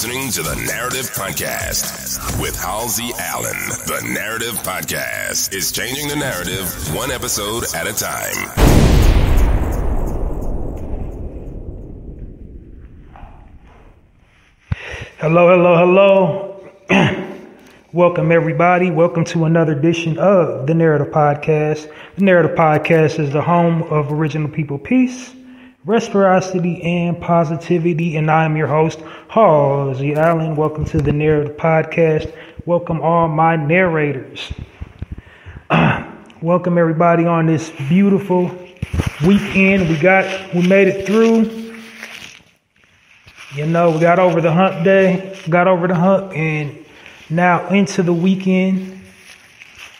listening to the Narrative Podcast with Halsey Allen. The Narrative Podcast is changing the narrative one episode at a time. Hello. Welcome, everybody. Welcome to another edition of the Narrative Podcast. The Narrative Podcast is the home of original people peace, reciprocity, and positivity. And I am your host, Halsey Allen. Welcome to the Narrative Podcast. Welcome all my narrators. Welcome everybody on this beautiful weekend. We made it through. You know, we got over the hump day, and now into the weekend.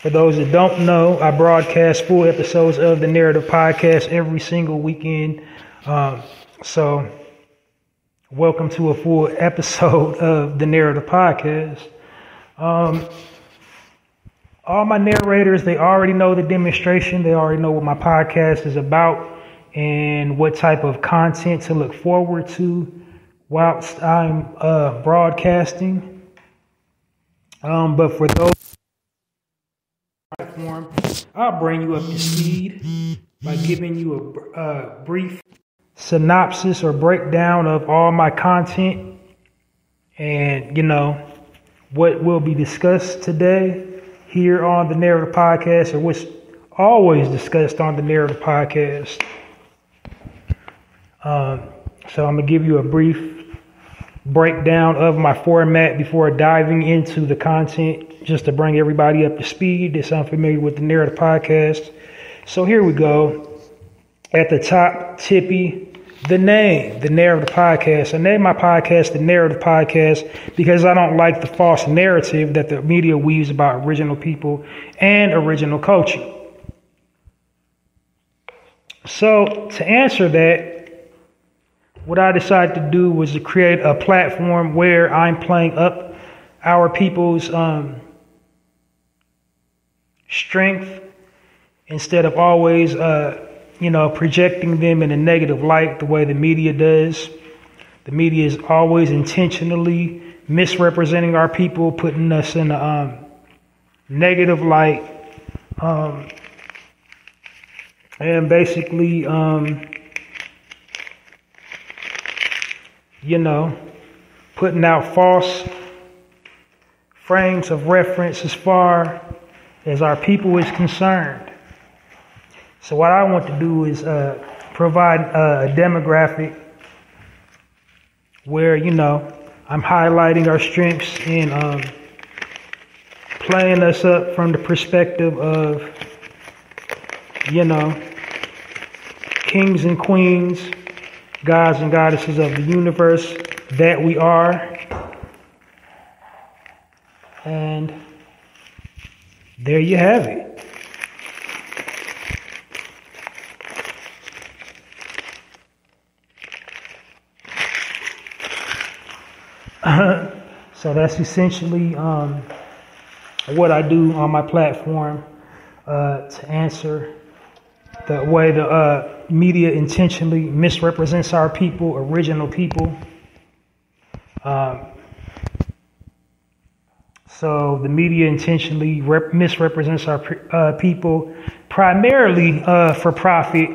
For those that don't know, I broadcast full episodes of the Narrative Podcast every single weekend. So welcome to a full episode of the Narrative Podcast. All my narrators, they already know the demonstration. They already know what my podcast is about and what type of content to look forward to whilst I'm broadcasting. But for those platform, I'll bring you up to speed by giving you a brief synopsis or breakdown of all my content and, you know, what will be discussed today here on the Narrative Podcast, or what's always discussed on the Narrative Podcast. So I'm going to give you a brief breakdown of my format before diving into the content, just to bring everybody up to speed that's unfamiliar with the Narrative Podcast. So here we go. At the top, Tippy, the name, the Narrative Podcast. I named my podcast the Narrative Podcast because I don't like the false narrative that the media weaves about original people and original culture. So to answer that, what I decided to do was to create a platform where I'm playing up our people's strength instead of always, projecting them in a negative light the way the media does. The media is always intentionally misrepresenting our people, putting us in a negative light, and basically, putting out false frames of reference as far as our people is concerned. So what I want to do is provide a demographic where, I'm highlighting our strengths and playing us up from the perspective of, kings and queens, gods and goddesses of the universe that we are. And there you have it. So that's essentially what I do on my platform to answer the way the media intentionally misrepresents our people, original people. So the media intentionally misrepresents our people primarily for profit,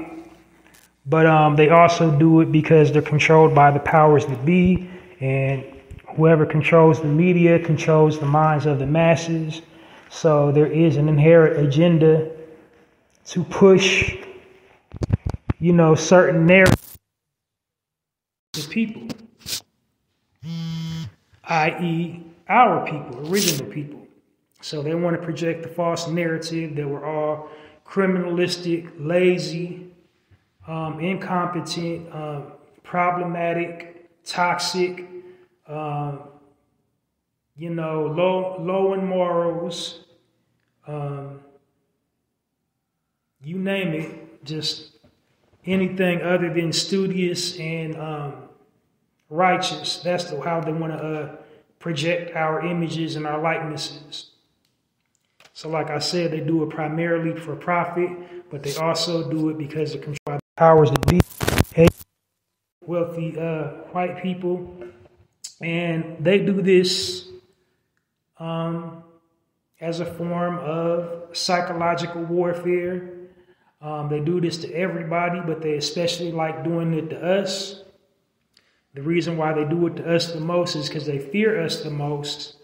but they also do it because they're controlled by the powers that be, and whoever controls the media controls the minds of the masses. So there is an inherent agenda to push, certain narratives to people, i.e. our people, original people. So they want to project the false narrative that we're all criminalistic, lazy, incompetent, problematic, toxic, low in morals, you name it, just anything other than studious and righteous. That's how they want to project our images and our likenesses. So like I said, they do it primarily for profit, but they also do it because they're controlled by the powers that be, wealthy white people And they do this as a form of psychological warfare. They do this to everybody, but they especially like doing it to us. The reason why they do it to us the most is because they fear us the most.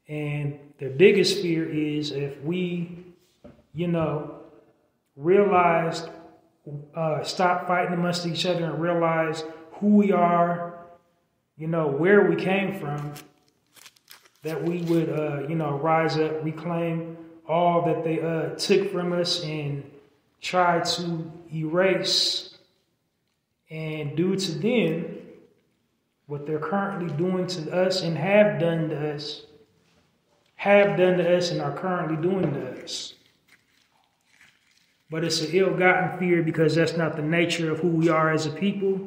And their biggest fear is if we, realized, stop fighting amongst each other and realize who we are, where we came from, that we would, rise up, reclaim all that they took from us and try to erase and do to them what they're currently doing to us and have done to us and are currently doing to us. But it's an ill-gotten fear because that's not the nature of who we are as a people.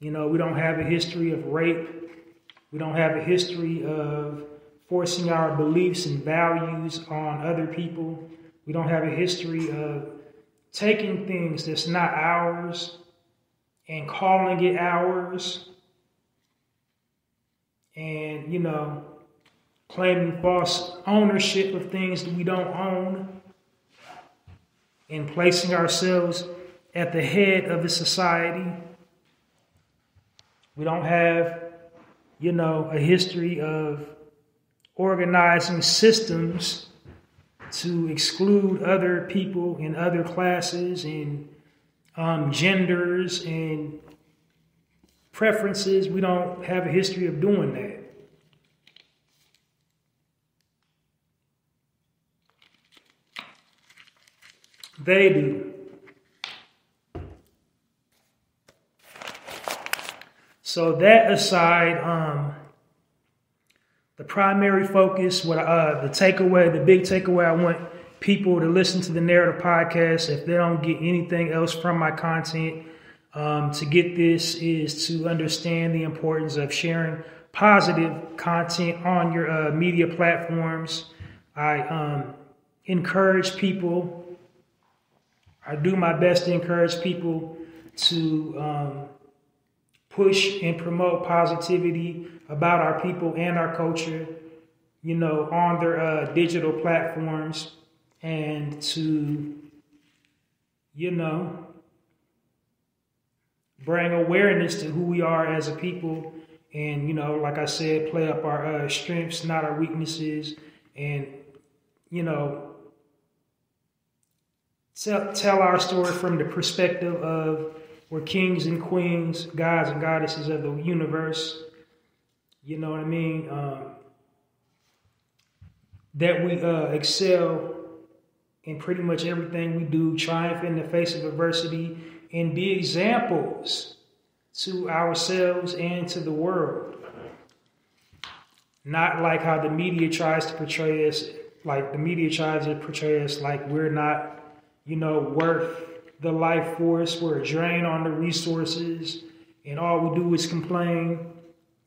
We don't have a history of rape. We don't have a history of forcing our beliefs and values on other people. We don't have a history of taking things that's not ours and calling it ours and, claiming false ownership of things that we don't own and placing ourselves at the head of a society. We don't have, a history of organizing systems to exclude other people in other classes and genders and preferences. We don't have a history of doing that. They do. So that aside, the primary focus, the big takeaway I want people to listen to the Narrator podcast, if they don't get anything else from my content, to get this is to understand the importance of sharing positive content on your media platforms. I encourage people. I do my best to encourage people to push and promote positivity about our people and our culture, on their digital platforms, and to, bring awareness to who we are as a people and, like I said, play up our strengths, not our weaknesses, and, tell our story from the perspective of we're kings and queens, gods and goddesses of the universe. You know what I mean? That we excel in pretty much everything we do, triumph in the face of adversity, and be examples to ourselves and to the world. Not like how the media tries to portray us, like we're not, worth the life force. We're a drain on the resources, and all we do is complain.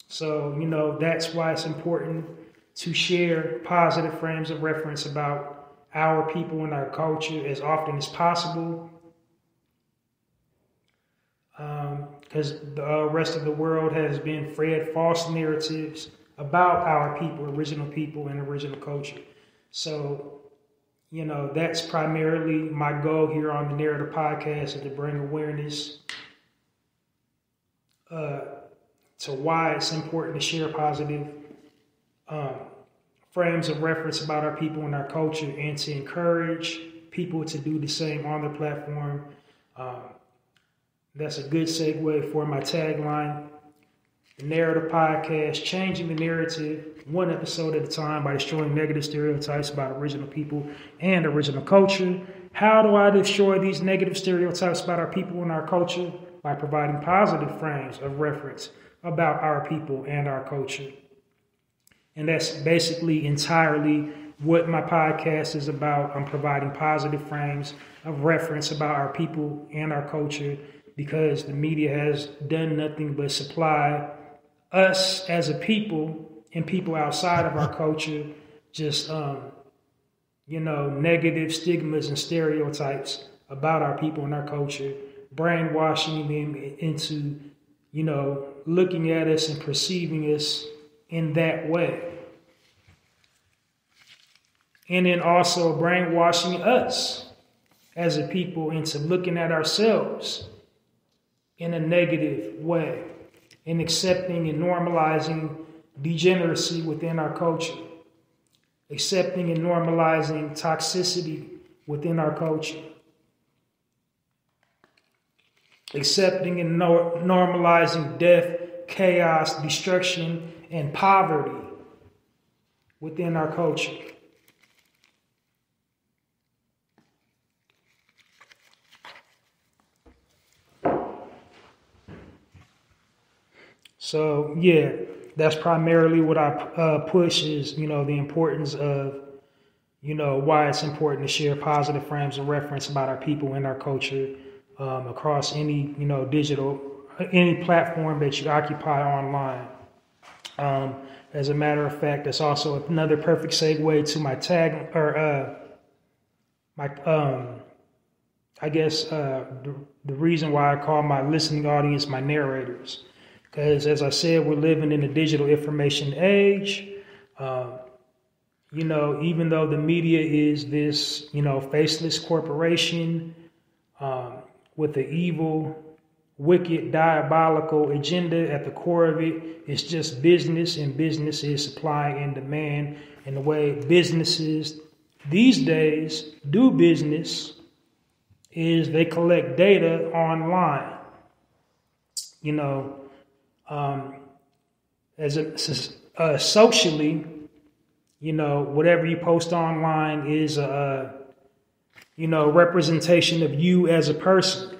So, that's why it's important to share positive frames of reference about our people and our culture as often as possible. Because the rest of the world has been fed false narratives about our people, original people, and original culture. So, that's primarily my goal here on the Narrator podcast, is to bring awareness to why it's important to share positive frames of reference about our people and our culture, and to encourage people to do the same on their platform. That's a good segue for my tagline, the Narrator podcast, changing the narrative one episode at a time by destroying negative stereotypes about original people and original culture. How do I destroy these negative stereotypes about our people and our culture? By providing positive frames of reference about our people and our culture. And that's basically entirely what my podcast is about. I'm providing positive frames of reference about our people and our culture, because the media has done nothing but supply us as a people and people outside of our culture just, negative stigmas and stereotypes about our people and our culture, brainwashing them into, looking at us and perceiving us in that way. And then also brainwashing us as a people into looking at ourselves in a negative way and accepting and normalizing degeneracy within our culture, accepting and normalizing toxicity within our culture, accepting and normalizing death, chaos, destruction, and poverty within our culture. So, yeah, that's primarily what I push is, the importance of, why it's important to share positive frames of reference about our people and our culture across any, any platform that you occupy online. As a matter of fact, that's also another perfect segue to my tag or the reason why I call my listening audience my narrators. Because as I said, we're living in a digital information age. Even though the media is this, faceless corporation with an evil, wicked, diabolical agenda at the core of it, it's just business, and business is supply and demand. And the way businesses these days do business is they collect data online. Socially, whatever you post online is a representation of you as a person.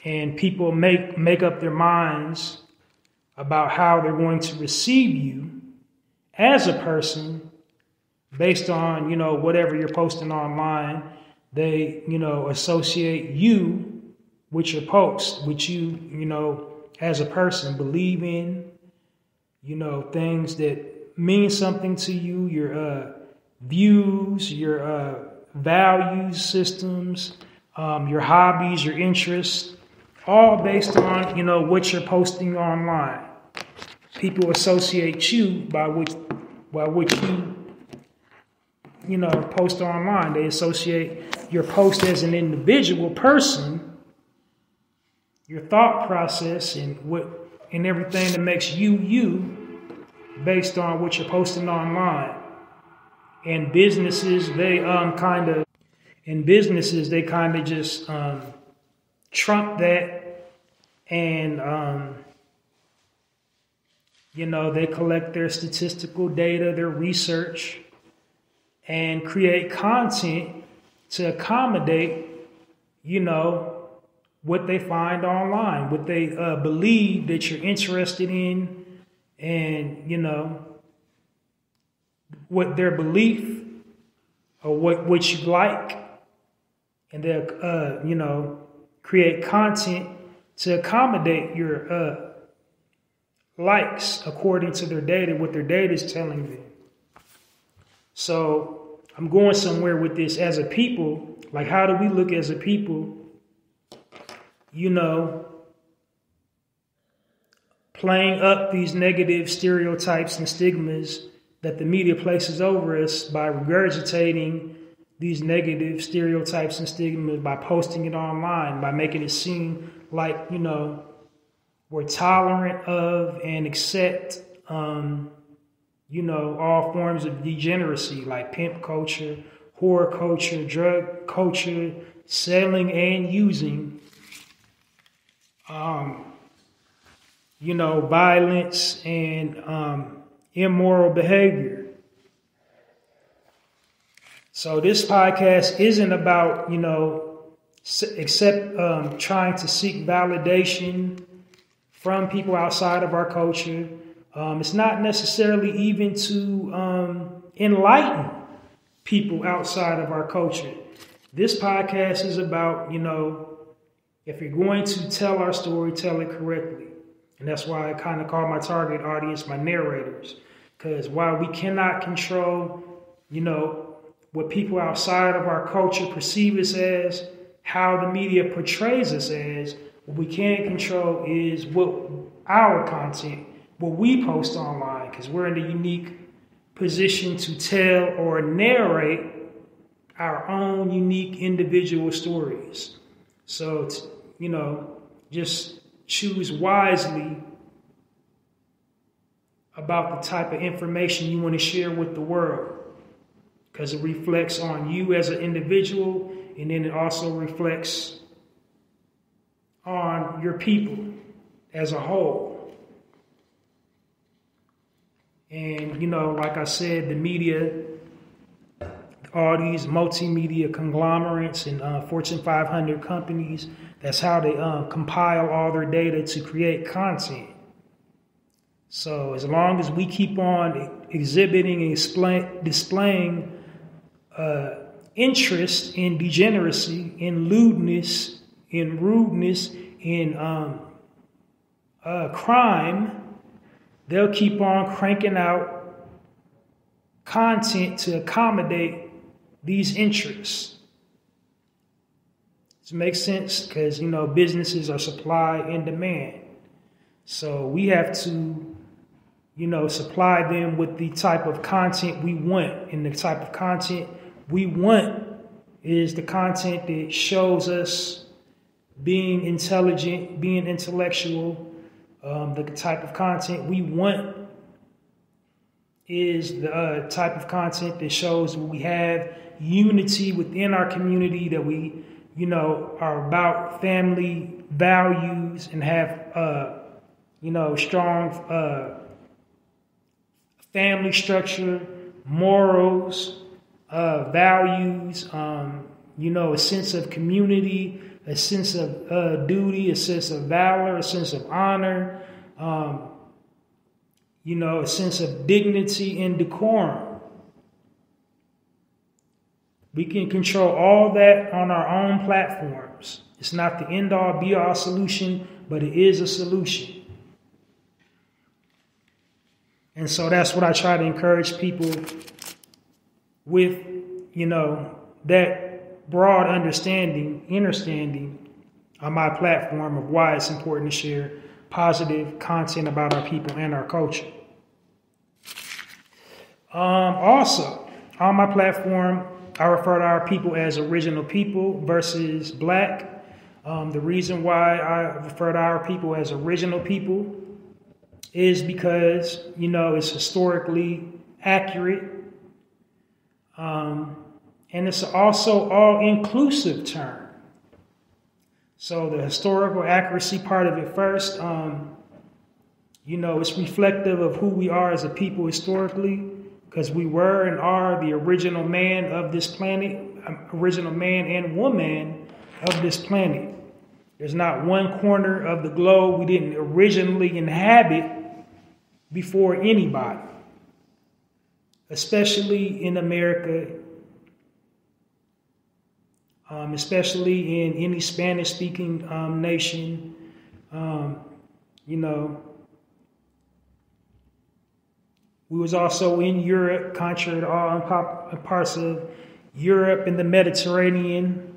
And people make up their minds about how they're going to receive you as a person based on, whatever you're posting online. They, associate you with your post, which you, as a person believe in, things that mean something to you, your views, your values systems, your hobbies, your interests, all based on, what you're posting online. People associate you by what you, post online. They associate your post as an individual person, your thought process, and everything that makes you based on what you're posting online. And businesses, they kind of just trump that, and they collect their statistical data, their research, and create content to accommodate, what they find online, what they believe that you're interested in, and, what their belief or what you like. And they'll, create content to accommodate your likes according to their data, what their data is telling them. So I'm going somewhere with this as a people. Like, how do we look as a people, playing up these negative stereotypes and stigmas that the media places over us by regurgitating these negative stereotypes and stigmas, by posting it online, by making it seem like, we're tolerant of and accept, all forms of degeneracy, like pimp culture, whore culture, drug culture, selling and using, violence and immoral behavior. So this podcast isn't about, trying to seek validation from people outside of our culture. It's not necessarily even to enlighten people outside of our culture. This podcast is about, if you're going to tell our story, tell it correctly. And that's why I kind of call my target audience my narrators. Because while we cannot control, what people outside of our culture perceive us as, how the media portrays us as, what we can control is our content, what we post online, because we're in the unique position to tell or narrate our own unique individual stories. So, just choose wisely about the type of information you want to share with the world, because it reflects on you as an individual, and then it also reflects on your people as a whole. And, like I said, the media, all these multimedia conglomerates and Fortune 500 companies, that's how they compile all their data to create content. So as long as we keep on exhibiting and displaying interest in degeneracy, in lewdness, in rudeness, in crime, they'll keep on cranking out content to accommodate these interests. It makes sense because, businesses are supply and demand. So we have to, supply them with the type of content we want. And the type of content we want is the content that shows us being intelligent, being intellectual. The type of content we want is the type of content that shows we have unity within our community, that we, are about family values and have, strong family structure, morals, values, a sense of community, a sense of duty, a sense of valor, a sense of honor, a sense of dignity and decorum. We can control all that on our own platforms. It's not the end-all, be-all solution, but it is a solution. And so that's what I try to encourage people with, that broad understanding on my platform of why it's important to share positive content about our people and our culture. Also, on my platform, I refer to our people as original people versus black. The reason why I refer to our people as original people is because, it's historically accurate. And it's also all-inclusive term. So the historical accuracy part of it first, it's reflective of who we are as a people historically, because we were and are the original man of this planet, original man and woman of this planet. There's not one corner of the globe we didn't originally inhabit before anybody, especially in America, especially in any Spanish-speaking nation. We was also in Europe, contrary to all parts of Europe and the Mediterranean,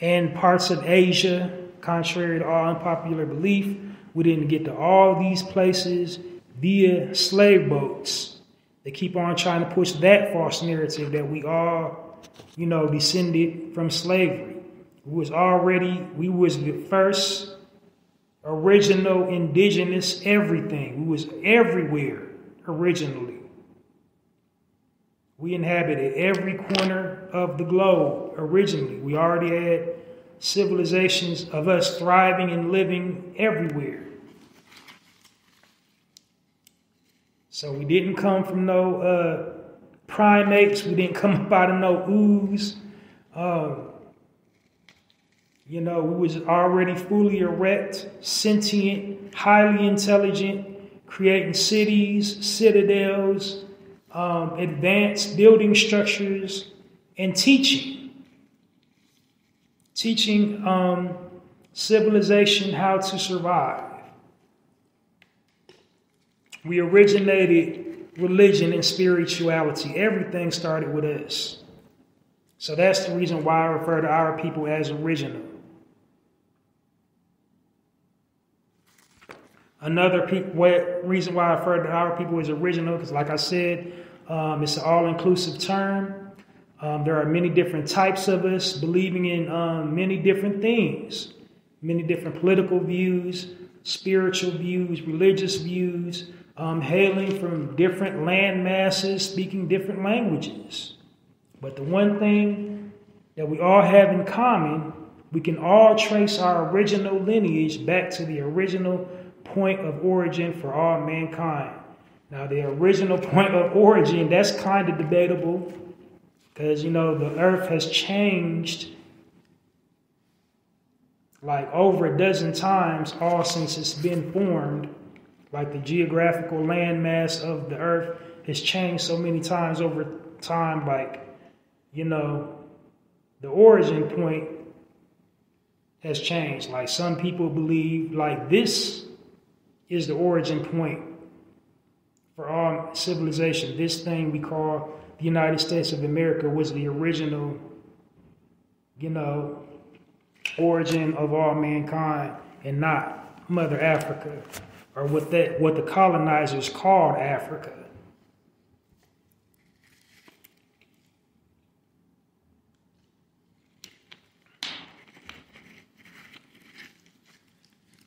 and parts of Asia, contrary to all unpopular belief. We didn't get to all these places via slave boats. They keep on trying to push that false narrative that we all, descended from slavery. We was the first original indigenous everything. We was everywhere originally. We inhabited every corner of the globe originally. We already had civilizations of us thriving and living everywhere. So we didn't come from no primates. We didn't come up out of no ooze. We was already fully erect, sentient, highly intelligent, creating cities, citadels, advanced building structures, and teaching civilization how to survive. We originated religion and spirituality. Everything started with us. So that's the reason why I refer to our people as original. Another reason why I refer to our people as original, because like I said, it's an all-inclusive term. There are many different types of us believing in many different things, many different political views, spiritual views, religious views, hailing from different land masses, speaking different languages. But the one thing that we all have in common, we can all trace our original lineage back to the original point of origin for all mankind. Now, the original point of origin, that's kind of debatable because, the earth has changed like over a dozen times all since it's been formed. Like the geographical landmass of the earth has changed so many times over time. Like, the origin point has changed. Like some people believe like this is the origin point for all civilization. This thing we call the United States of America was the original, origin of all mankind and not Mother Africa or what the colonizers called Africa.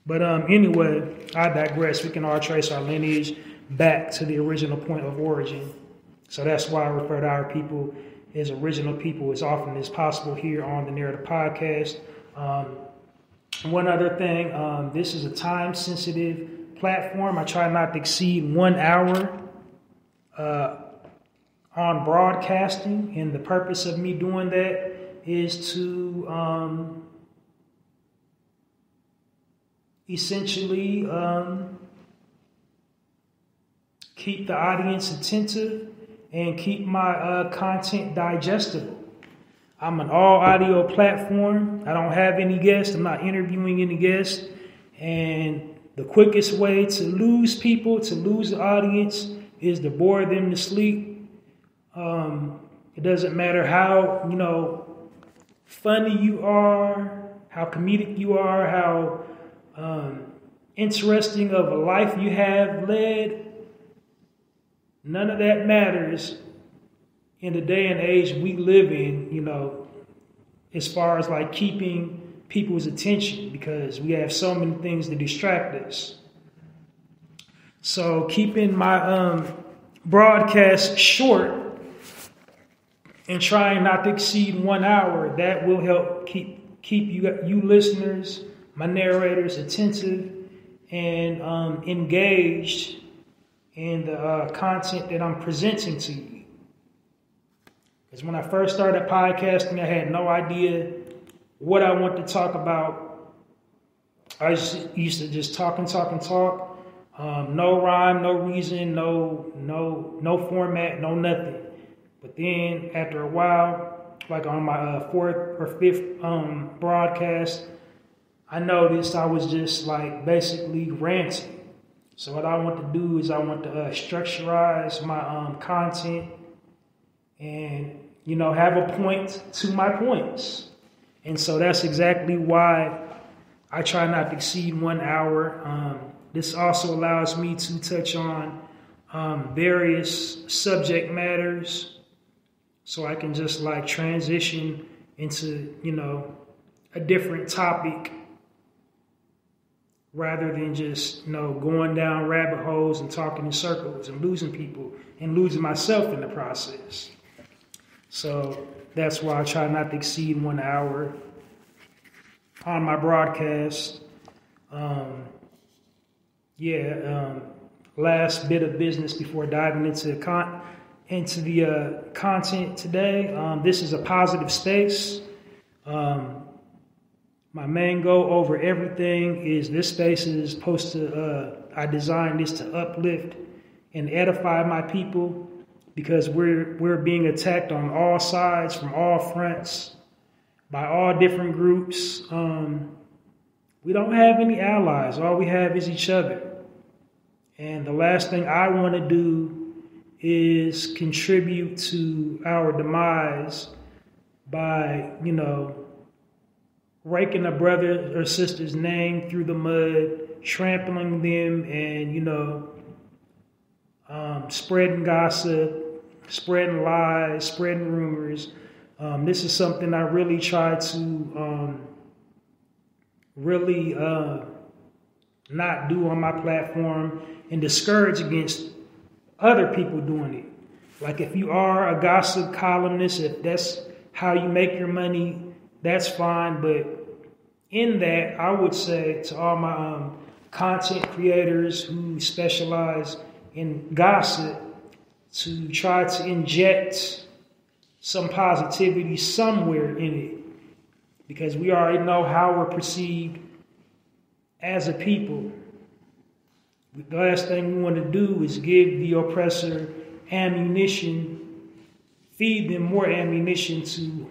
But anyway, I digress. We can all trace our lineage back to the original point of origin. So that's why I refer to our people as original people as often as possible here on the Narrative Podcast. One other thing, this is a time-sensitive platform. I try not to exceed 1 hour on broadcasting, and the purpose of me doing that is to essentially keep the audience attentive and keep my content digestible. I'm an all-audio platform. I don't have any guests. I'm not interviewing any guests. And the quickest way to lose people, to lose the audience, is to bore them to sleep. It doesn't matter how, funny you are, how comedic you are, how interesting of a life you have led. None of that matters in the day and age we live in, as far as like keeping people's attention, because we have so many things to distract us. So keeping my broadcast short and trying not to exceed 1 hour, that will help keep you listeners, my narrators, attentive and engaged in the content that I'm presenting to you. Because when I first started podcasting, I had no idea what I wanted to talk about. I used to just talk. No rhyme, no reason, no format, no nothing. But then after a while, like on my fourth or fifth broadcast, I noticed I was just like basically ranting. So what I want to do is I want to structurize my content and, have a point to my points. And so that's exactly why I try not to exceed 1 hour. This also allows me to touch on various subject matters. So I can just like transition into, a different topic rather than just, going down rabbit holes and talking in circles and losing people and losing myself in the process. So that's why I try not to exceed 1 hour on my broadcast. Last bit of business before diving into the content today. This is a positive space. My main goal over everything is this space is supposed to, I designed this to uplift and edify my people, because we're being attacked on all sides, from all fronts, by all different groups. We don't have any allies. All we have is each other. And the last thing I want to do is contribute to our demise by, raking a brother or sister's name through the mud trampling them and, spreading gossip, spreading lies, spreading rumors. This is something I really try to not do on my platform and discourage against other people doing it. Like if you are a gossip columnist, if that's how you make your money, that's fine. But in that, I would say to all my content creators who specialize in gossip to try to inject some positivity somewhere in it, because we already know how we're perceived as a people. The last thing we want to do is give the oppressor ammunition, feed them more ammunition to,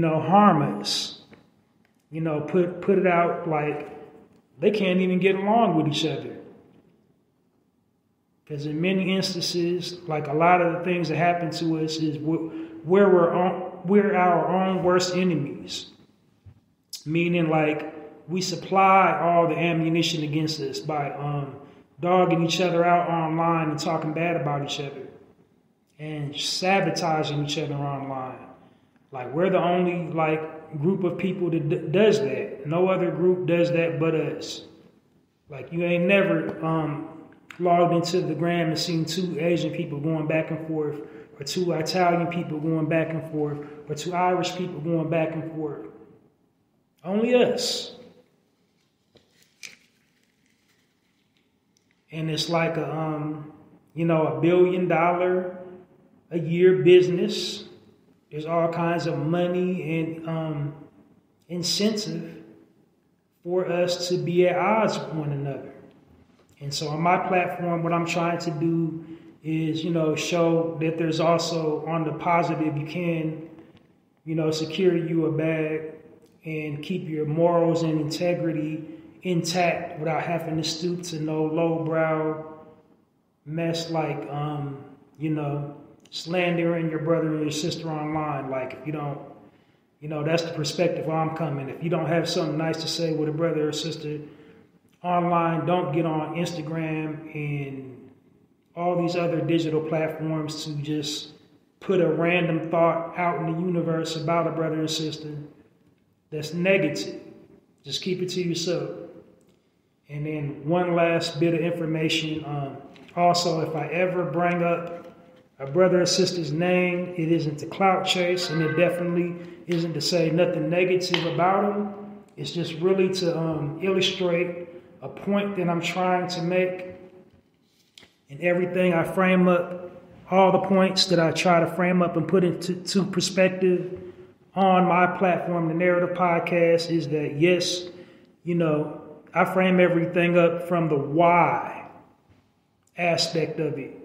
harm us. Put it out like they can't even get along with each other. Because in many instances, like a lot of the things that happen to us is where we're our own worst enemies. Meaning like we supply all the ammunition against us by dogging each other out online and talking bad about each other and sabotaging each other online. Like we're the only group of people that does that. No other group does that but us. Like you ain't never logged into the gram and seen two Asian people going back and forth, or two Italian people going back and forth, or two Irish people going back and forth. Only us. And it's like a $1 billion a year business. There's all kinds of money and incentive for us to be at odds with one another. And so on my platform, what I'm trying to do is, show that there's also on the positive, you can, secure you a bag and keep your morals and integrity intact without having to stoop to no lowbrow mess like, slandering your brother or your sister online. Like if you don't, that's the perspective where I'm coming. If you don't have something nice to say with a brother or sister online, don't get on Instagram and all these other digital platforms to just put a random thought out in the universe about a brother or sister that's negative. Just keep it to yourself. And then one last bit of information. Also, if I ever bring up a brother or sister's name, it isn't to clout chase, and it definitely isn't to say nothing negative about them. It's just really to illustrate a point that I'm trying to make. And everything I frame up, all the points that I try to frame up and put into perspective on my platform, the Narrative Podcast, is that yes, I frame everything up from the why aspect of it.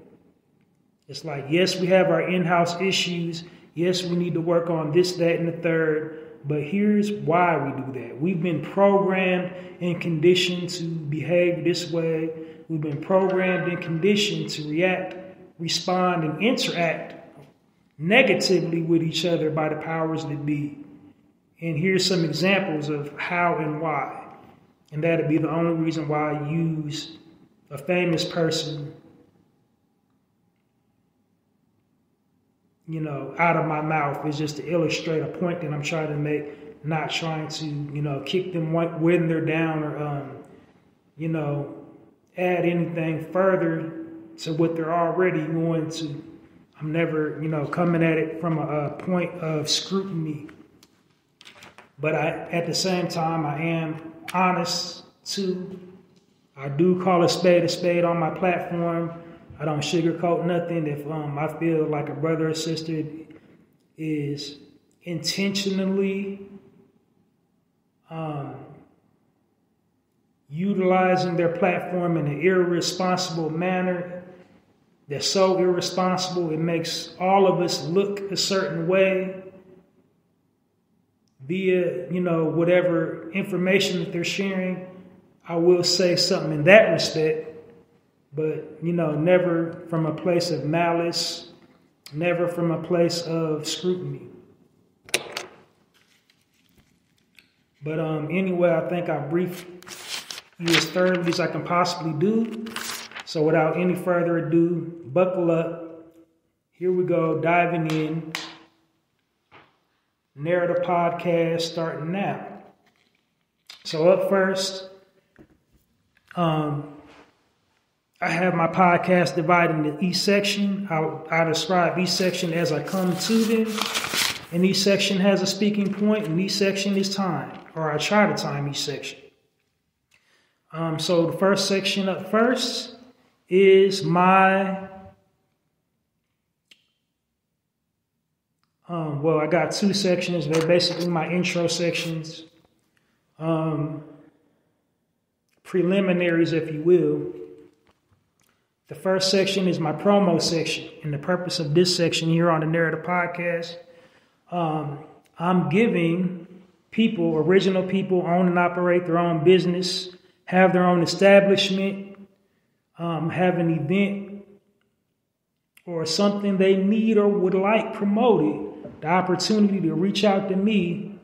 It's like, yes, we have our in-house issues. Yes, we need to work on this, that, and the third. But here's why we do that. We've been programmed and conditioned to behave this way. We've been programmed and conditioned to react, respond, and interact negatively with each other by the powers that be. And here's some examples of how and why. And that'd be the only reason why I use a famous person, out of my mouth, is just to illustrate a point that I'm trying to make, not trying to, kick them when they're down or, add anything further to what they're already going to. I'm never, coming at it from a point of scrutiny. But at the same time, I am honest too. I do call a spade on my platform. I don't sugarcoat nothing. If I feel like a brother or sister is intentionally utilizing their platform in an irresponsible manner, they're so irresponsible it makes all of us look a certain way via, whatever information that they're sharing, I will say something in that respect. But, never from a place of malice, never from a place of scrutiny. But anyway, I think I you as thoroughly as I can possibly do. So without any further ado, buckle up. Here we go, diving in. Narrator podcast starting now. So up first, I have my podcast divided into each section. I describe each section as I come to them. And each section has a speaking point, and each section is timed, or I try to time each section. So the first section up first is my, I got two sections. They're basically my intro sections, preliminaries, if you will. The first section is my promo section, and the purpose of this section here on the Narrator podcast, I'm giving people, original people, own and operate their own business, have their own establishment, have an event or something they need or would like promoted, the opportunity to reach out to me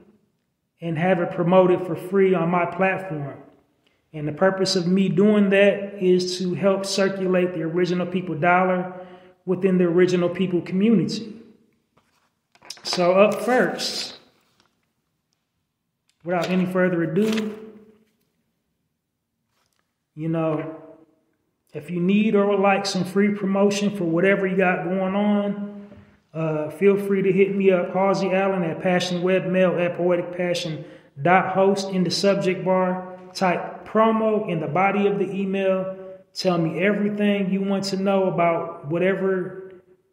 and have it promoted for free on my platform. And the purpose of me doing that is to help circulate the original people dollar within the original people community. So up first, without any further ado, if you need or would like some free promotion for whatever you got going on, feel free to hit me up, Halsey Allen at passionwebmail at poeticpassion.host. In the subject bar, type promo in the body of the email. Tell me everything you want to know about whatever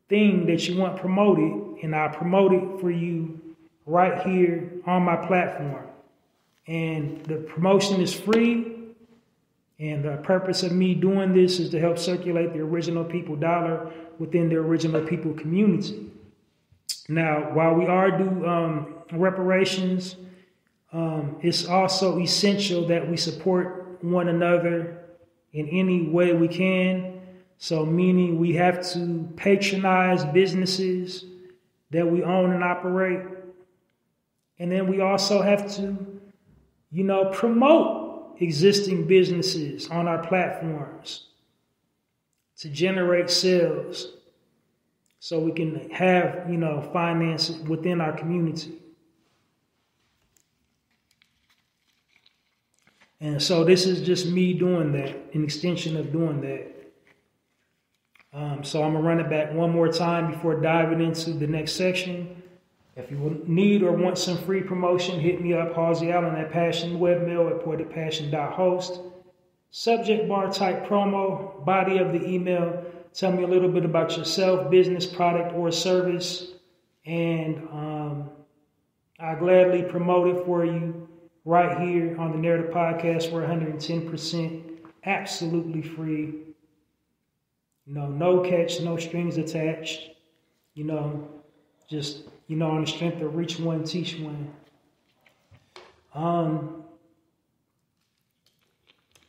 thing that you want promoted, and I'll promote it for you right here on my platform. And the promotion is free. And the purpose of me doing this is to help circulate the original people dollar within the original people community. Now, while we are due reparations, it's also essential that we support one another in any way we can. So meaning we have to patronize businesses that we own and operate. And then we also have to, promote existing businesses on our platforms to generate sales so we can have, finance within our community. And so this is just me doing that, an extension of doing that. So I'm going to run it back one more time before diving into the next section. If you need or want some free promotion, hit me up, Halsey Allen at passionwebmail at poeticpassion.host. Subject bar, type promo, body of the email. Tell me a little bit about yourself, business, product, or service. And I'll gladly promote it for you right here on the Narrative Podcast for 110%, absolutely free. No catch, no strings attached. Just on the strength of reach one, teach one.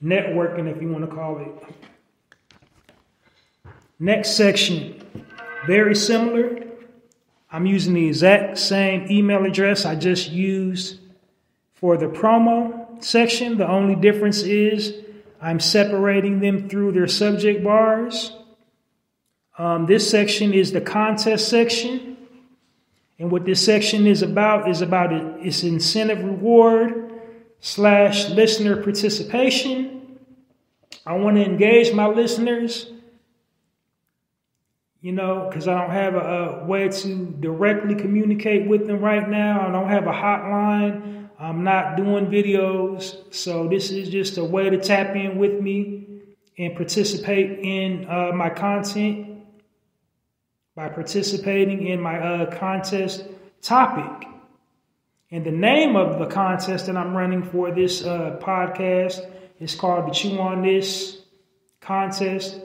Networking, if you want to call it. Next section, very similar. I'm using the exact same email address I just used for the promo section. The only difference is I'm separating them through their subject bars. This section is the contest section. And what this section is about it's incentive reward / listener participation. I want to engage my listeners, because I don't have a way to directly communicate with them right now. I don't have a hotline. I'm not doing videos. So this is just a way to tap in with me and participate in my content by participating in my contest topic. And the name of the contest that I'm running for this podcast is called the Chew on This contest.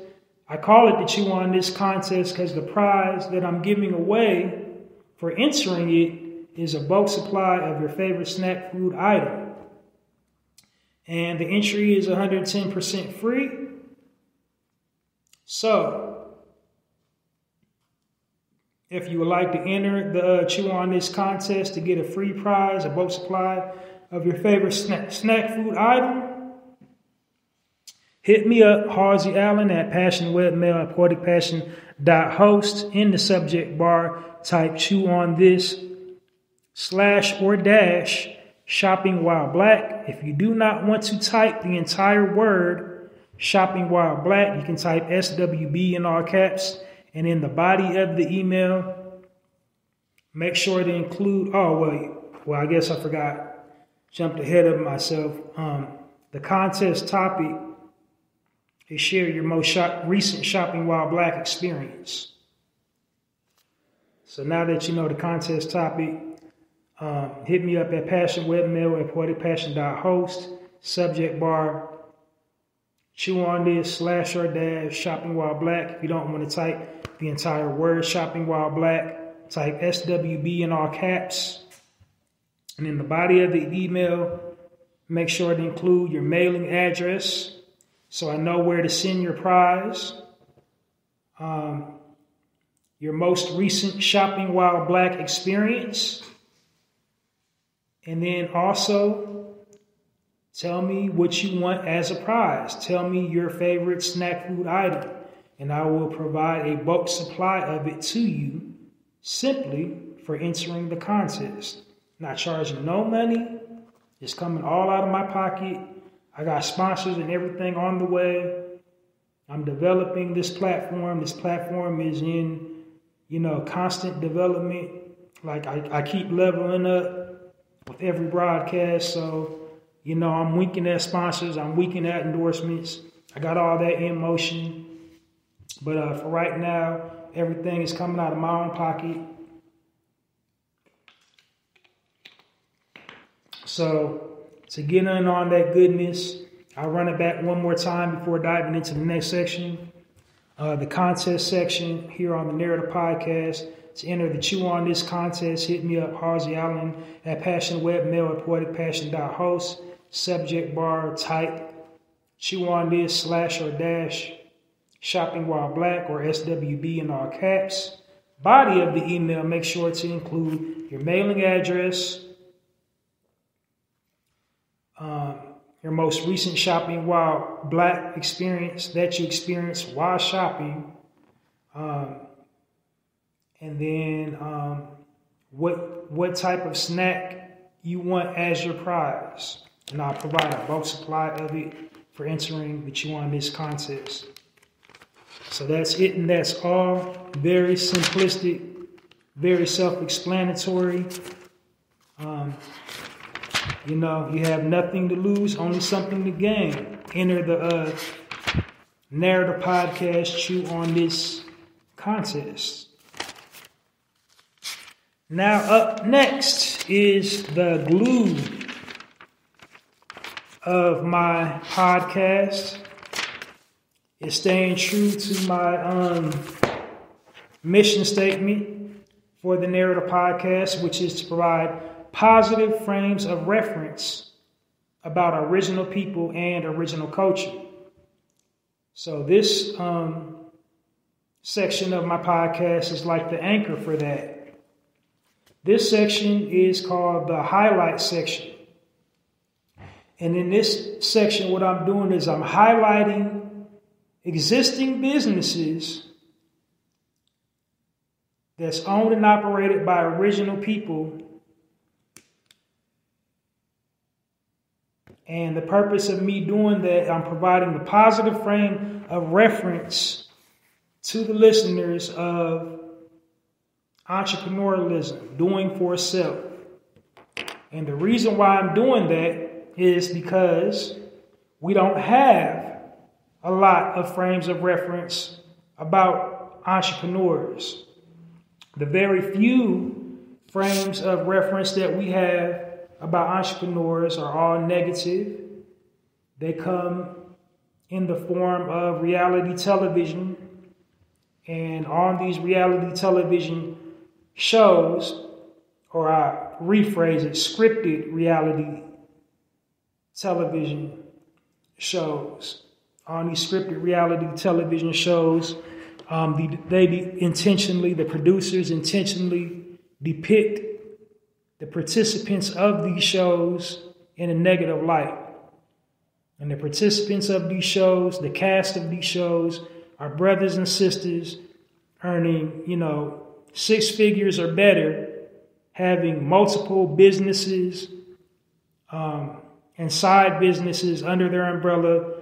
I call it the Chew on This contest because the prize that I'm giving away for entering it is a bulk supply of your favorite snack food item. And the entry is 110% free. So, if you would like to enter the Chew on This contest to get a free prize, a bulk supply of your favorite snack food item, Hit me up, Halsey Allen at passionwebmail at poeticpassion.host. In the subject bar, type chew on this /or shopping while black. If you do not want to type the entire word shopping while black, you can type SWB in all caps. And in the body of the email, make sure to include, I guess I forgot, jumped ahead of myself. The contest topic is share your most recent shopping while black experience. So now that you know the contest topic, hit me up at passionwebmail at poeticpassion.host. Subject bar, chew on this /or shopping while black. If you don't want to type the entire word shopping while black, type SWB in all caps. And in the body of the email, make sure to include your mailing address so I know where to send your prize. Your most recent shopping while black experience. And then also tell me what you want as a prize. Tell me your favorite snack food item, and I will provide a bulk supply of it to you simply for entering the contest. Not charging no money. It's coming all out of my pocket. I got sponsors and everything on the way. I'm developing this platform. This platform is in, constant development. Like I keep leveling up with every broadcast. So, I'm winking at sponsors. I'm winking at endorsements. I got all that in motion. But for right now, everything is coming out of my own pocket. So to get in on that goodness, I'll run it back one more time before diving into the next section. The contest section here on the Narrator podcast. To enter the Chew on This contest, hit me up, Halsey Allen at passionwebmail at poeticpassion.host. Subject bar, type chew on this /or shopping while black or SWB in all caps. Body of the email, make sure to include your mailing address, your most recent shopping while black experience that you experienced while shopping, and then what type of snack you want as your prize. And I'll provide a bulk supply of it for entering the Chew on This contest. So that's it, and that's all. Very simplistic, very self-explanatory. You have nothing to lose, only something to gain. Enter the Narrator podcast Chew on This contest. Now up next is the glue of my podcast. It's staying true to my mission statement for the Narrator podcast, which is to provide positive frames of reference about original people and original culture. So this section of my podcast is like the anchor for that. This section is called the highlight section. And in this section, what I'm doing is I'm highlighting existing businesses that's owned and operated by original people. And the purpose of me doing that, I'm providing the positive frame of reference to the listeners of entrepreneurialism, doing for self. And the reason why I'm doing that is because we don't have a lot of frames of reference about entrepreneurs. The very few frames of reference that we have about entrepreneurs are all negative. They come in the form of reality television. And on these reality television shows, or I rephrase it, scripted reality television shows. On these scripted reality television shows, the producers intentionally depict the participants of these shows in a negative light. And the participants of these shows, the cast of these shows, are brothers and sisters earning, 6 figures or better, having multiple businesses and side businesses under their umbrella,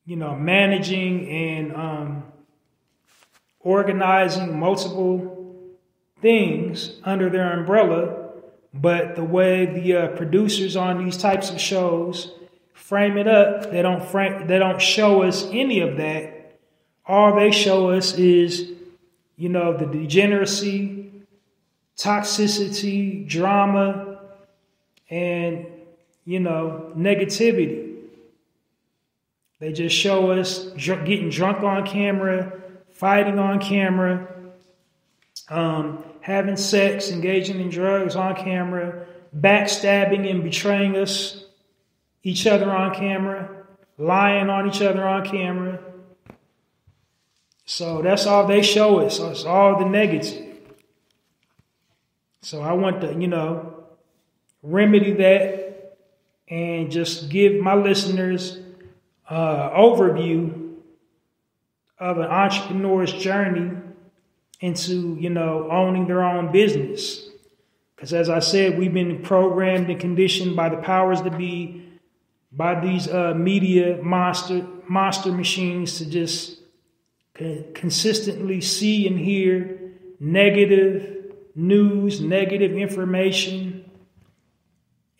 managing and organizing multiple things under their umbrella. But the way the producers on these types of shows frame it up, they don't show us any of that. All they show us is, the degeneracy, toxicity, drama, and, negativity. They just show us getting drunk on camera, fighting on camera, having sex, engaging in drugs on camera, backstabbing and betraying each other on camera, lying on each other on camera. So that's all they show us. So it's all the negative. So I want to, remedy that and just give my listeners overview of an entrepreneur's journey into, owning their own business. Because as I said, we've been programmed and conditioned by the powers that be, by these media monster machines to just consistently see and hear negative news, negative information.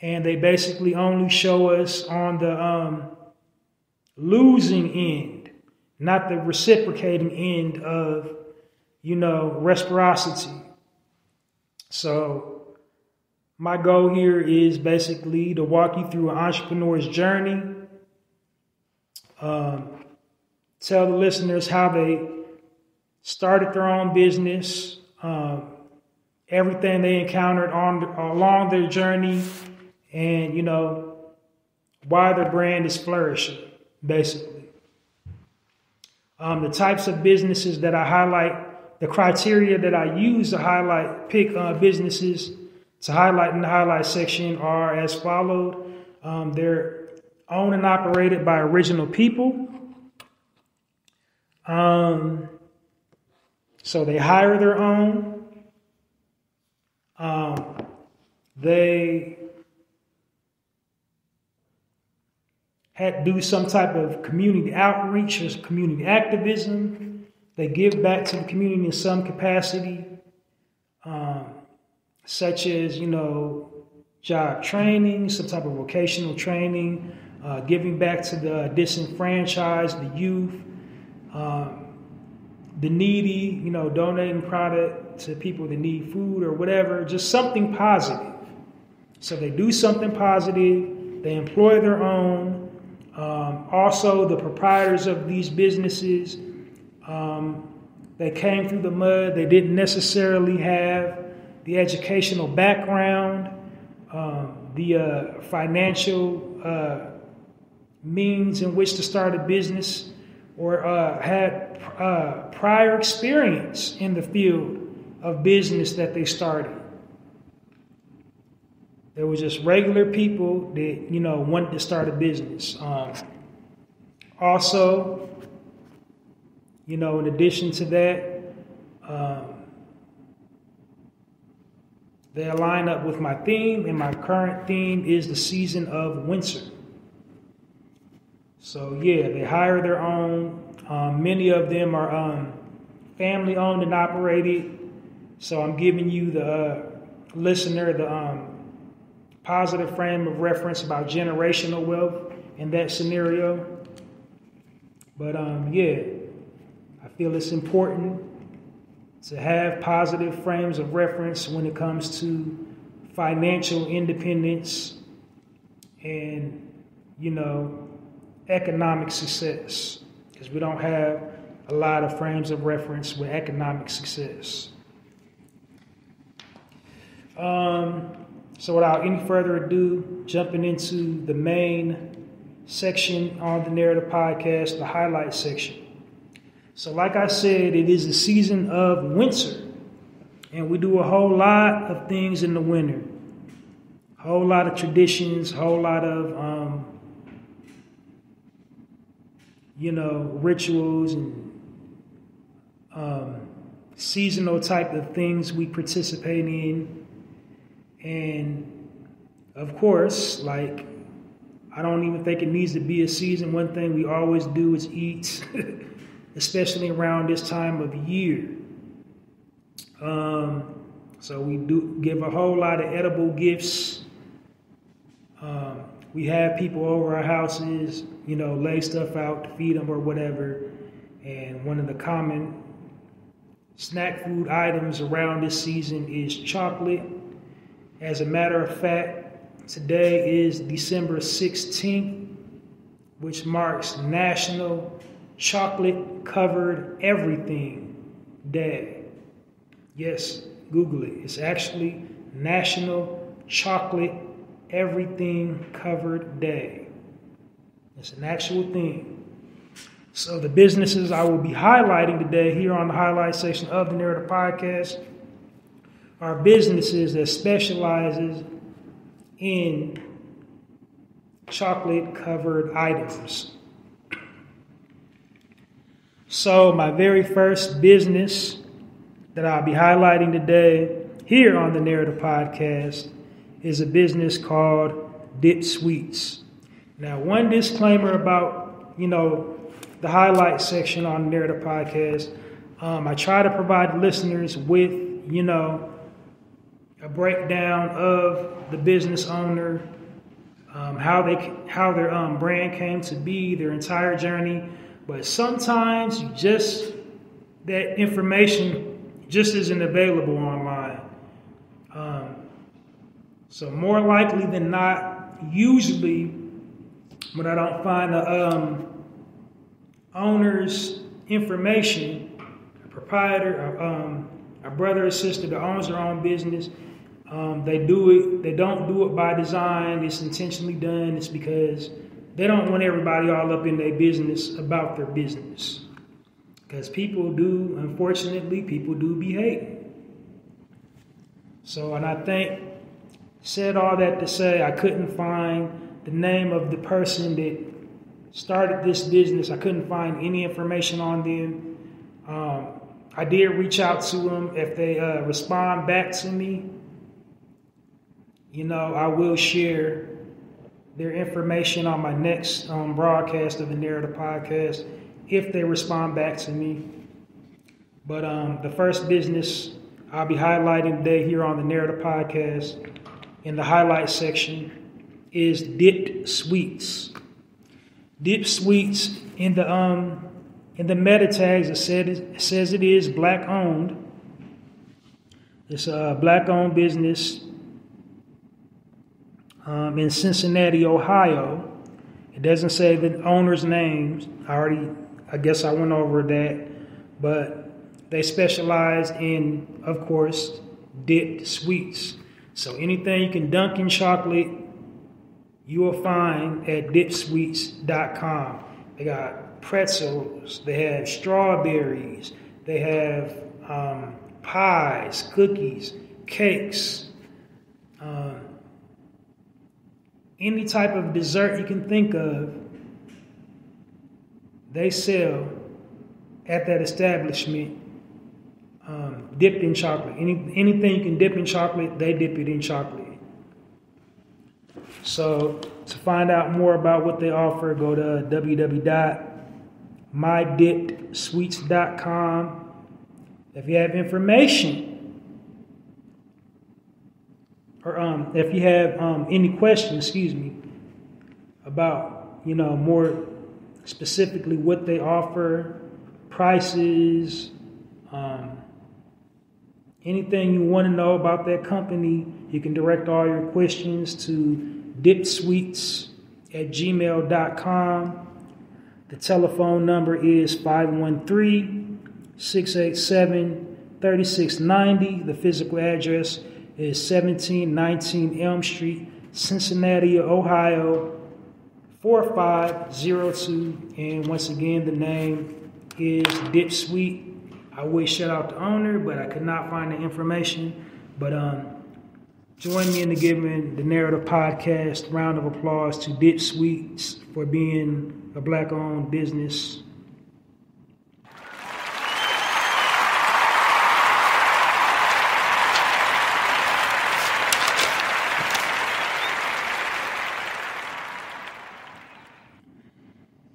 And they basically only show us on the losing end, not the reciprocating end of, reciprocity. So my goal here is basically to walk you through an entrepreneur's journey, tell the listeners how they started their own business, everything they encountered along their journey, and, why their brand is flourishing, basically. The types of businesses that I highlight, the criteria that I use to pick businesses to highlight in the highlight section are as followed. They're owned and operated by original people. So they hire their own. They do some type of community outreach or community activism. They give back to the community in some capacity, such as, job training, some type of vocational training, giving back to the disenfranchised, the youth, the needy, donating product to people that need food or whatever, just something positive. So they do something positive. They employ their own. Also, the proprietors of these businesses, they came through the mud. They didn't necessarily have the educational background, the financial means in which to start a business, or had prior experience in the field of business that they started. They were just regular people that, wanted to start a business. Also, in addition to that, they align up with my theme, and my current theme is the season of winter. So yeah, they hire their own. Many of them are family owned and operated. So I'm giving you, the listener, the positive frame of reference about generational wealth in that scenario. But yeah, I feel it's important to have positive frames of reference when it comes to financial independence and, economic success, because we don't have a lot of frames of reference with economic success. So without any further ado, jumping into the main section on the Narrative Podcast, the highlight section. So like I said, it is the season of winter, and we do a whole lot of things in the winter. whole lot of traditions, whole lot of, rituals and seasonal type of things we participate in. And of course, like, I don't even think it needs to be a season. One thing we always do is eat, especially around this time of year. So we do give a whole lot of edible gifts. We have people over our houses, lay stuff out to feed them or whatever. And one of the common snack food items around this season is chocolate. As a matter of fact, today is December 16th, which marks National Chocolate Covered Everything Day. Yes, Google it. It's actually National Chocolate Everything Covered Day. It's an actual thing. So the businesses I will be highlighting today here on the highlight section of the Narrator Podcast are businesses that specializes in chocolate covered items. So my very first business that I'll be highlighting today here on the Narrator Podcast is a business called Dip Sweets. Now, one disclaimer about, the highlight section on the Narrator Podcast. I try to provide listeners with, a breakdown of the business owner, how their brand came to be, their entire journey. But sometimes that information just isn't available online. So more likely than not, usually when I don't find the owner's information, a proprietor, a brother or sister that owns their own business, they don't do it by design. It's intentionally done. It's because they don't want everybody all up in their business about their business. Because unfortunately, people do be hating. So, and I said all that to say I couldn't find the name of the person that started this business. I couldn't find any information on them. I did reach out to them. If they respond back to me, I will share their information on my next broadcast of the Narrator Podcast if they respond back to me. But the first business I'll be highlighting today here on the Narrator Podcast in the highlight section is Dip Sweets. Dip Sweets in the meta tags it says it is black owned. It's a black owned business in Cincinnati, Ohio. It doesn't say the owner's names. I guess I went over that, but they specialize in, of course, dipped sweets. So anything you can dunk in chocolate, you will find at dipsweets.com. They got pretzels, they have strawberries, they have pies, cookies, cakes, any type of dessert you can think of, they sell at that establishment dipped in chocolate. Anything you can dip in chocolate, they dip it in chocolate. So to find out more about what they offer, go to www.mydippedsweets.com. If you have information or if you have any questions, about, more specifically what they offer, prices, anything you want to know about that company, you can direct all your questions to dipsweets@gmail.com. The telephone number is 513-687-3690. The physical address is 1719 Elm Street, Cincinnati, Ohio, 4502. And once again, the name is Dip Sweet. I would shout out the owner, but I could not find the information. But Join me in giving the Narrative Podcast round of applause to Dip Sweets for being a Black-owned business.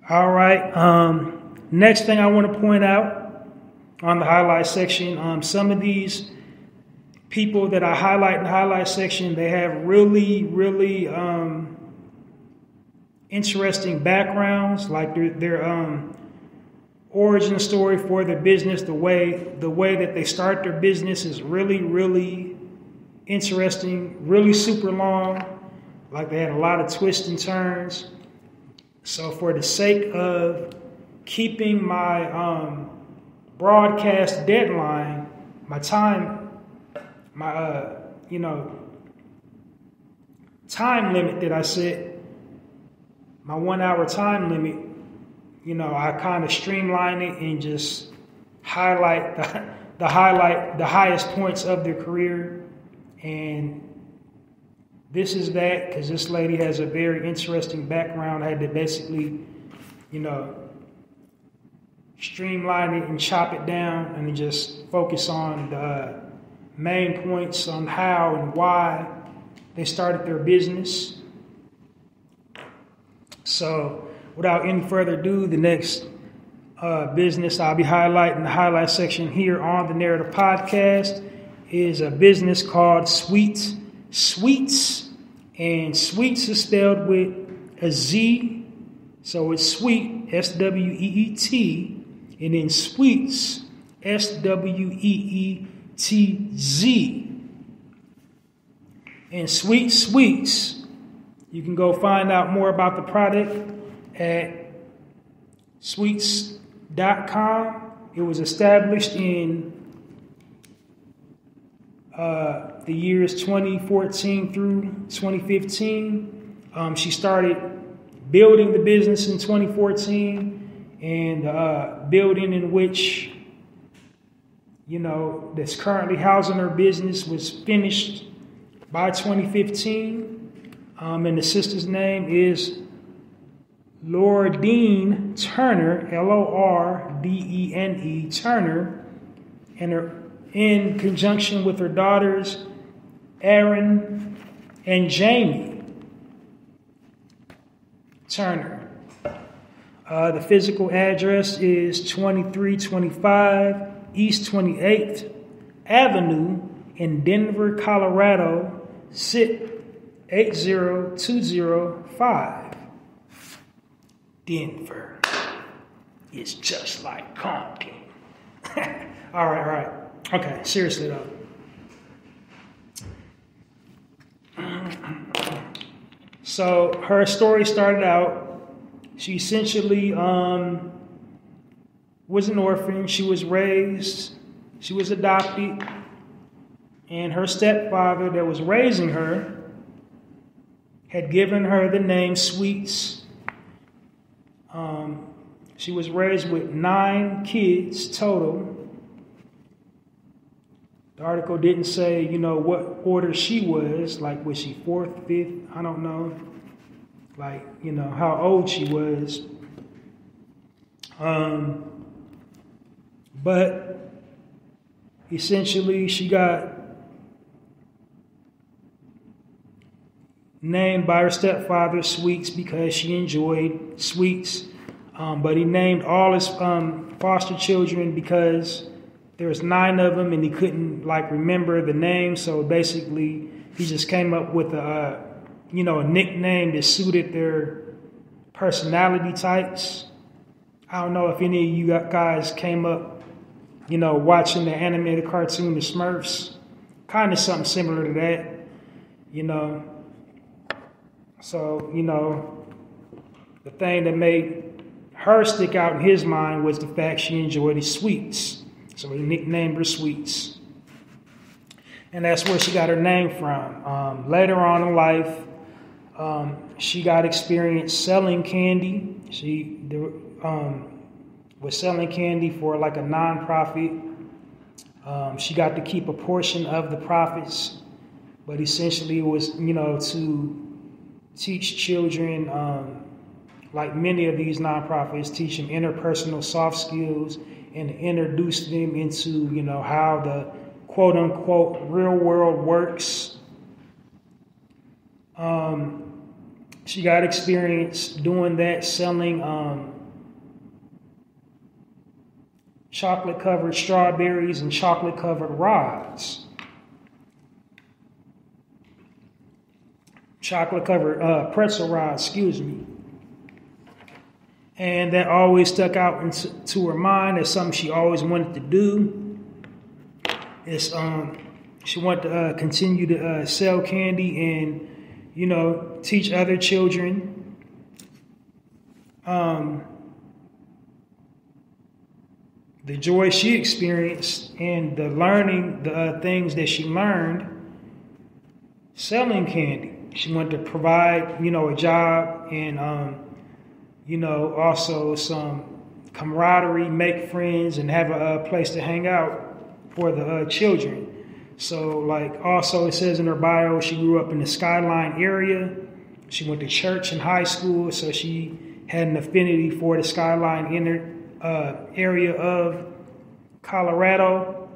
All right. Next thing I want to point out on the highlight section, some of these people that I highlight in the highlight section, they have really, really interesting backgrounds, like their origin story for their business. The way that they start their business is really, really interesting, really super long. Like they had a lot of twists and turns. So for the sake of keeping my broadcast deadline, my time limit that I set, my 1 hour time limit, I kind of streamline it and just highlight the highest points of their career. And this is that, because this lady has a very interesting background. I had to basically, streamline it and chop it down and just focus on the main points on how and why they started their business. So without any further ado, the next business I'll be highlighting, the highlight section here on the Narrative Podcast, is a business called Sweets. And Sweets is spelled with a Z, so it's Sweet, S-W-E-E-T, and then Sweets, S-W-E-E-T-Z. And Sweets, you can go find out more about the product at sweets.com. It was established in the years 2014 through 2015. She started building the business in 2014, and building in which, that's currently housing her business was finished by 2015. And the sister's name is Lordene Turner, Lordene Turner, and in conjunction with her daughters, Aaron and Jamie Turner. The physical address is 2325 East 28th Avenue in Denver, Colorado, zip 80205. Denver is just like Compton. All right. Okay, seriously though. So her story started out, she essentially was an orphan. She was adopted, and her stepfather that was raising her had given her the name Sweets. She was raised with 9 kids total. The article didn't say, what order she was, like was she 4th, 5th, I don't know, like, how old she was. But essentially she got named by her stepfather Sweets because she enjoyed sweets. But he named all his foster children because there was 9 of them and he couldn't remember the name. So basically he just came up with a nickname that suited their personality types. I don't know if any of you guys came up, watching the animated cartoon, The Smurfs. Kind of something similar to that, So, the thing that made her stick out in his mind was the fact she enjoyed his sweets. So he nicknamed her Sweets. And that's where she got her name from. Later on in life, she got experience selling candy. She was selling candy for a nonprofit. She got to keep a portion of the profits, but essentially it was, to teach children, like many of these nonprofits, teach them interpersonal soft skills and introduce them into, how the quote unquote real world works. She got experience doing that, selling chocolate covered strawberries and chocolate covered rods. Chocolate covered pretzel rods, excuse me. And that always stuck out to her mind as something she always wanted to do. It's she wanted to continue to sell candy and teach other children. The joy she experienced and the learning, the things that she learned selling candy. She wanted to provide, a job and, also some camaraderie, make friends, and have a place to hang out for the children. So, also it says in her bio, she grew up in the Skyline area. She went to church in high school, so she had an affinity for the Skyline area of Colorado.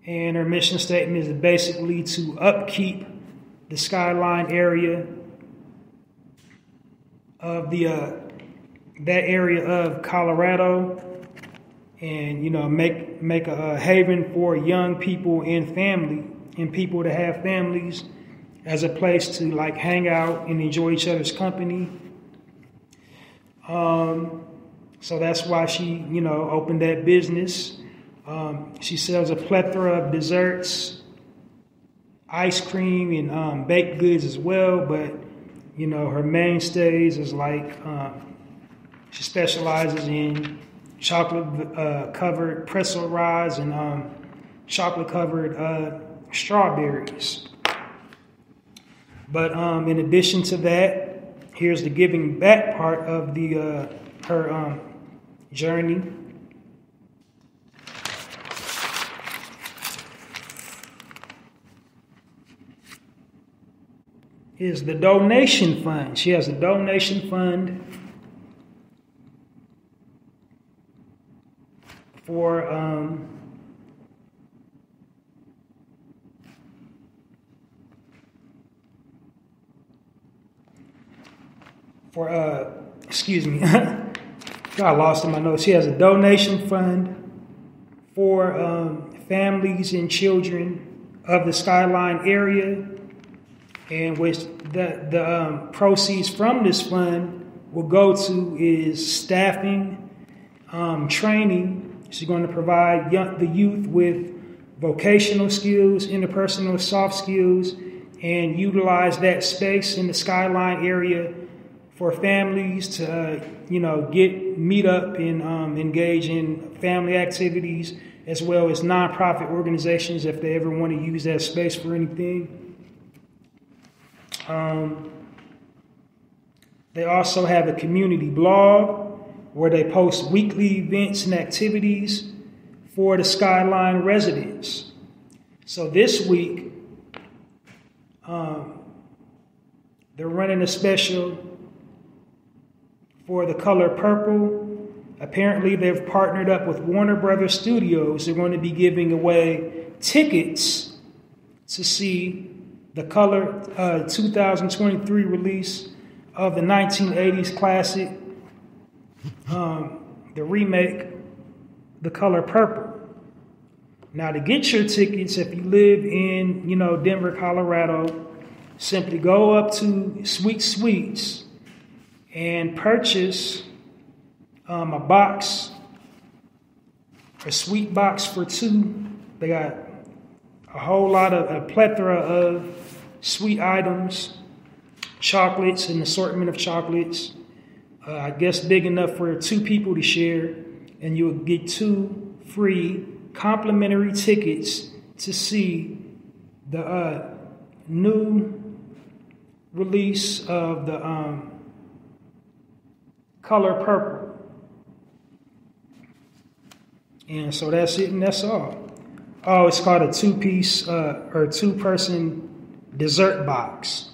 And her mission statement is basically to upkeep the Skyline area of that area of Colorado, and make a haven for young people and people to have families as a place to hang out and enjoy each other's company. So that's why she opened that business. She sells a plethora of desserts, ice cream, and baked goods as well. But her mainstays is she specializes in chocolate covered pretzel rods and chocolate covered strawberries. But in addition to that, here's the giving back part of her journey. Is the donation fund. She has a donation fund for excuse me, got lost in my notes. She has a donation fund for families and children of the Skyline area, and which the proceeds from this fund will go to is staffing, training. She's going to provide the youth with vocational skills, interpersonal soft skills, and utilize that space in the Skyline area for families to, meet up and engage in family activities, as well as nonprofit organizations if they ever want to use that space for anything. They also have a community blog where they post weekly events and activities for the Skyline residents. So this week, they're running a special for the color purple. Apparently, they've partnered up with Warner Brothers Studios. They're going to be giving away tickets to see the color 2023 release of the 1980s classic, the remake, The Color Purple. Now, to get your tickets, if you live in, Denver, Colorado, simply go up to Sweet Sweets and purchase a sweet box for two. They got a plethora of sweet items, chocolates, an assortment of chocolates. I guess big enough for two people to share, and you'll get 2 free complimentary tickets to see the new release of the Color Purple. And so that's it, and that's all. Oh, it's called a two-piece or two-person dessert box.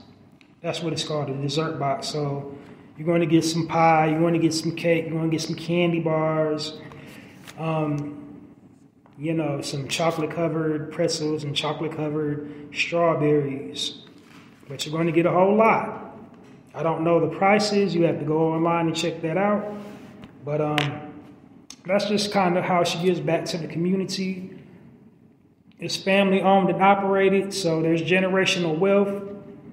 That's what it's called, a dessert box. So you're going to get some pie, you're going to get some cake, you're going to get some candy bars, some chocolate-covered pretzels and chocolate-covered strawberries. But you're going to get a whole lot. I don't know the prices. You have to go online and check that out. But that's just kind of how she gives back to the community. It's family owned and operated, so there's generational wealth.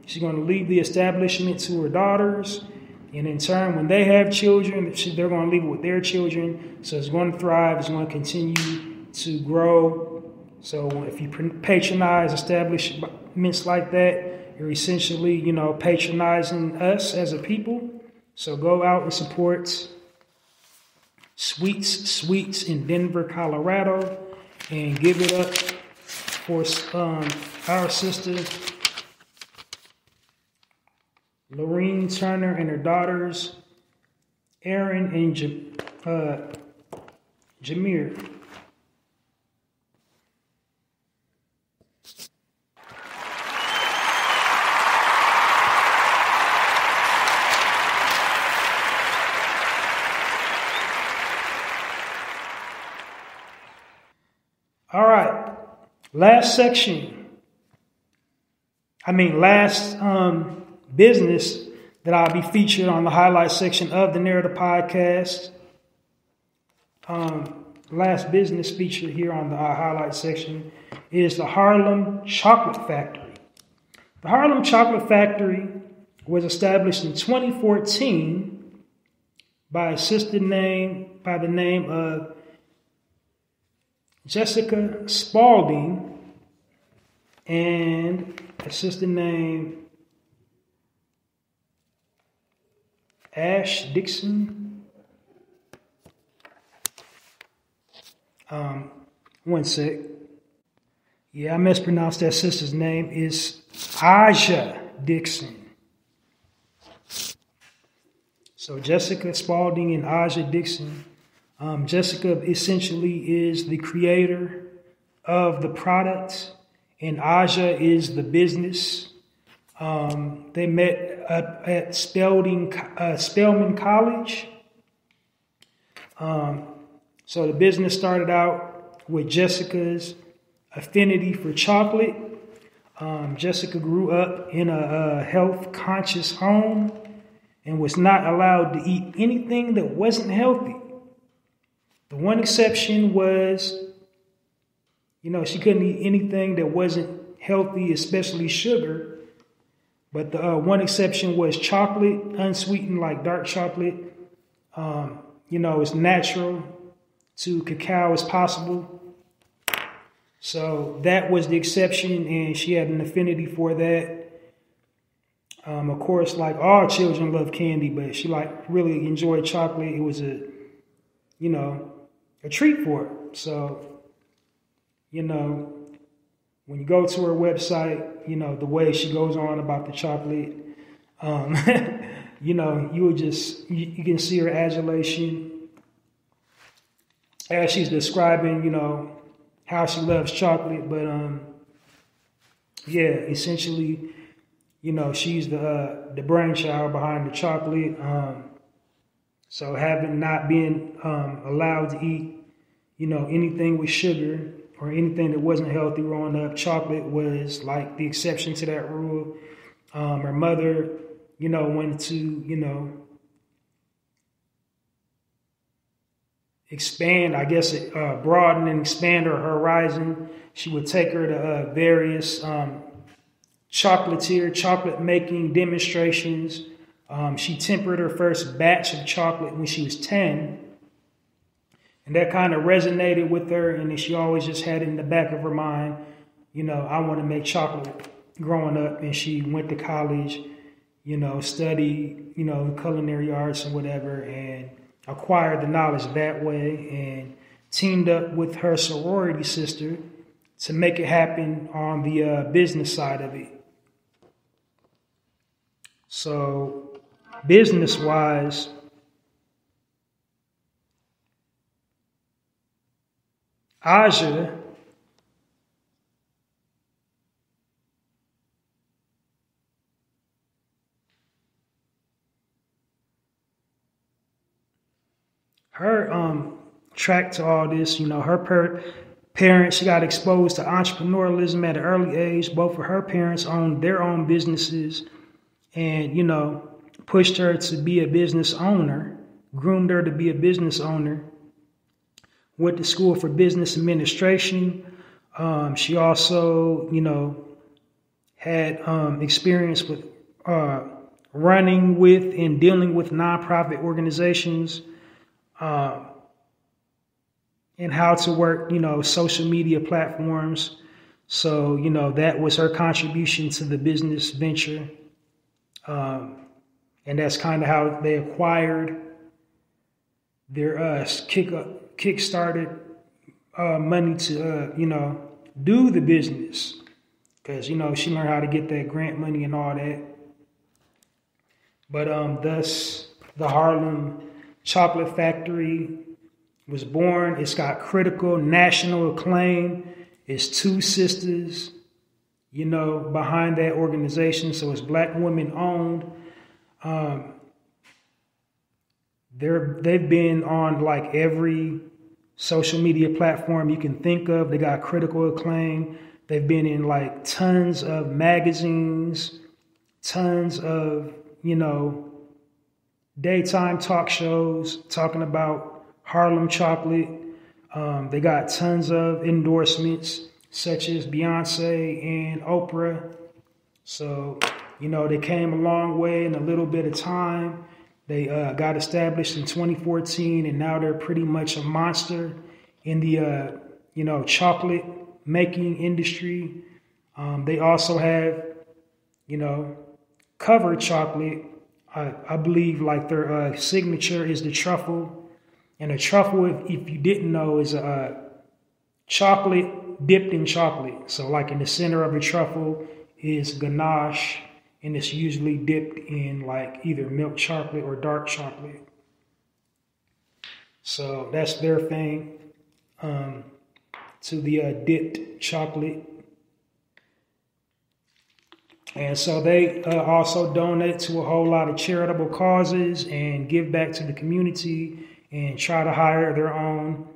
She's going to leave the establishment to her daughters. And in turn, when they have children, they're going to leave it with their children. So it's going to thrive. It's going to continue to grow. So if you patronize establishments like that, you're essentially, patronizing us as a people. So go out and support Sweets in Denver, Colorado, and give it up for our sister Lorene Turner and her daughters Aaron and Jameer. All right, last business that I'll be featured on the highlight section of the Narrator podcast. Last business feature here on the highlight section is the Harlem Chocolate Factory. The Harlem Chocolate Factory was established in 2014 by a sister by the name of Jessica Spalding and a sister named Ash Dixon. One sec. Yeah, I mispronounced that sister's name. Is Aja Dixon. So Jessica Spalding and Aja Dixon. Jessica essentially is the creator of the product, and Aja is the business. They met at Spelman College. So the business started out with Jessica's affinity for chocolate. Jessica grew up in a health-conscious home and was not allowed to eat anything that wasn't healthy. The one exception was, she couldn't eat anything that wasn't healthy, especially sugar. But the one exception was chocolate, unsweetened like dark chocolate. As natural to cacao as possible. So that was the exception, and she had an affinity for that. Of course, like all children love candy, but she really enjoyed chocolate. It was a treat for her. So, when you go to her website, the way she goes on about the chocolate, you can see her adulation as she's describing, how she loves chocolate. But, essentially, she's the brainchild behind the chocolate. So having not been allowed to eat, anything with sugar or anything that wasn't healthy growing up, chocolate was like the exception to that rule. Her mother, wanted to, expand, broaden and expand her horizon. She would take her to various chocolate making demonstrations. She tempered her first batch of chocolate when she was 10. And that kind of resonated with her. And then she always just had it in the back of her mind, I want to make chocolate growing up. And she went to college, studied, culinary arts and whatever, and acquired the knowledge that way and teamed up with her sorority sister to make it happen on the business side of it. So business-wise, Aja her track to all this. Her parents, she got exposed to entrepreneurialism at an early age. Both of her parents owned their own businesses and, pushed her to be a business owner, groomed her to be a business owner. Went to school for business administration. She also, had experience with running with and dealing with nonprofit organizations, and how to work, social media platforms. So, that was her contribution to the business venture. And that's kind of how they acquired their kickstarted money to, do the business. Because, she learned how to get that grant money and all that. But thus, the Harlem Chocolate Factory was born. It's got critical national acclaim. It's two sisters, behind that organization. So it's Black women owned. They've been on like every social media platform you can think of. They got critical acclaim. They've been in like tons of magazines, tons of, daytime talk shows talking about Harlem chocolate. They got tons of endorsements such as Beyonce and Oprah. So, they came a long way in a little bit of time. They got established in 2014, and now they're pretty much a monster in the, chocolate making industry. They also have, covered chocolate. I believe like their signature is the truffle. And a truffle, if you didn't know, is a chocolate dipped in chocolate. So like in the center of a truffle is ganache, and it's usually dipped in like either milk chocolate or dark chocolate. So that's their thing, to the dipped chocolate. And so they also donate to a whole lot of charitable causes and give back to the community and try to hire their own.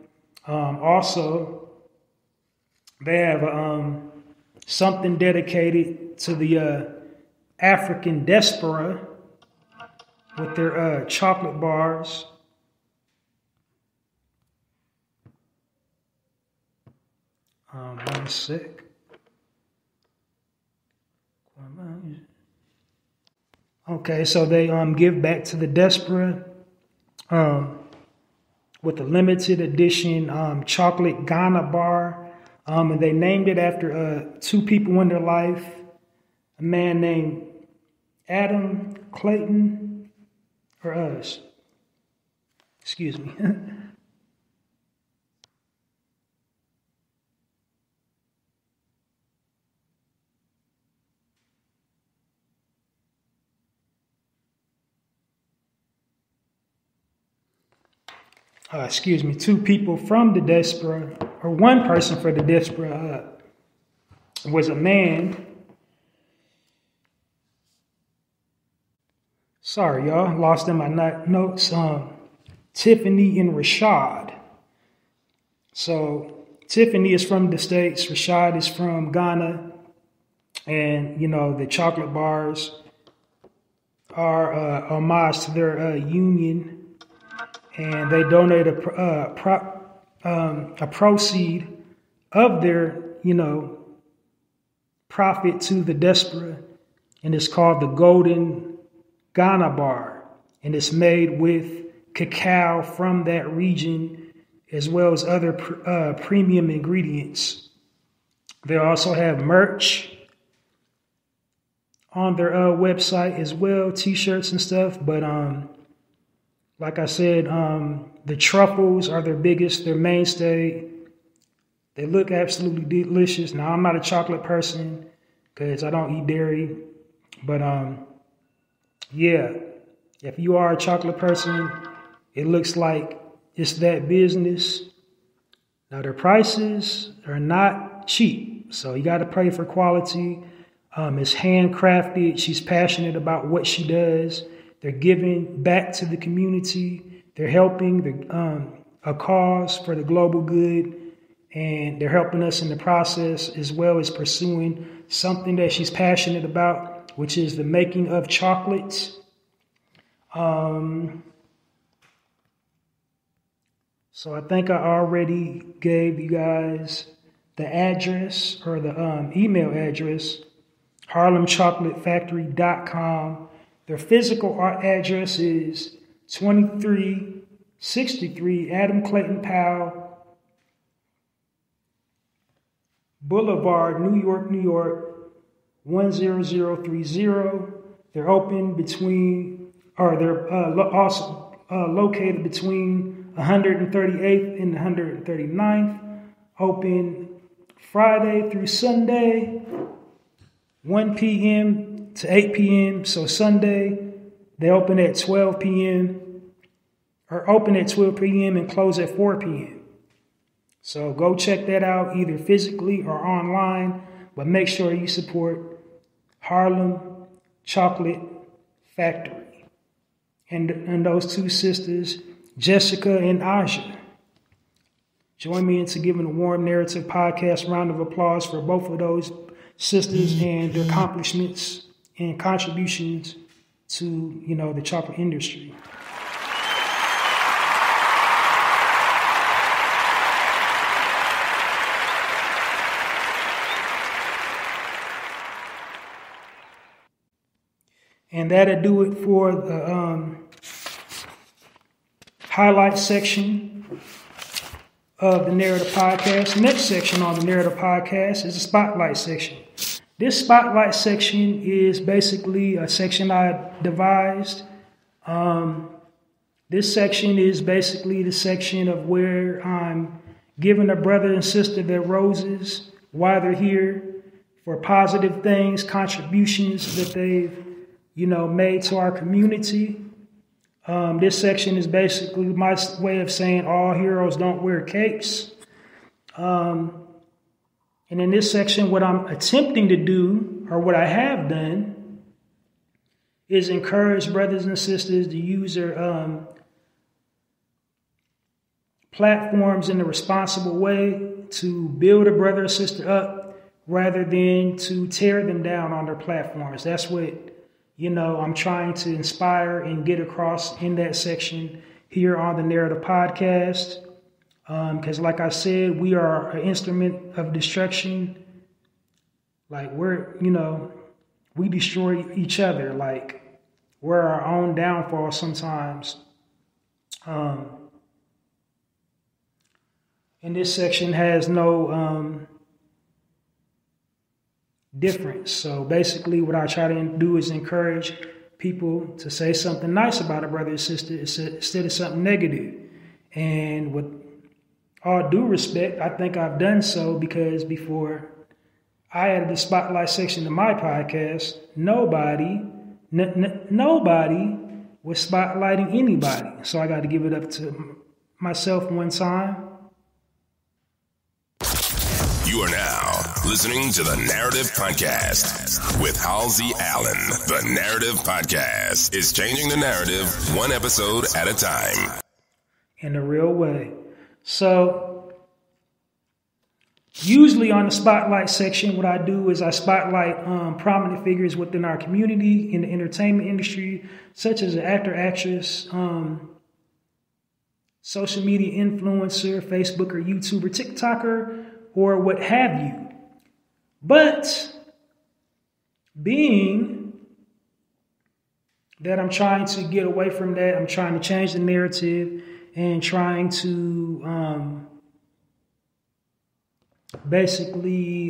Also, they have something dedicated to the African diaspora with their chocolate bars. One sec. Okay, so they give back to the diaspora with a limited edition chocolate Ghana bar. And they named it after two people in their life, a man named Adam Clayton, or us. Excuse me. Two people from the diaspora, or one person for the diaspora, was a man. Sorry, y'all, lost in my notes. Tiffany and Rashad. So Tiffany is from the States. Rashad is from Ghana. And, the chocolate bars are homage to their union. And they donate a proceed of their, profit to the diaspora. And it's called the Golden Ghana Bar. And it's made with cacao from that region, as well as other premium ingredients. They also have merch on their website as well, t-shirts and stuff. But like I said, the truffles are their mainstay. They look absolutely delicious. Now, I'm not a chocolate person because I don't eat dairy. But yeah, if you are a chocolate person, it looks like it's that business. Now, their prices are not cheap, so you got to pay for quality. It's handcrafted. She's passionate about what she does. They're giving back to the community. They're helping a cause for the global good, and they're helping us in the process, as well as pursuing something that she's passionate about, which is the making of chocolates. So I think I already gave you guys the address, or the email address, harlemchocolatefactory.com. Their physical address is 2363 Adam Clayton Powell Boulevard, New York, 10030. They're open also located between 138th and 139th. Open Friday through Sunday, 1 p.m. to 8 p.m. So Sunday, they open at 12 p.m. or open at 12 p.m. and close at 4 p.m. So go check that out, either physically or online, but make sure you support Harlem Chocolate Factory and those two sisters, Jessica and Aja. Join me into giving a warm Narrative Podcast round of applause for both of those sisters and their accomplishments and contributions to, the chocolate industry. And that'll do it for the highlight section of the Narrative Podcast. Next section on the Narrative Podcast is the Spotlight section. This Spotlight section is basically a section I devised. This section is basically the section of where I'm giving a brother and sister their roses, why they're here, for positive things, contributions that they've made to our community. This section is basically my way of saying all heroes don't wear capes. And in this section, what I'm attempting to do, or what I have done, is encourage brothers and sisters to use their platforms in a responsible way to build a brother or sister up rather than to tear them down on their platforms. That's what I'm trying to inspire and get across in that section here on the Narrative Podcast. Because like I said, we are an instrument of destruction. Like we destroy each other. Like we're our own downfall sometimes. And this section has no difference. So basically what I try to do is encourage people to say something nice about a brother or sister instead of something negative. And with all due respect, I think I've done so, because before I added the Spotlight section to my podcast, nobody was spotlighting anybody. So I got to give it up to myself one time. You are now listening to the Narrative Podcast with Halsey Allen. The Narrative Podcast is changing the narrative one episode at a time. In a real way. So, usually on the Spotlight section, what I do is I spotlight prominent figures within our community in the entertainment industry, such as an actor, actress, social media influencer, Facebooker, YouTuber, TikToker, or what have you. But being that I'm trying to get away from that, I'm trying to change the narrative and trying to basically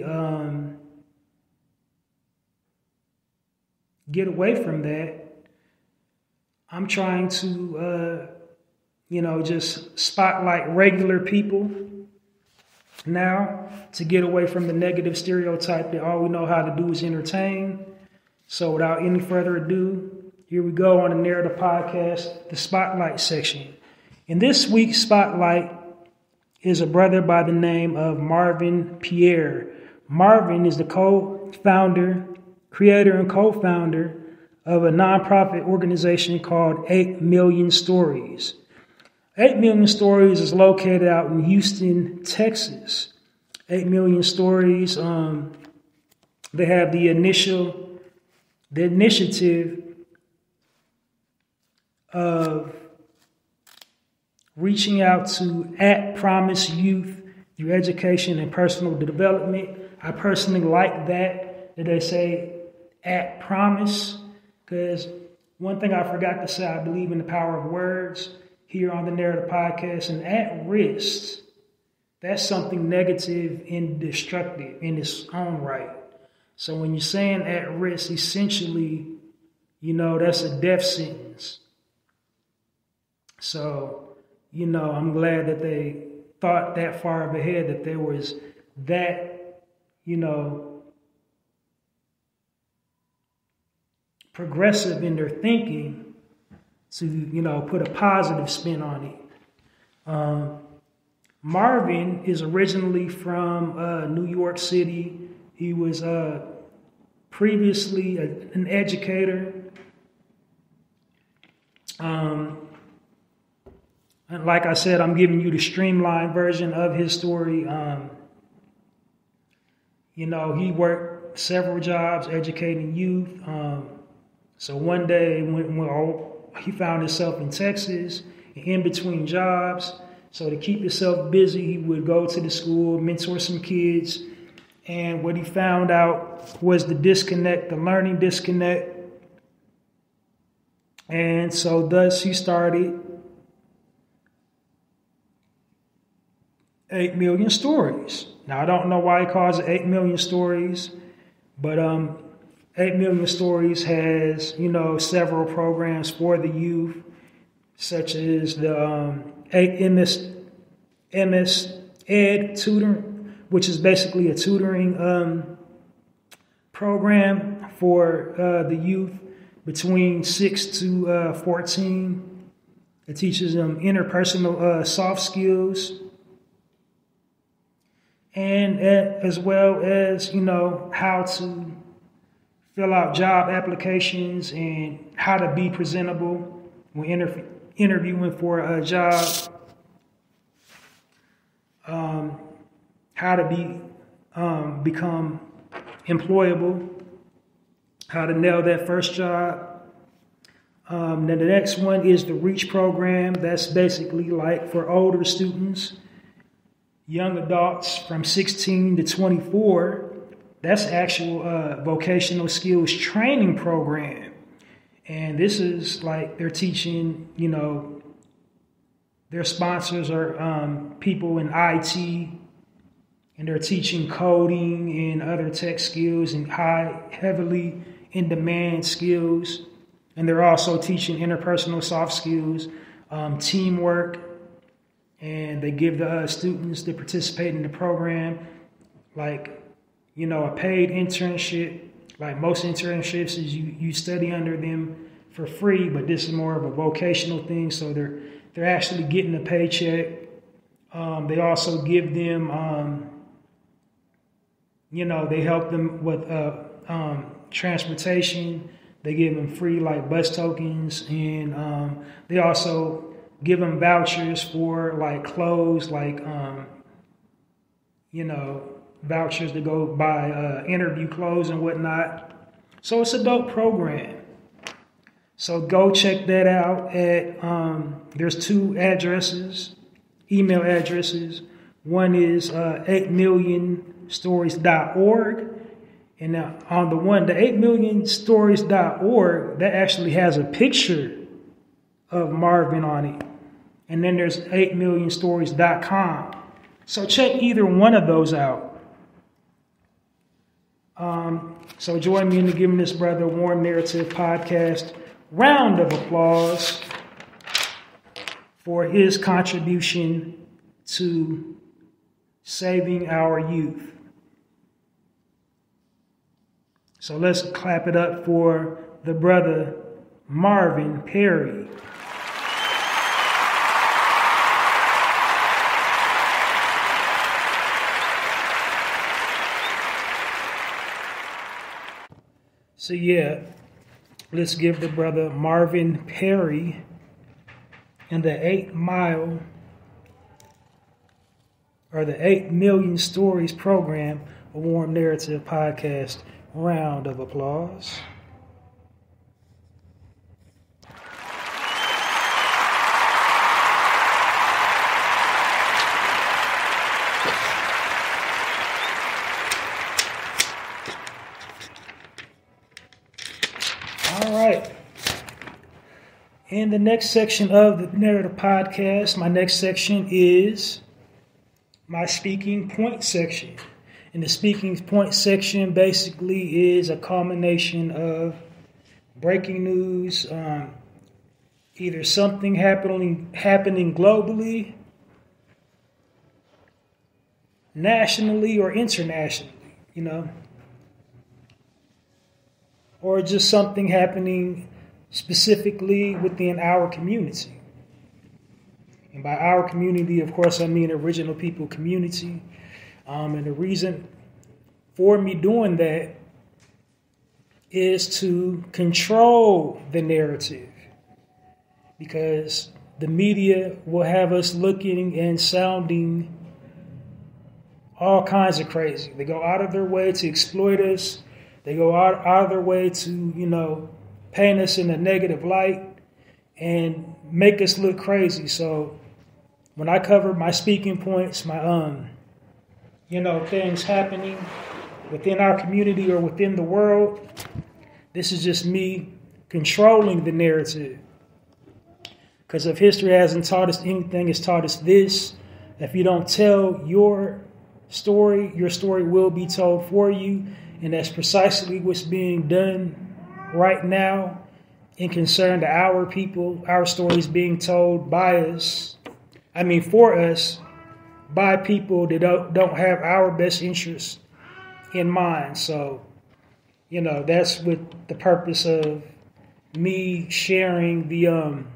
get away from that. I'm trying to, just spotlight regular people now, to get away from the negative stereotype that all we know how to do is entertain. So without any further ado, here we go on the Narrative Podcast, the Spotlight section. In this week's Spotlight is a brother by the name of Marvin Pierre. Marvin is the creator and co-founder of a nonprofit organization called 8 Million Stories. 8 Million Stories is located out in Houston, Texas. 8 Million Stories, they have the initiative of reaching out to Promise Youth through education and personal development. I personally like that they say Promise, because one thing I forgot to say, I believe in the power of words here on the Narrative Podcast, and at risk, that's something negative and destructive in its own right. So when you're saying at risk, essentially, that's a death sentence. So, I'm glad that they thought that far ahead, that there was that, progressive in their thinking to, put a positive spin on it. Marvin is originally from New York City. He was previously an educator. And like I said, I'm giving you the streamlined version of his story. He worked several jobs educating youth. So one day when he found himself in Texas, in between jobs. So to keep himself busy, he would go to the school, mentor some kids. And what he found out was the learning disconnect. And so thus he started 8 Million Stories. Now, I don't know why he calls it 8 Million Stories, but 8 Million Stories has, several programs for the youth, such as the MS Ed Tutor, which is basically a tutoring program for the youth between 6 to 14. It teaches them interpersonal soft skills, and as well as, how to fill out job applications and how to be presentable when interviewing for a job, how to become employable, how to nail that first job. Then the next one is the REACH program. That's basically like for older students, young adults from 16 to 24. That's actual vocational skills training program. And this is like they're teaching, their sponsors are people in IT, and they're teaching coding and other tech skills and heavily in demand skills. And they're also teaching interpersonal soft skills, teamwork, and they give the students that participate in the program, like, a paid internship. Like most internships is you study under them for free, but this is more of a vocational thing. So they're actually getting a paycheck. They also give them, they help them with transportation. They give them free like bus tokens, and they also give them vouchers for like clothes, like vouchers to go buy interview clothes and whatnot. So it's a dope program. So go check that out at, there's two email addresses. One is 8millionstories.org. And on the 8millionstories.org, that actually has a picture of Marvin on it. And then there's 8millionstories.com. So check either one of those out. So join me in giving this brother a warm narrative podcast round of applause for his contribution to saving our youth. So let's clap it up for the brother Marvin Perry. So yeah, let's give the brother Marvin Perry in the 8 million stories program, a warm narrative podcast. Round of applause. All right. In the next section of the Narrator podcast, my next section is my speaking point section. And the speaking point section basically is a culmination of breaking news, either something happening globally, nationally, or internationally, or just something happening specifically within our community. And by our community, of course, I mean original people community. And the reason for me doing that is to control the narrative, because the media will have us looking and sounding all kinds of crazy. They go out of their way to exploit us. They go out of their way to, paint us in a negative light and make us look crazy. So when I cover my speaking points, my things happening within our community or within the world, this is just me controlling the narrative. Because if history hasn't taught us anything, it's taught us this: if you don't tell your story will be told for you. And that's precisely what's being done right now in concern to our people, our stories being told for us, by people that don't have our best interests in mind. So, that's what the purpose of me sharing the,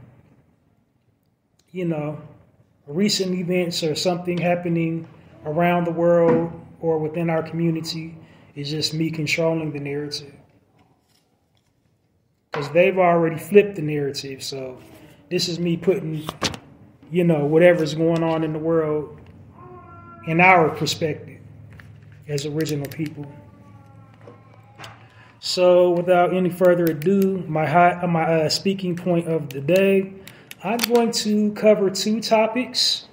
recent events or something happening around the world or within our community is just me controlling the narrative. Because they've already flipped the narrative. So this is me putting, whatever's going on in the world in our perspective as original people. So without any further ado, my speaking point of the day, I'm going to cover 2 topics.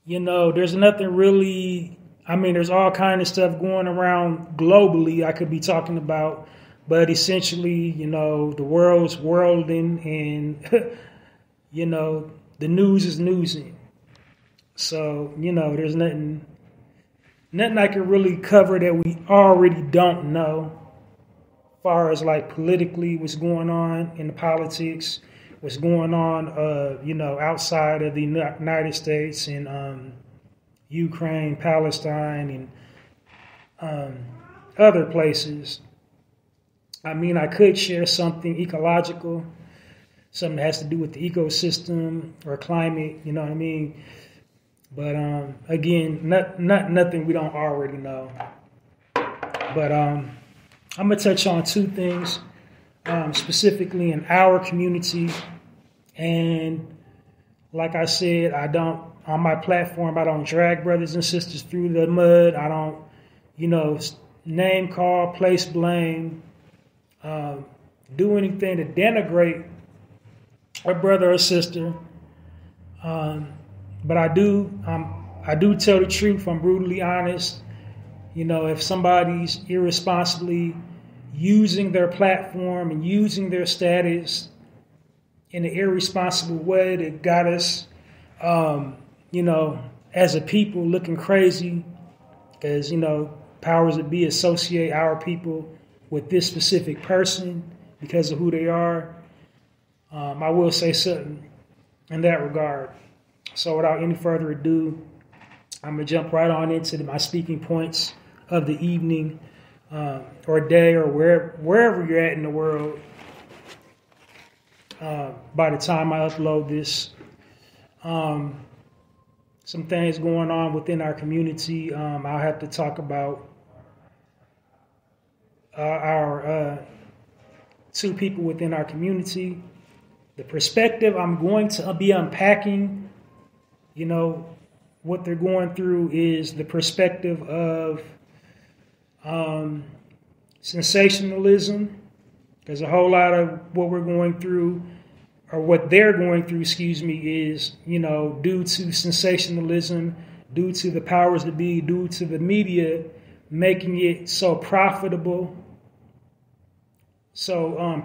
There's nothing really, there's all kind of stuff going around globally I could be talking about, but essentially, the world's worlding and, the news is newsing. So, there's nothing I can really cover that we already don't know, as far as like politically what's going on in the politics, what's going on, outside of the United States and Ukraine, Palestine, and other places. I could share something ecological, something that has to do with the ecosystem or climate, But again, nothing we don't already know. But I'm gonna touch on 2 things, specifically in our community. And like I said, on my platform, I don't drag brothers and sisters through the mud. I don't, name call, place blame, do anything to denigrate a brother or sister. But I do tell the truth. I'm brutally honest. If somebody's irresponsibly using their platform and using their status in an irresponsible way that got us, as a people looking crazy, because, powers that be associate our people with this specific person because of who they are, I will say something in that regard. So without any further ado, I'm going to jump right on into my speaking points of the evening or day or wherever you're at in the world by the time I upload this. Some things going on within our community. I'll have to talk about our to people within our community. The perspective I'm going to be unpacking, what they're going through is the perspective of sensationalism. There's a whole lot of what we're going through, or what they're going through, is, due to sensationalism, due to the powers that be, due to the media making it so profitable, so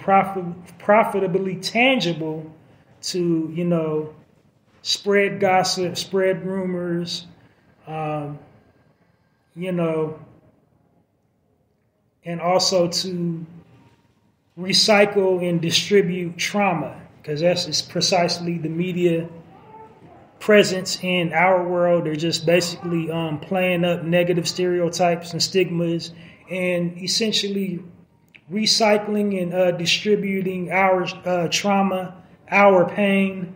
profitably tangible to, spread gossip, spread rumors, and also to recycle and distribute trauma, because that's precisely the media presence in our world. They're just basically playing up negative stereotypes and stigmas, and essentially recycling and distributing our trauma, our pain,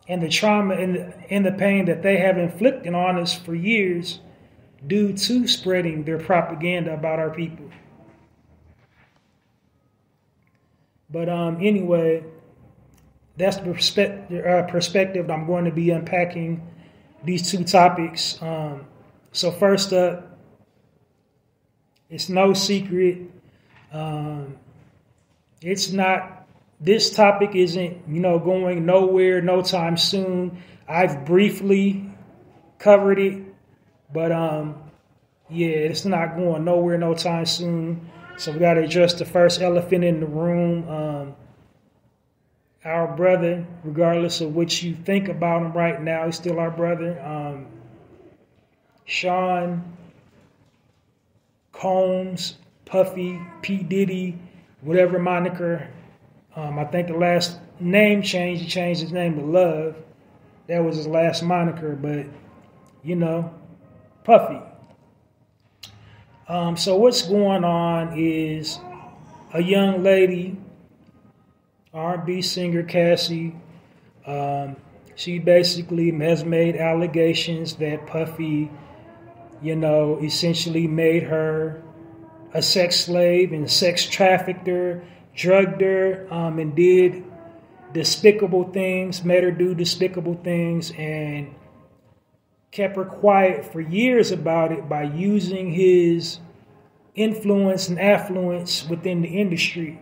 and the trauma and the pain that they have inflicted on us for years due to spreading their propaganda about our people. But anyway, that's the perspective I'm going to be unpacking these two topics. So first up, it's no secret. This topic isn't, going nowhere no time soon. I've briefly covered it, but it's not going nowhere no time soon. So we got to address the first elephant in the room. Our brother, regardless of what you think about him right now, he's still our brother. Sean Combs, Puffy, P. Diddy, whatever moniker. I think the last name change, he changed his name to Love. That was his last moniker, but, Puffy. So what's going on is a young lady, R&B singer Cassie, she basically has made allegations that Puffy, essentially made her a sex slave and sex trafficked her, drugged her, and did despicable things, made her do despicable things, and kept her quiet for years about it by using his influence and affluence within the industry.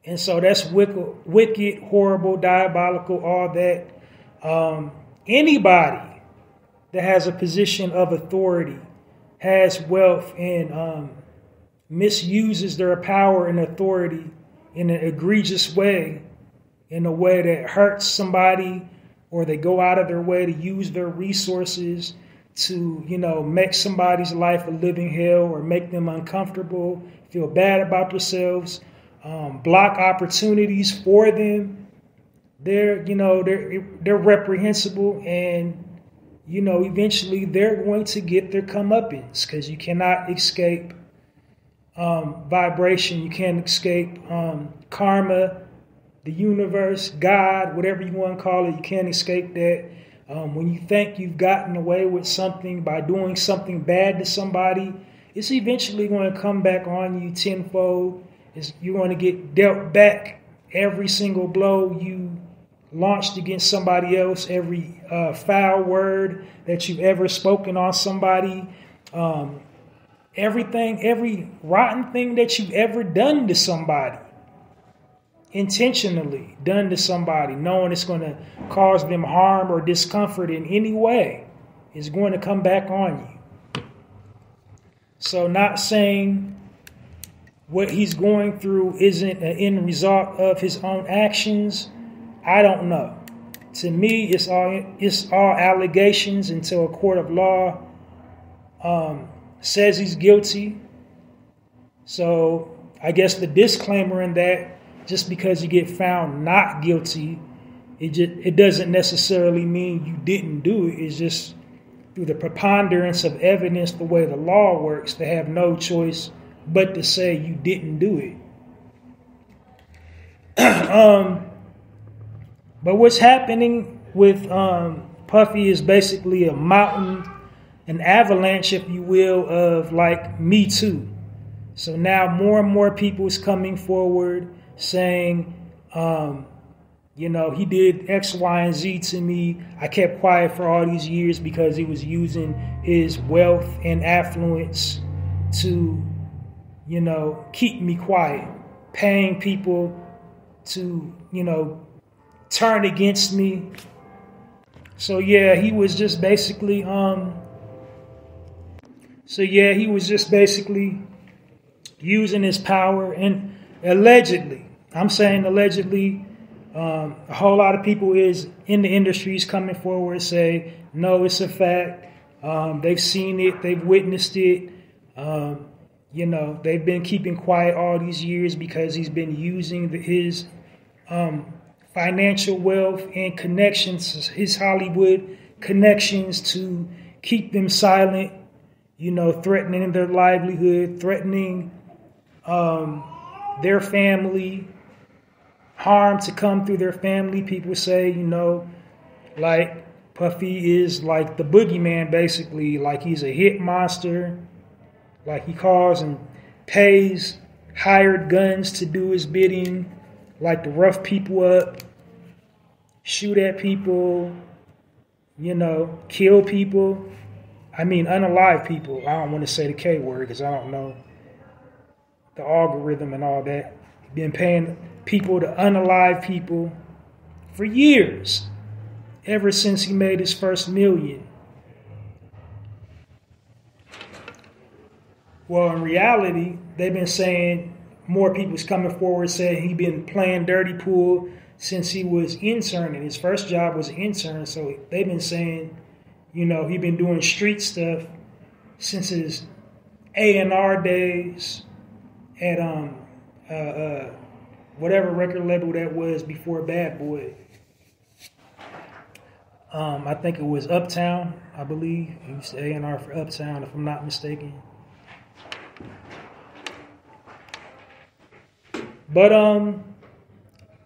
And so that's wicked, horrible, diabolical, all that. Anybody that has a position of authority, has wealth, and misuses their power and authority in an egregious way, in a way that hurts somebody, or they go out of their way to use their resources to, make somebody's life a living hell, or make them uncomfortable, feel bad about themselves, block opportunities for them. They're reprehensible, and eventually they're going to get their comeuppance, because you cannot escape vibration. You can't escape karma, the universe, God, whatever you want to call it. You can't escape that. When you think you've gotten away with something by doing something bad to somebody, it's eventually going to come back on you tenfold. You're going to get dealt back every single blow you launched against somebody else, every foul word that you've ever spoken on somebody, every rotten thing that you've ever done to somebody, intentionally done to somebody, knowing it's going to cause them harm or discomfort in any way, is going to come back on you. So not saying what he's going through isn't an end result of his own actions, I don't know. To me, it's all allegations until a court of law says he's guilty. So I guess the disclaimer in that, just because you get found not guilty, it doesn't necessarily mean you didn't do it. It's just through the preponderance of evidence, the way the law works, they have no choice but to say you didn't do it. But what's happening with Puffy is basically a mountain, an avalanche, if you will, of like Me Too. So now more and more people is coming forward saying, he did X, Y, and Z to me. I kept quiet for all these years because he was using his wealth and affluence to, keep me quiet, paying people to, turn against me. So yeah, he was just basically, using his power, and allegedly, I'm saying allegedly, a whole lot of people is in the industries coming forward and say, no, it's a fact. They've seen it. They've witnessed it. They've been keeping quiet all these years because he's been using his financial wealth and connections, his Hollywood connections, to keep them silent, threatening their livelihood, threatening their family, harm to come through their family. People say, like Puffy is like the boogeyman, basically, like he's a hit monster, like he calls and pays hired guns to do his bidding, like to rough people up, shoot at people, kill people. I mean, unalive people. I don't want to say the K word because I don't know the algorithm and all that. He's been paying people to unalive people for years, ever since he made his first million. Well, in reality, they've been saying, more people's coming forward saying he's been playing dirty pool since he was interning. His first job was an intern, so they've been saying, he's been doing street stuff since his A&R days at whatever record label that was before Bad Boy. I think it was Uptown, I believe. He used to A&R for Uptown, if I'm not mistaken. But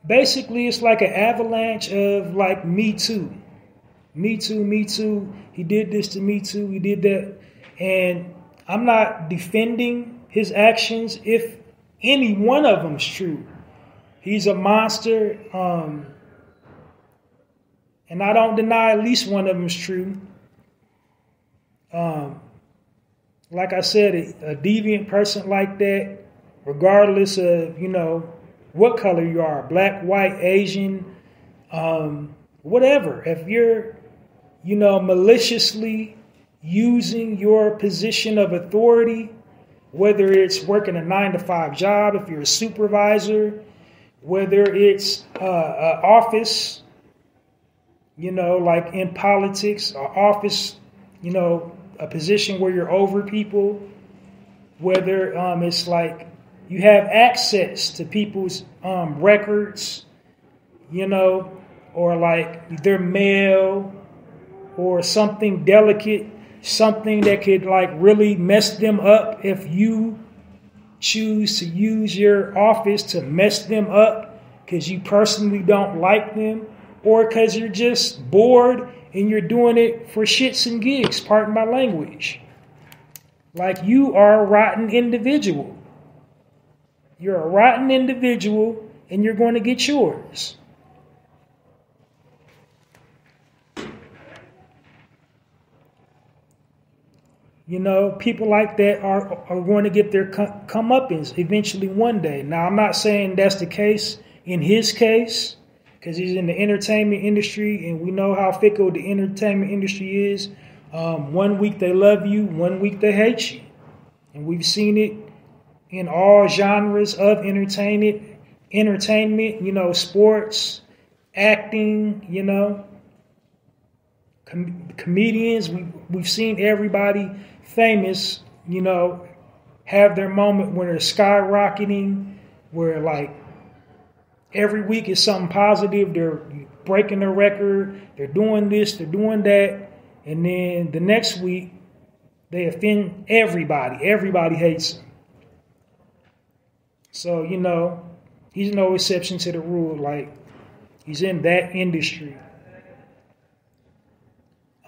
basically, it's like an avalanche of like Me Too. Me Too, Me Too. He did this to Me Too. He did that. And I'm not defending his actions if any one of them is true. He's a monster. And I don't deny at least one of them is true. Like I said, a deviant person like that, regardless of, what color you are, black, white, Asian, whatever. If you're, maliciously using your position of authority, whether it's working a 9-to-5 job, if you're a supervisor, whether it's an office, like in politics, an office, a position where you're over people, whether it's like you have access to people's records, or like their mail or something delicate, something that could like really mess them up if you choose to use your office to mess them up because you personally don't like them, or because you're just bored and you're doing it for shits and gigs, pardon my language. Like, you are a rotten individual. You're a rotten individual and you're going to get yours. People like that are going to get their comeuppance eventually one day. Now, I'm not saying that's the case in his case, because he's in the entertainment industry, and we know how fickle the entertainment industry is. 1 week they love you, 1 week they hate you. And we've seen it in all genres of entertainment, sports, acting, comedians. We've seen everybody famous, have their moment where they're skyrocketing, where like every week is something positive. They're breaking their record. They're doing this. They're doing that. And then the next week, they offend everybody. Everybody hates them. So, he's no exception to the rule. Like, he's in that industry.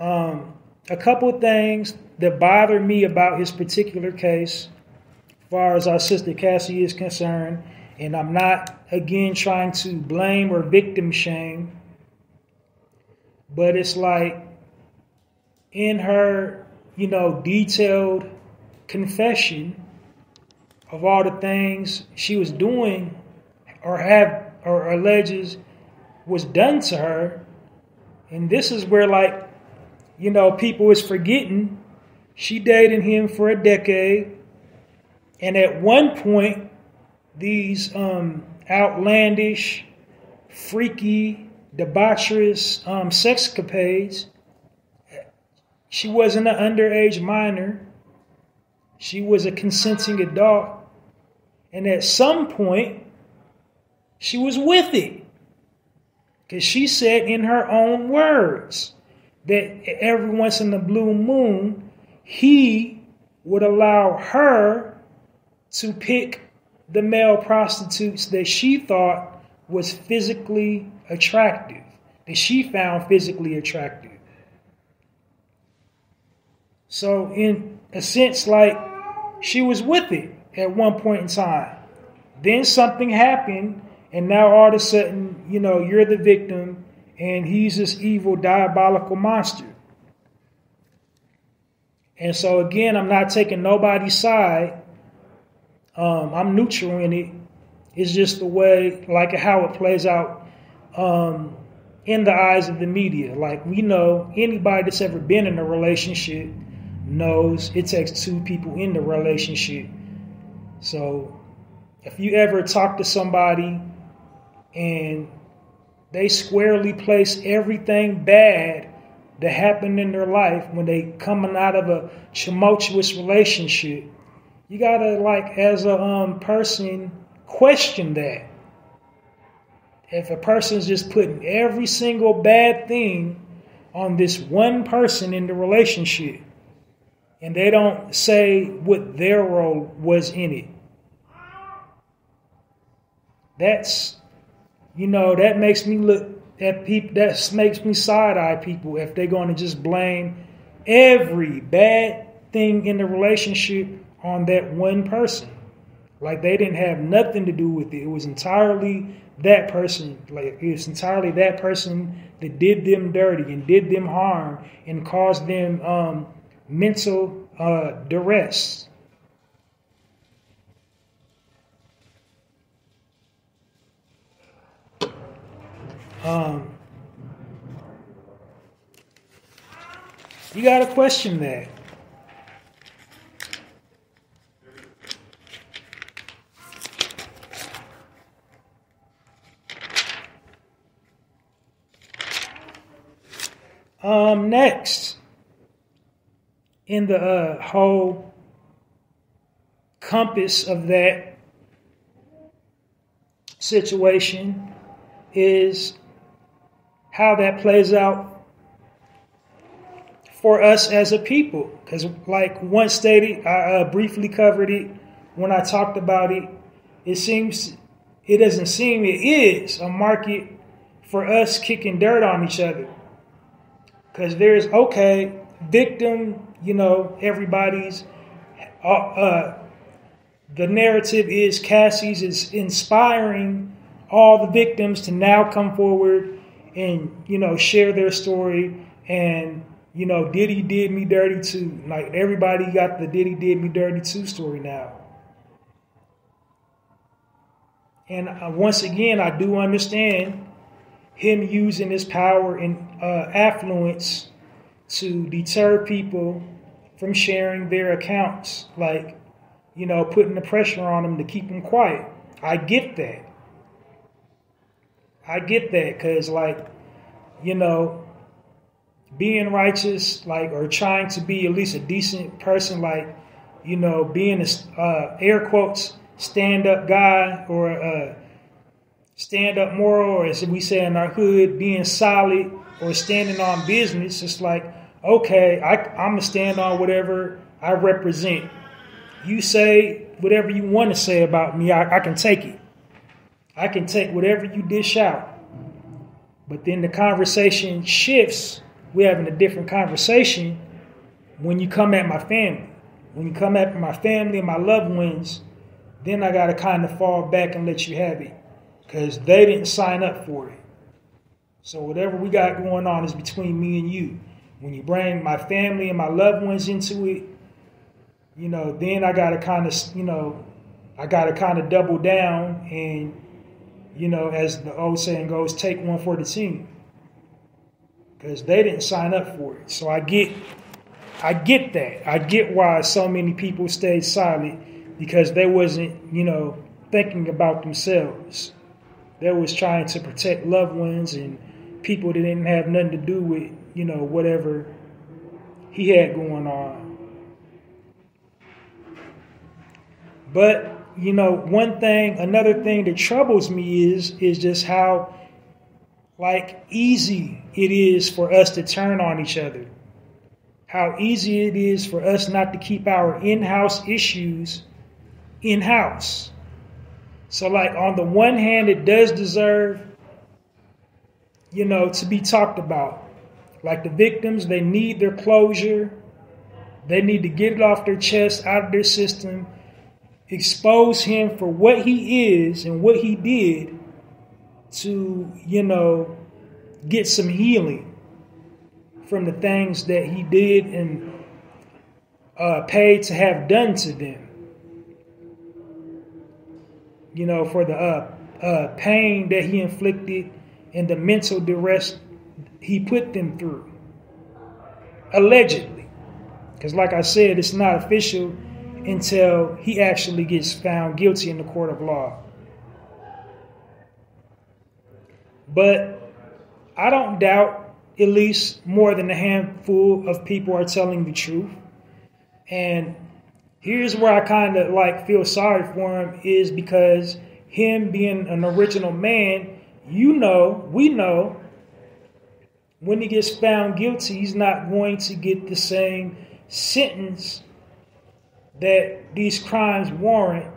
A couple of things that bother me about his particular case. far as our sister Cassie is concerned. And I'm not, again, trying to blame or victim shame. But it's like in her, detailed confession of all the things she was doing or alleges was done to her. And this is where, people is forgetting she dated him for a decade. And at one point, these outlandish, freaky, debaucherous sexcapades, she wasn't an underage minor. She was a consenting adult. And at some point, she was with it. Because she said in her own words that every once in a blue moon, he would allow her to pick the male prostitutes that she thought was physically attractive, that she found physically attractive. So in a sense, she was with it at one point in time. Then something happened, and now all of a sudden, you're the victim, and he's this evil, diabolical monster. And so again, I'm not taking nobody's side. I'm neutral in it. It's just the way, how it plays out in the eyes of the media. We know anybody that's ever been in a relationship knows it takes two people in the relationship. So if you ever talk to somebody and they squarely place everything bad that happened in their life when they coming out of a tumultuous relationship, you gotta, as a person, question that. If a person's just putting every single bad thing on this one person in the relationship, and they don't say what their role was in it, that makes me look at people, that makes me side-eye people if they're going to just blame every bad thing in the relationship on that one person. They didn't have nothing to do with it. It was entirely that person. It was entirely that person that did them dirty and did them harm and caused them mental duress. You got to question that. Next, in the whole compass of that situation is how that plays out for us as a people. Because once stated, I briefly covered it when I talked about it. It doesn't seem it is a market for us kicking dirt on each other. Because there's, victim, everybody's, the narrative is Cassie's is inspiring all the victims to now come forward and, share their story. And, Diddy did me dirty too. Everybody got the Diddy did me dirty too story now. And once again, I do understand him using his power and affluence to deter people from sharing their accounts, putting the pressure on them to keep them quiet. I get that. Because, being righteous, or trying to be at least a decent person, being a, air quotes, stand-up guy or a stand-up moral, or as we say in our hood, being solid or standing on business. It's okay, I'm going to stand on whatever I represent. You say whatever you want to say about me, I can take it. I can take whatever you dish out. But then the conversation shifts. We're having a different conversation when you come at my family. when you come after my family and my loved ones, then I got to kind of fall back and let you have it because they didn't sign up for it. So whatever we got going on is between me and you. When you bring my family and my loved ones into it, then I got to kind of, double down and, as the old saying goes, take one for the team. Because they didn't sign up for it. So I get that. I get why so many people stayed silent because they wasn't, thinking about themselves. They was trying to protect loved ones and people that didn't have nothing to do with, whatever he had going on. But, another thing that troubles me is just how, easy it is for us to turn on each other. How easy it is for us not to keep our in-house issues in-house. So, on the one hand, it does deserve, to be talked about. Like the victims, they need their closure. They need to get it off their chest, out of their system, expose him for what he is and what he did to, get some healing from the things that he did and paid to have done to them. For the pain that he inflicted and the mental duress he put them through. Allegedly. Because like I said, it's not official until he actually gets found guilty in the court of law. But I don't doubt at least more than a handful of people are telling the truth. And here's where I kind of feel sorry for him is because him being an original man, we know when he gets found guilty, he's not going to get the same sentence that these crimes warrant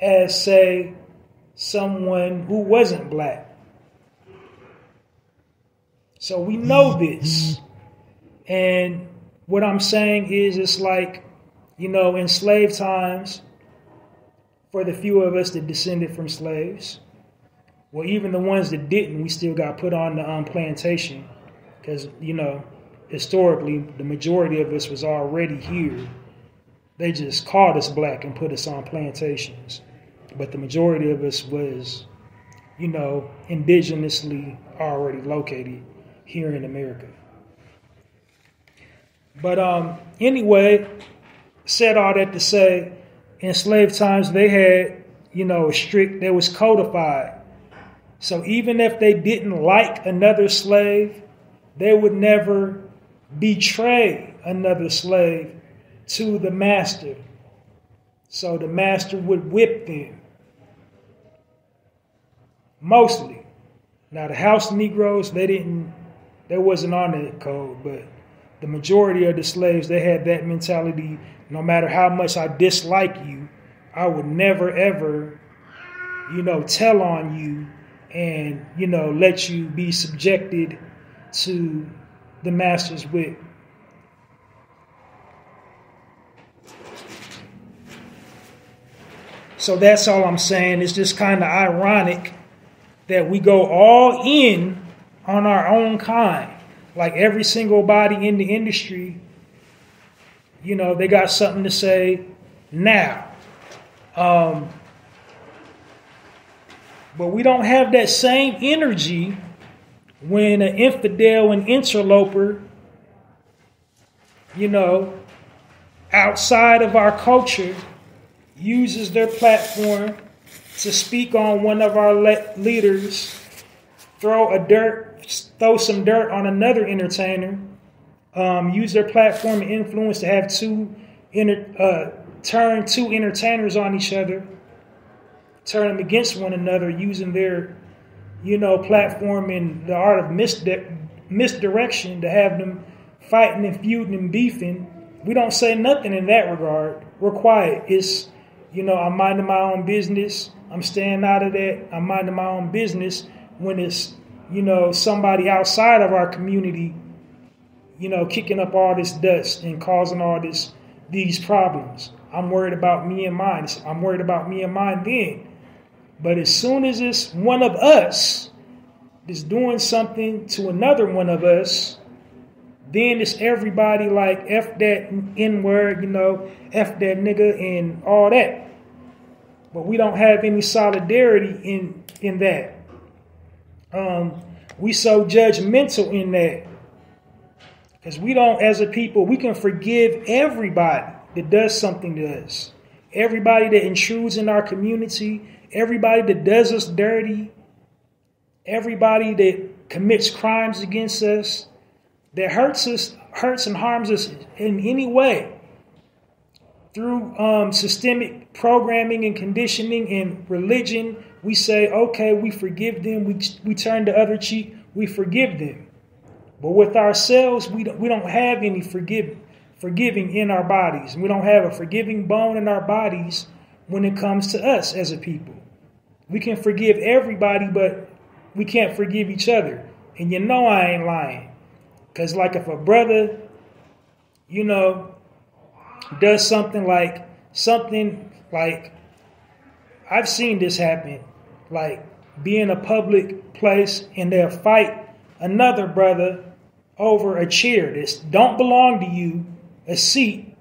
as, say, someone who wasn't black. So we know this. And what I'm saying is it's in slave times, for the few of us that descended from slaves, well, even the ones that didn't, we still got put on the plantation because, historically, the majority of us was already here. They just called us black and put us on plantations. But the majority of us was, indigenously already located here in America. But anyway, said all that to say, in slave times, they had, that was codified. So even if they didn't like another slave, they would never betray another slave to the master. So the master would whip them. Mostly. Now the house Negroes, they wasn't on that code, but the majority of the slaves, they had that mentality. No matter how much I dislike you, I would never, ever, tell on you and, let you be subjected to the master's whip. So that's all I'm saying. It's just kind of ironic that we go all in on our own kind. Like every single body in the industry, they got something to say now. But we don't have that same energy when an infidel and interloper, outside of our culture, uses their platform to speak on one of our leaders, throw some dirt on another entertainer, use their platform and influence to have turn two entertainers on each other, turn them against one another, using their, platform in the art of misdirection to have them fighting and feuding and beefing. We don't say nothing in that regard. We're quiet. It's, I'm minding my own business. I'm staying out of that. I'm minding my own business when it's, somebody outside of our community, kicking up all this dust and causing all this these problems. I'm worried about me and mine. I'm worried about me and mine then. But as soon as it's one of us that's doing something to another one of us, then it's everybody like F that N-word, F that nigga and all that. But we don't have any solidarity in that. We so judgmental in that. Because we don't, as a people, we can forgive everybody that does something to us. Everybody that intrudes in our community, everybody that does us dirty, everybody that commits crimes against us, that hurts and harms us in any way. Through systemic programming and conditioning and religion, we say, okay, we forgive them. We turn the other cheek. We forgive them. But with ourselves, we don't have any forgiving in our bodies. We don't have a forgiving bone in our bodies when it comes to us as a people. We can forgive everybody, but we can't forgive each other. And I ain't lying. Because like if a brother, does something like I've seen this happen, like be in a public place and they'll fight another brother over a chair that don't belong to you, a seat.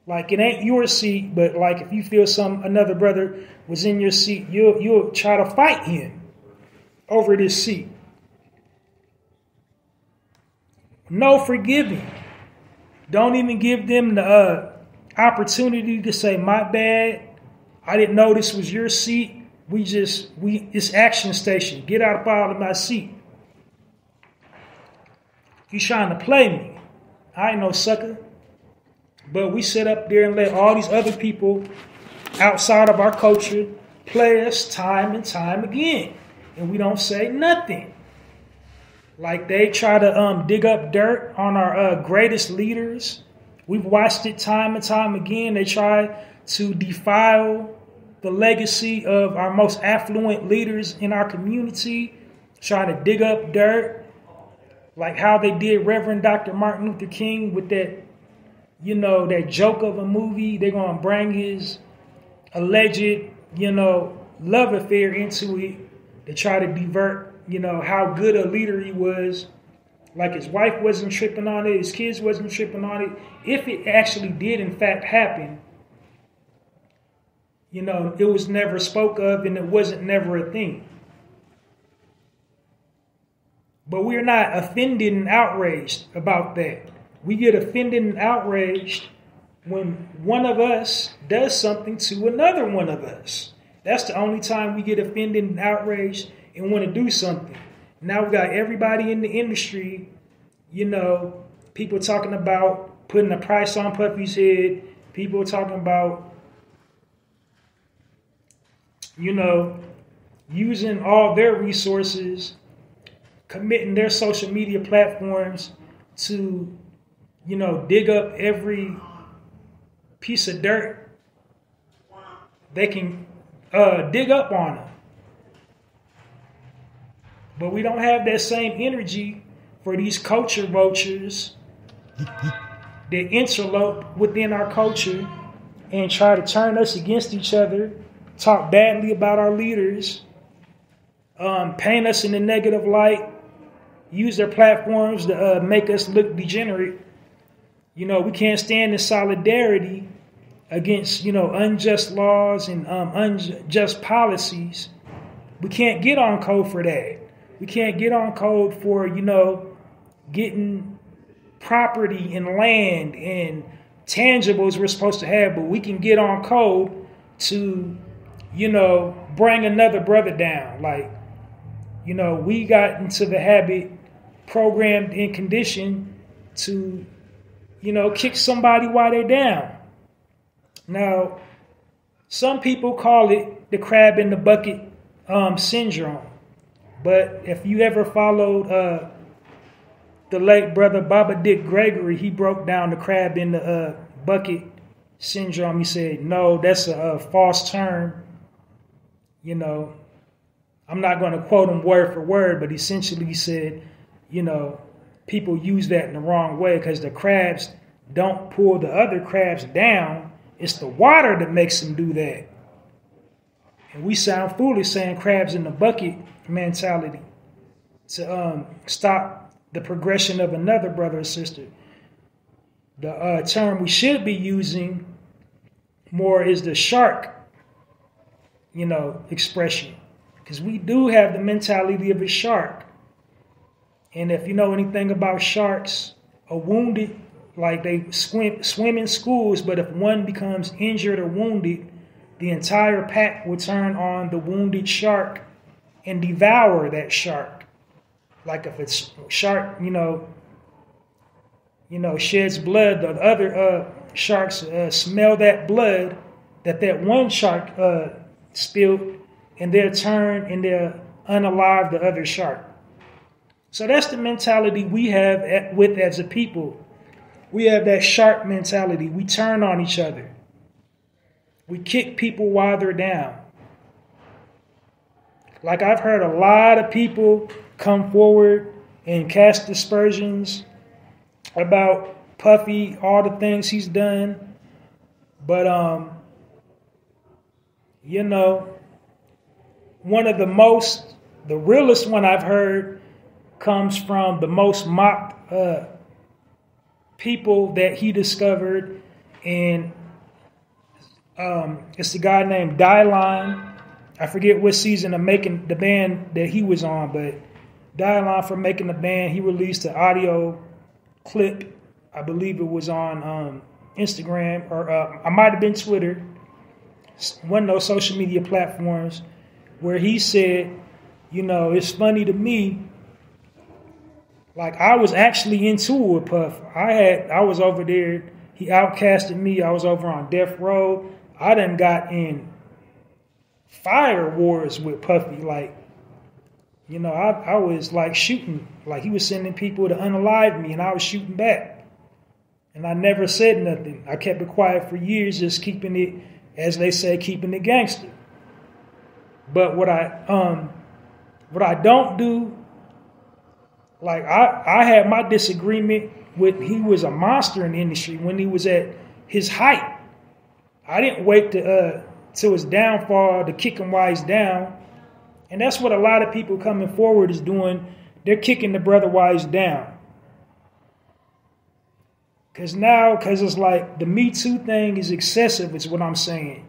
Like it ain't your seat, but like if you feel another brother was in your seat, you'll try to fight him over this seat. No forgiving. Don't even give them the opportunity to say, my bad. I didn't know this was your seat. It's action station. Get out of my seat. He's trying to play me. I ain't no sucker. But we sit up there and let all these other people outside of our culture play us time and time again. And we don't say nothing. Like they try to dig up dirt on our greatest leaders. We've watched it time and time again. They try to defile the legacy of our most affluent leaders in our community. Try to dig up dirt. Like how they did Reverend Dr. Martin Luther King with that, that joke of a movie. They're going to bring his alleged, love affair into it to try to divert how good a leader he was. Like his wife wasn't tripping on it. His kids wasn't tripping on it. If it actually did, in fact, happen, it was never spoke of and it wasn't never a thing. But we're not offended and outraged about that. We get offended and outraged when one of us does something to another one of us. That's the only time we get offended and outraged and want to do something. Now we got everybody in the industry, people talking about putting a price on Puffy's head. People talking about, using all their resources, committing their social media platforms to, dig up every piece of dirt they can dig up on them. But we don't have that same energy for these culture vultures that interlope within our culture and try to turn us against each other, talk badly about our leaders, paint us in a negative light, use their platforms to make us look degenerate. We can't stand in solidarity against, unjust laws and unjust policies. We can't get on code for that. We can't get on code for, getting property and land and tangibles we're supposed to have, but we can get on code to, bring another brother down. Like, we got into the habit, programmed and conditioned to, kick somebody while they're down. Now, some people call it the crab in the bucket syndrome. But if you ever followed the late brother Baba Dick Gregory, he broke down the crab in the bucket syndrome. He said, no, that's a false term. I'm not going to quote him word for word, but essentially he said, people use that in the wrong way because the crabs don't pull the other crabs down. It's the water that makes them do that. And we sound foolish saying crabs in the bucket mentality to stop the progression of another brother or sister. The term we should be using more is the shark, expression. Because we do have the mentality of a shark. And if you know anything about sharks, a wounded, like they swim in schools, but if one becomes injured or wounded, the entire pack will turn on the wounded shark and devour that shark. Like if it's shark, sheds blood, the other sharks smell that blood that one shark spilled, and they'll turn and they'll unalive the other shark. So that's the mentality we have as a people. We have that shark mentality. We turn on each other. We kick people while they're down. Like I've heard a lot of people come forward and cast aspersions about Puffy, all the things he's done. But, one of the realest one I've heard comes from the most mocked people that he discovered. And it's a guy named Dylon. I forget what season of Making the Band that he was on, but Dylon from Making the Band, he released an audio clip. I believe it was on Instagram, or I might have been Twitter, one of those social media platforms, where he said, it's funny to me, like I was actually into it with Puff. I was over there, he outcasted me, I was over on death row. I done got in fire wars with Puffy, like, I was like shooting, like he was sending people to unalive me and I was shooting back. And I never said nothing. I kept it quiet for years, just keeping it, as they say, keeping it gangster. But what I don't do, like I had my disagreement with, he was a monster in the industry when he was at his height. I didn't wait till his downfall to kick him while he's down. And that's what a lot of people coming forward is doing. They're kicking the brother while he's down. Because it's like the Me Too thing is excessive, is what I'm saying.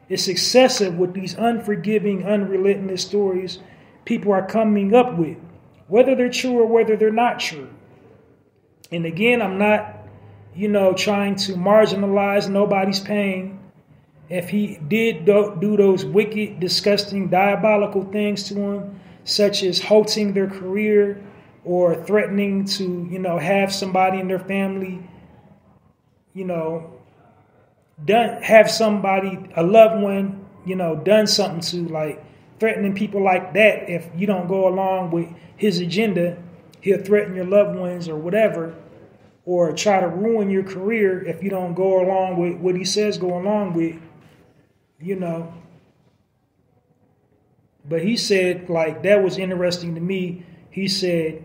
It's excessive with these unforgiving, unrelenting stories people are coming up with, whether they're true or whether they're not true. And again, I'm not, trying to marginalize nobody's pain. If he did do those wicked, disgusting, diabolical things to him, such as halting their career or threatening to, have somebody in their family, have somebody, a loved one, done something to, like threatening people like that. If you don't go along with his agenda, he'll threaten your loved ones or whatever, or try to ruin your career if you don't go along with what he says go along with, But he said, like, that was interesting to me. He said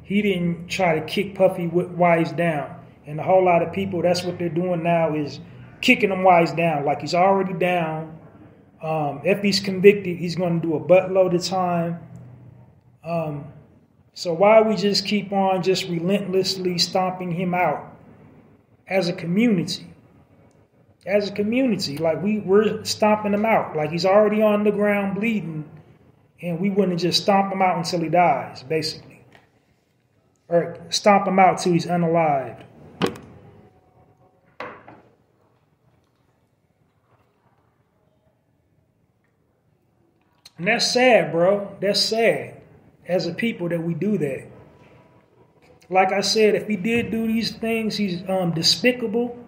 he didn't try to kick Puffy while he's down. And a whole lot of people, that's what they're doing now, is kicking him while he's down. Like, he's already down. If he's convicted, he's going to do a buttload of time. So why we just keep on just relentlessly stomping him out as a community? As a community, like we're stomping him out. Like he's already on the ground bleeding, and we wouldn't just stomp him out until he dies, basically. Or stomp him out till he's unalived. And that's sad, bro. That's sad as a people that we do that. Like I said, if he did do these things, he's despicable.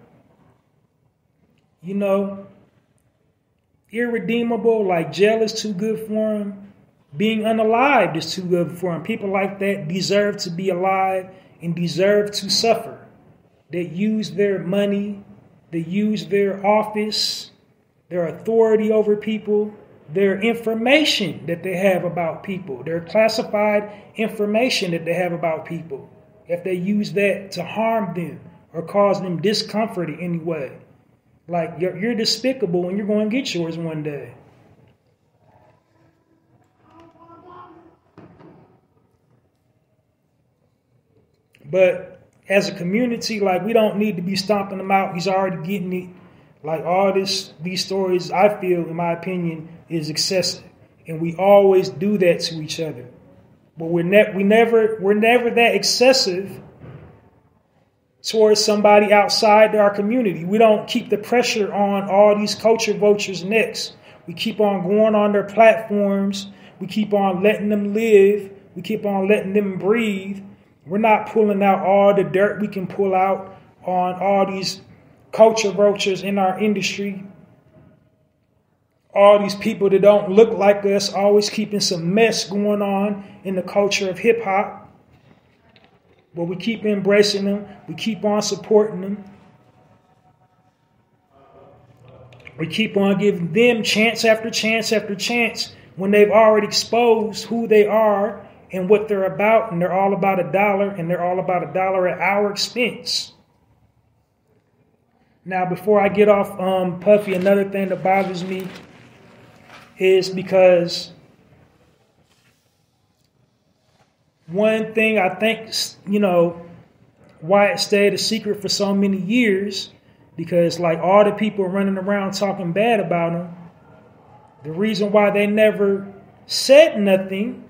Irredeemable, like jail is too good for him. Being unalived is too good for him. People like that deserve to be alive and deserve to suffer. They use their money, they use their office, their authority over people, their information that they have about people, their classified information that they have about people. If they use that to harm them or cause them discomfort in any way. Like, you're despicable and you're going to get yours one day. But as a community, like, we don't need to be stomping him out. He's already getting it. Like, all these stories, I feel, in my opinion, is excessive. And we always do that to each other. But we're never that excessive towards somebody outside our community. We don't keep the pressure on all these culture vultures' necks. We keep on going on their platforms. We keep on letting them live. We keep on letting them breathe. We're not pulling out all the dirt we can pull out on all these culture vultures in our industry. All these people that don't look like us, always keeping some mess going on in the culture of hip hop. But we keep embracing them. We keep on supporting them. We keep on giving them chance after chance after chance when they've already exposed who they are and what they're about. And they're all about $1, and they're all about $1 at our expense. Now, before I get off Puffy, another thing that bothers me is because one thing I think, why it stayed a secret for so many years, because like all the people running around talking bad about him, the reason why they never said nothing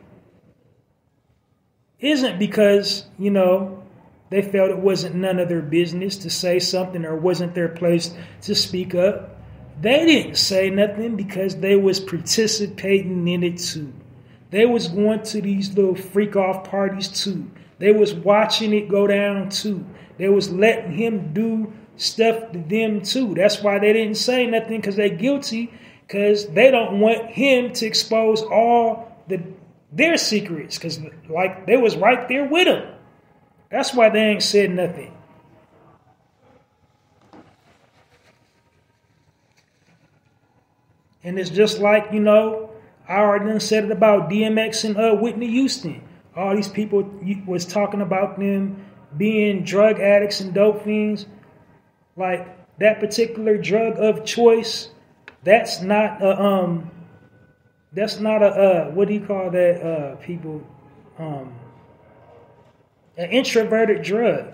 isn't because, they felt it wasn't none of their business to say something or wasn't their place to speak up. They didn't say nothing because they was participating in it too. They was going to these little freak off parties too. They was watching it go down too. They was letting him do stuff to them too. That's why they didn't say nothing, because they're guilty, because they don't want him to expose all their secrets, because like they was right there with him. That's why they ain't said nothing. And it's just like, I already done said it about DMX and Whitney Houston. All these people was talking about them being drug addicts and dope fiends. Like, that particular drug of choice, that's not a what do you call that, people? An introverted drug.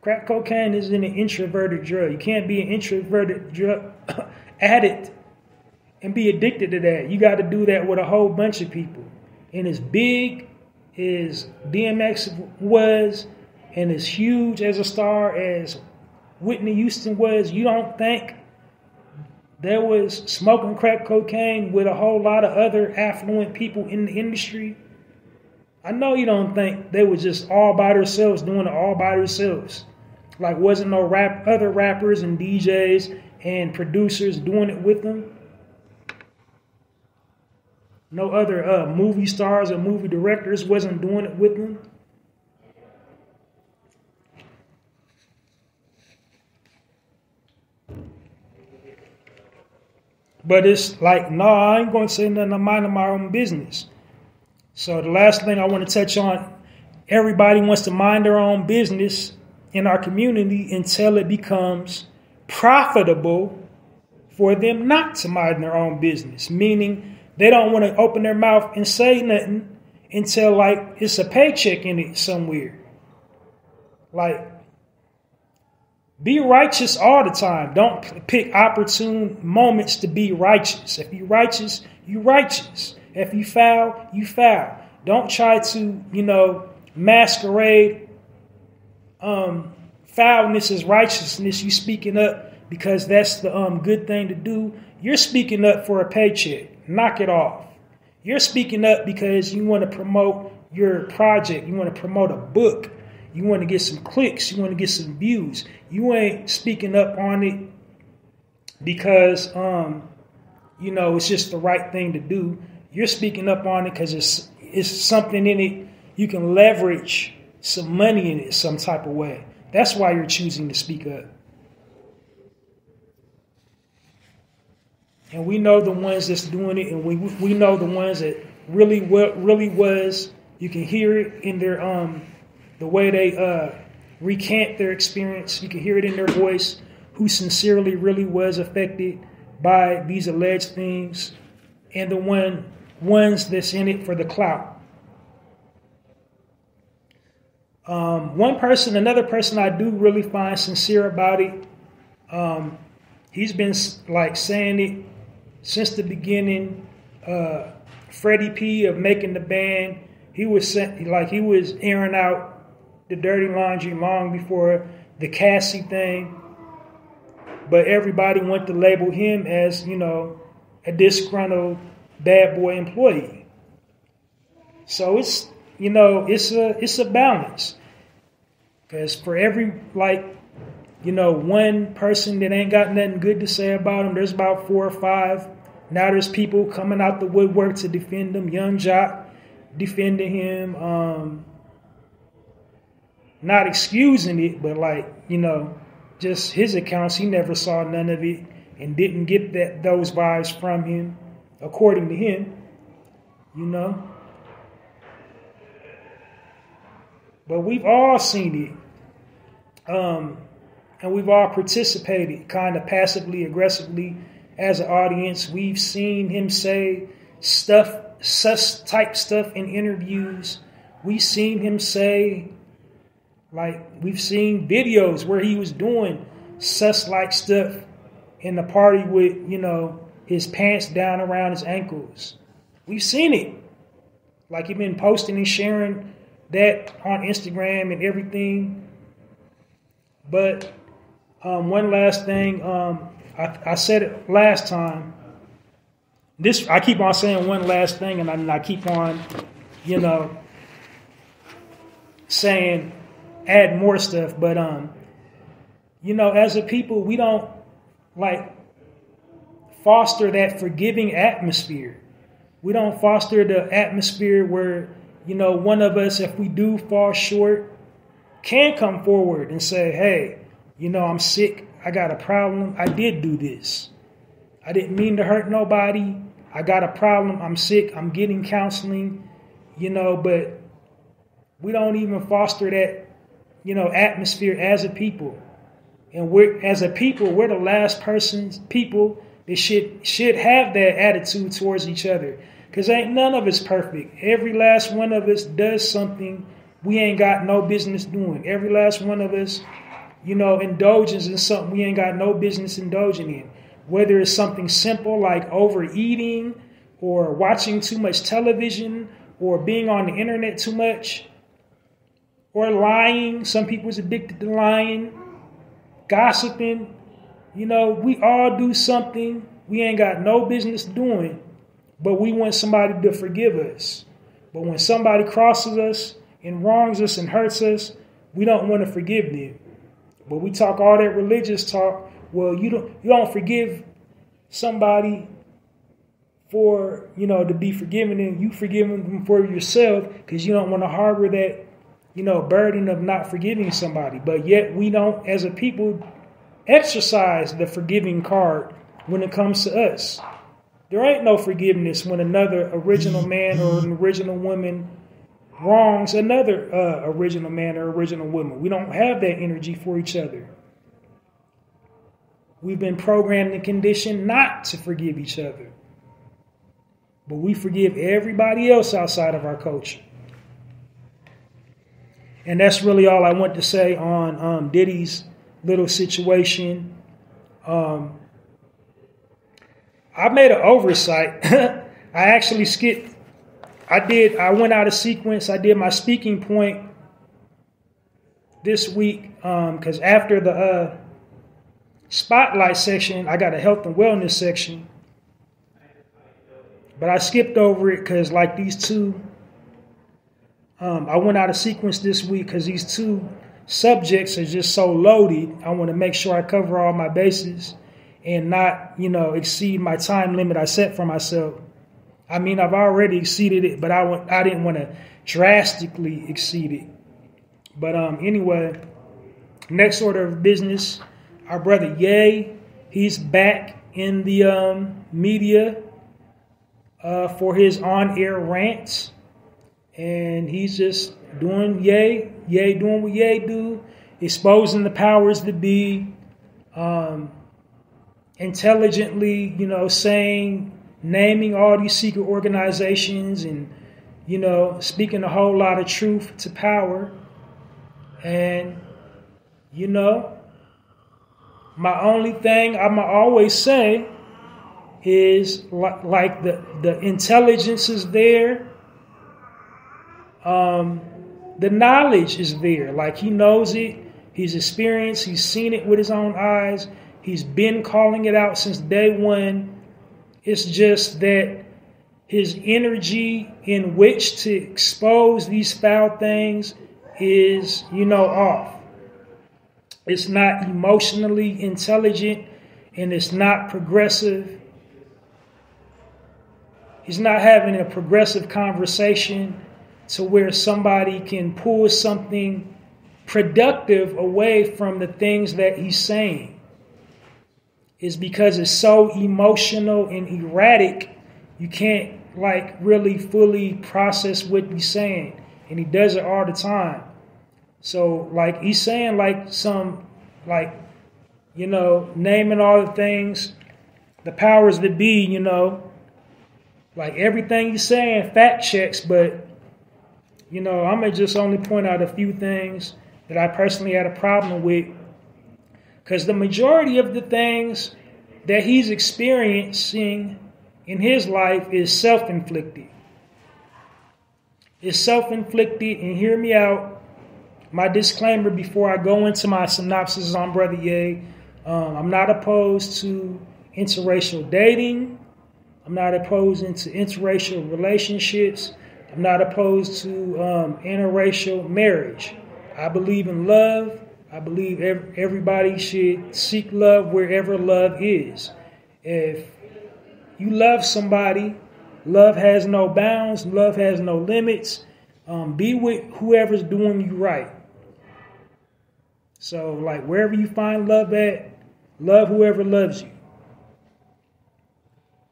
Crack cocaine is an introverted drug. You can't be an introverted drug addict and be addicted to that. You got to do that with a whole bunch of people. And as big as DMX was, and as huge as a star as Whitney Houston was, you don't think there was smoking crack cocaine with a whole lot of other affluent people in the industry? I know you don't think they were just all by themselves doing it all by themselves. Like, wasn't no other rappers and DJs and producers doing it with them? No other movie stars or movie directors wasn't doing it with them? But it's like, no, I ain't going to say nothing. I'm minding my own business. So the last thing I want to touch on, everybody wants to mind their own business in our community until it becomes profitable for them not to mind their own business. Meaning they don't want to open their mouth and say nothing until like it's a paycheck in it somewhere. Like, be righteous all the time. Don't pick opportune moments to be righteous. If you're righteous, you're righteous. If you foul, you foul. Don't try to, masquerade foulness as righteousness. You speaking up because that's the good thing to do. You're speaking up for a paycheck. Knock it off. You're speaking up because you want to promote your project. You want to promote a book. You want to get some clicks. You want to get some views. You ain't speaking up on it because, it's just the right thing to do. You're speaking up on it because it's something in it. You can leverage some money in it some type of way. That's why you're choosing to speak up. And we know the ones that's doing it, and we know the ones that really was. You can hear it in their the way they recant their experience. You can hear it in their voice, who sincerely really was affected by these alleged things, and the ones that's in it for the clout. Another person I do really find sincere about it. He's been like saying it since the beginning. Freddie P of making the band, he was airing out the dirty laundry long before the Cassie thing. But everybody went to label him as, a disgruntled bad boy employee. So it's a balance. Because for every, one person that ain't got nothing good to say about him, there's about 4 or 5. Now there's people coming out the woodwork to defend him. Young Jock defending him. Not excusing it, but just his accounts, he never saw none of it and didn't get those vibes from him, according to him, But we've all seen it. And we've all participated kind of passively, aggressively as an audience. We've seen him say sus type stuff in interviews. We've seen him say, we've seen videos where he was doing sus-like stuff in the party with, his pants down around his ankles. We've seen it. He's been posting and sharing that on Instagram and everything. But one last thing, I said it last time. I keep on saying one last thing, and I keep on, saying add more stuff. But as a people, we don't foster that forgiving atmosphere. We don't foster the atmosphere where, one of us, if we do fall short, can come forward and say, hey, I'm sick. I got a problem. I did do this. I didn't mean to hurt nobody. I got a problem. I'm sick. I'm getting counseling, but we don't even foster that, atmosphere as a people. And we're the last people that should have that attitude towards each other. Because ain't none of us perfect. Every last one of us does something we ain't got no business doing. Every last one of us, indulges in something we ain't got no business indulging in. Whether it's something simple like overeating or watching too much television or being on the internet too much or lying. Some people's addicted to lying, gossiping. We all do something we ain't got no business doing, but we want somebody to forgive us. But when somebody crosses us and wrongs us and hurts us, we don't want to forgive them. But we talk all that religious talk. Well, you don't forgive somebody for, to be forgiven, and you forgive them for yourself because you don't want to harbor that, burden of not forgiving somebody. But yet we don't, as a people, exercise the forgiving card when it comes to us. There ain't no forgiveness when another original man or an original woman wrongs another original man or original woman. We don't have that energy for each other. We've been programmed and conditioned not to forgive each other. But we forgive everybody else outside of our culture. And that's really all I want to say on Diddy's little situation. I made an oversight. I actually skipped. I went out of sequence. I did my speaking point this week because after the spotlight section, I got a health and wellness section. But I skipped over it because these two, I went out of sequence this week because these two subjects are just so loaded. I want to make sure I cover all my bases and not, exceed my time limit I set for myself. I mean, I've already exceeded it, but I didn't want to drastically exceed it. But anyway, next order of business, our brother Ye, he's back in the media for his on-air rants. And he's just doing Ye doing what Ye do. exposing the powers that be, intelligently, naming all these secret organizations and, speaking a whole lot of truth to power. And, my only thing I'ma always say is like the intelligence is there. The knowledge is there. Like, he knows it. He's experienced. He's seen it with his own eyes. He's been calling it out since day one. It's just that his energy in which to expose these foul things is, off. It's not emotionally intelligent, and it's not progressive. He's not having a progressive conversation to where somebody can pull something productive away from the things that he's saying. It's because it's so emotional and erratic, you can't really fully process what he's saying. And he does it all the time. So he's saying naming all the things, the powers that be, everything he's saying fact checks, but I'm going to just only point out a few things that I personally had a problem with, because the majority of the things that he's experiencing in his life is self-inflicted. It's self-inflicted, and hear me out. My disclaimer before I go into my synopsis on Brother Ye, I'm not opposed to interracial dating. I'm not opposed to interracial relationships. I'm not opposed to interracial marriage. I believe in love. I believe everybody should seek love wherever love is. If you love somebody, love has no bounds. Love has no limits. Be with whoever's doing you right. So, wherever you find love at, love whoever loves you.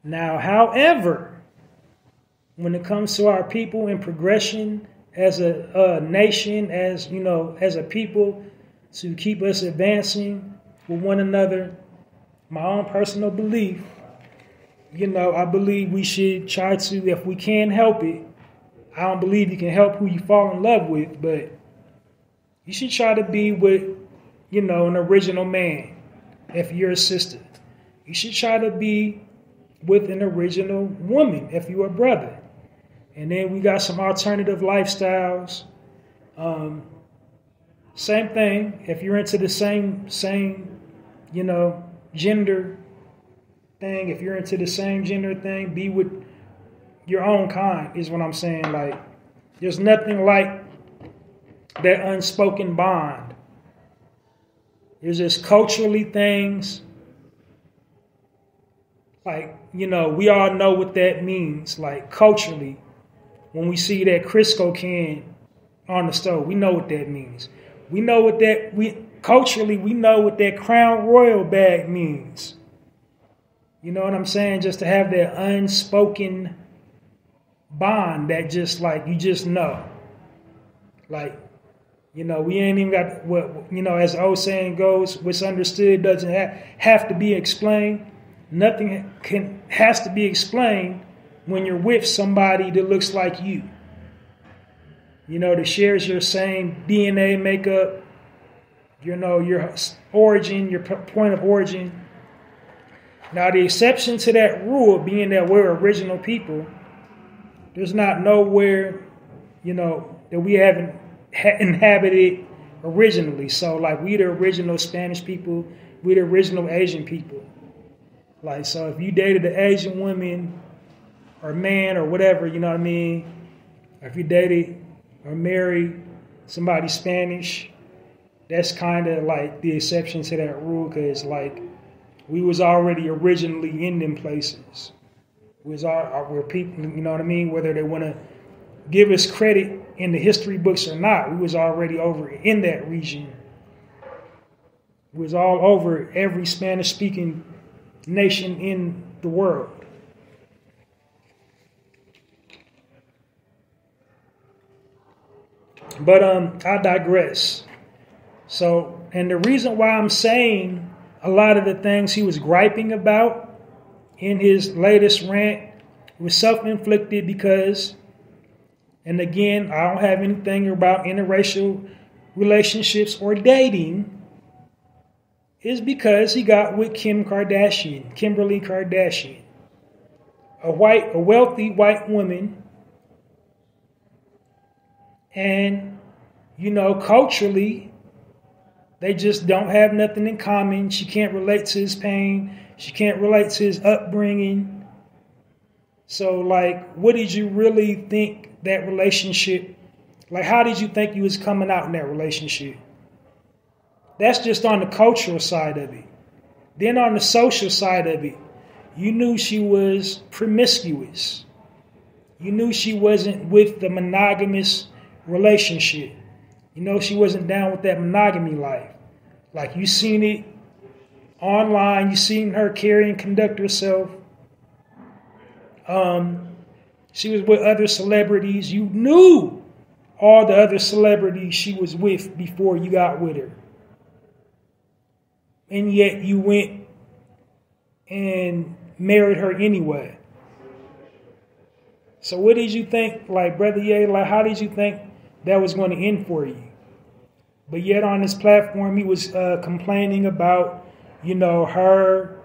Now, however, when it comes to our people and progression as a nation, as a people, to keep us advancing with one another, my own personal belief, I believe we should try to, if we can help it. I don't believe you can help who you fall in love with, but you should try to be with, an original man if you're a sister. You should try to be with an original woman if you're a brother. And then we got some alternative lifestyles. Same thing. If you're into the same, gender thing, if you're into the same gender thing, be with your own kind is what I'm saying. There's nothing like that unspoken bond. There's just culturally things. We all know what that means. Culturally, when we see that Crisco can on the stove, we know what that means. We know what culturally, we know what that Crown Royal bag means. You know what I'm saying? Just to have that unspoken bond that just you just know. We ain't even got what, as the old saying goes, what's understood doesn't have to be explained. Nothing has to be explained when you're with somebody that looks like you. That shares your same DNA makeup, your origin, your point of origin. Now, the exception to that rule being that we're original people, there's not nowhere, that we haven't inhabited originally. So, we the original Spanish people, we the original Asian people. So if you dated an Asian woman or man or whatever, you know what I mean? Or if you dated or married somebody Spanish, that's kind of the exception to that rule, because we was already originally in them places. We're people, you know what I mean? Whether they want to give us credit in the history books or not, we was already over in that region. We was all over every Spanish-speaking nation in the world. But I digress. So, and the reason why I'm saying a lot of the things he was griping about in his latest rant was self-inflicted because, and again, I don't have anything about interracial relationships or dating, is because he got with Kimberly Kardashian, a wealthy white woman. And, culturally, they just don't have nothing in common. She can't relate to his pain. She can't relate to his upbringing. So, what did you really think that relationship, how did you think you was coming out in that relationship? That's just on the cultural side of it. Then on the social side of it, you knew she was promiscuous. You knew she wasn't with the monogamous relationship. She wasn't down with that monogamy life. You seen it online. You seen her carry and conduct herself. She was with other celebrities. You knew all the other celebrities she was with before you got with her. And yet you went and married her anyway. So what did you think, Brother Ye, how did you think that was going to end for you? But yet on this platform, he was complaining about, her,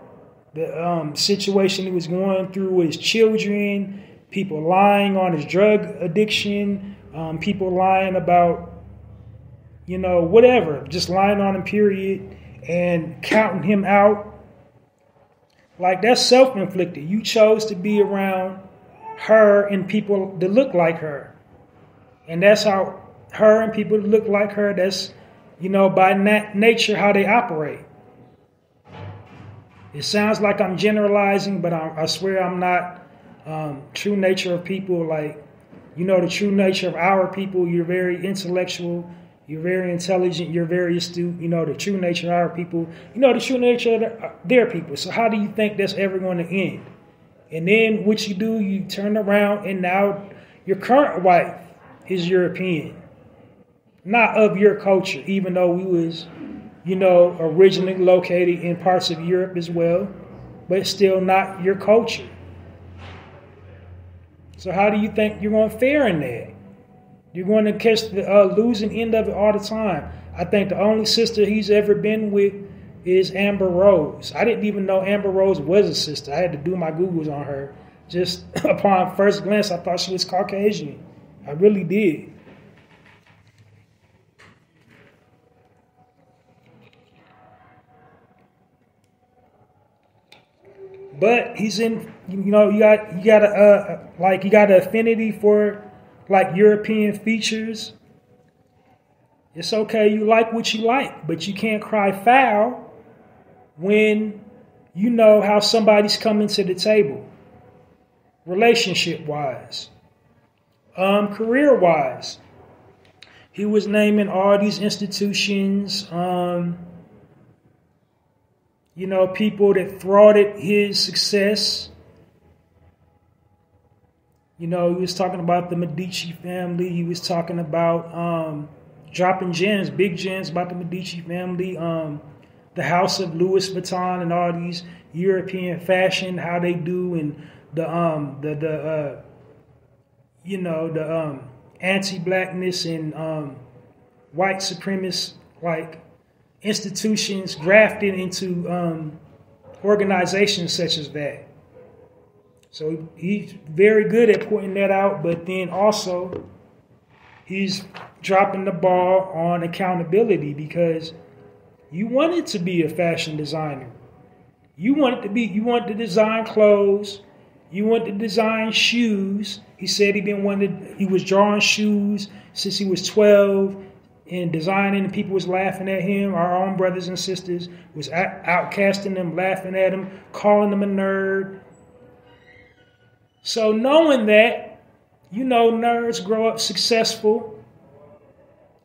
the situation he was going through with his children, people lying on his drug addiction, people lying about, whatever, just lying on him, period, and counting him out. That's self-inflicted. You chose to be around her and people that look like her. And that's how her and people that look like her, that's, by nature, how they operate. It sounds like I'm generalizing, but I swear I'm not. True nature of people, the true nature of our people, you're very intellectual, you're very intelligent, you're very astute. The true nature of our people, the true nature of their people. So how do you think that's ever going to end? And then what you do, you turn around and now your current wife is European, not of your culture, even though we was, originally located in parts of Europe as well, but still not your culture. So how do you think you're going to fare in that? You're going to catch the losing end of it all the time. I think the only sister he's ever been with is Amber Rose. I didn't even know Amber Rose was a sister. I had to do my Googles on her. Just upon first glance, I thought she was Caucasian. I really did. But he's in, you got an affinity for European features. It's okay, you like what you like, but you can't cry foul when you know how somebody's coming to the table, relationship-wise, career-wise. He was naming all these institutions, people that thwarted his success. He was talking about the Medici family. He was talking about dropping gems, big gems about the Medici family, the House of Louis Vuitton and all these European fashion, how they do, and the anti-blackness and white supremacist institutions grafted into organizations such as that. So he's very good at pointing that out, but then also he's dropping the ball on accountability because you wanted to be a fashion designer. You wanted to design clothes. You wanted to design shoes. He said he was drawing shoes since he was 12 and designing, and people was laughing at him. Our own brothers and sisters was outcasting them, laughing at him, calling him a nerd. So knowing that, nerds grow up successful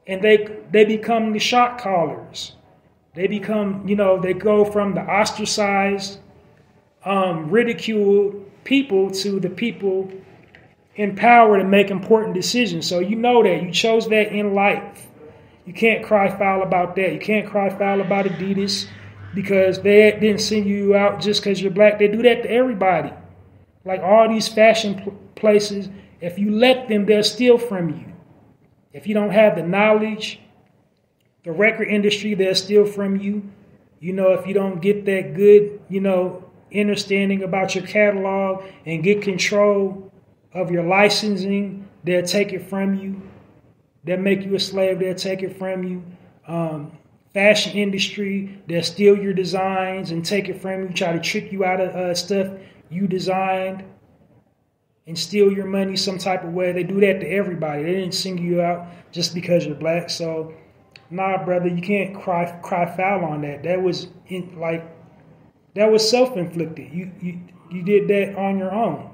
and they become the shot callers. They become, they go from the ostracized, ridiculed people to the people in power to make important decisions. So you know that. You chose that in life. You can't cry foul about that. You can't cry foul about Adidas because they didn't send you out just because you're black. They do that to everybody. Like all these fashion places, if you let them, they'll steal from you. If you don't have the knowledge, the record industry, they'll steal from you. You know, if you don't get that good, you know, understanding about your catalog and get control of your licensing, they'll take it from you. They'll make you a slave. They'll take it from you. Fashion industry, they'll steal your designs and take it from you, try to trick you out of stuff you designed and steal your money some type of way. They do that to everybody. They didn't single you out just because you're black. So, nah, brother, you can't cry foul on that. That was self-inflicted. You did that on your own.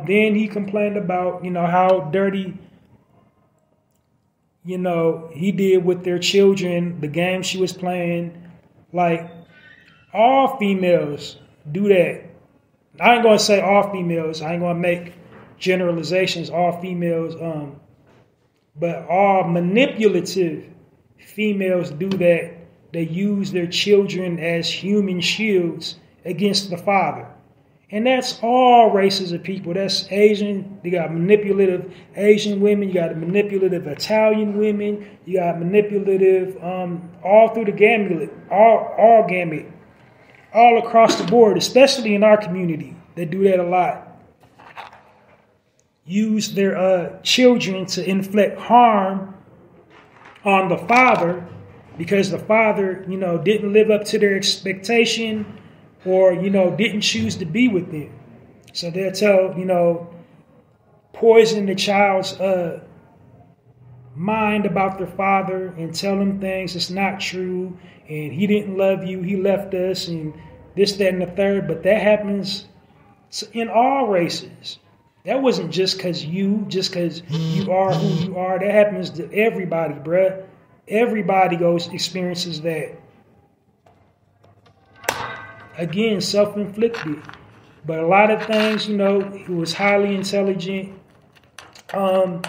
Then he complained about, you know, how dirty, you know, he did with their children, the game she was playing. Like, all females do that. I ain't going to say all females. I ain't going to make generalizations, all females. But all manipulative females do that. They use their children as human shields against the father. And that's all races of people. That's Asian. You got manipulative Asian women. You got manipulative Italian women. You got manipulative all through the gamut, all gamut, all across the board, especially in our community. They do that a lot. Use their children to inflict harm on the father because the father, you know, didn't live up to their expectation or, you know, didn't choose to be with them. So they'll tell, you know, poison the child's mind about their father and tell them things that's not true. And he didn't love you. He left us and this, that, and the third. But that happens in all races. That wasn't just because you are who you are. That happens to everybody, bruh. Everybody experiences that. Again, self-inflicted. But a lot of things, you know, he was highly intelligent. And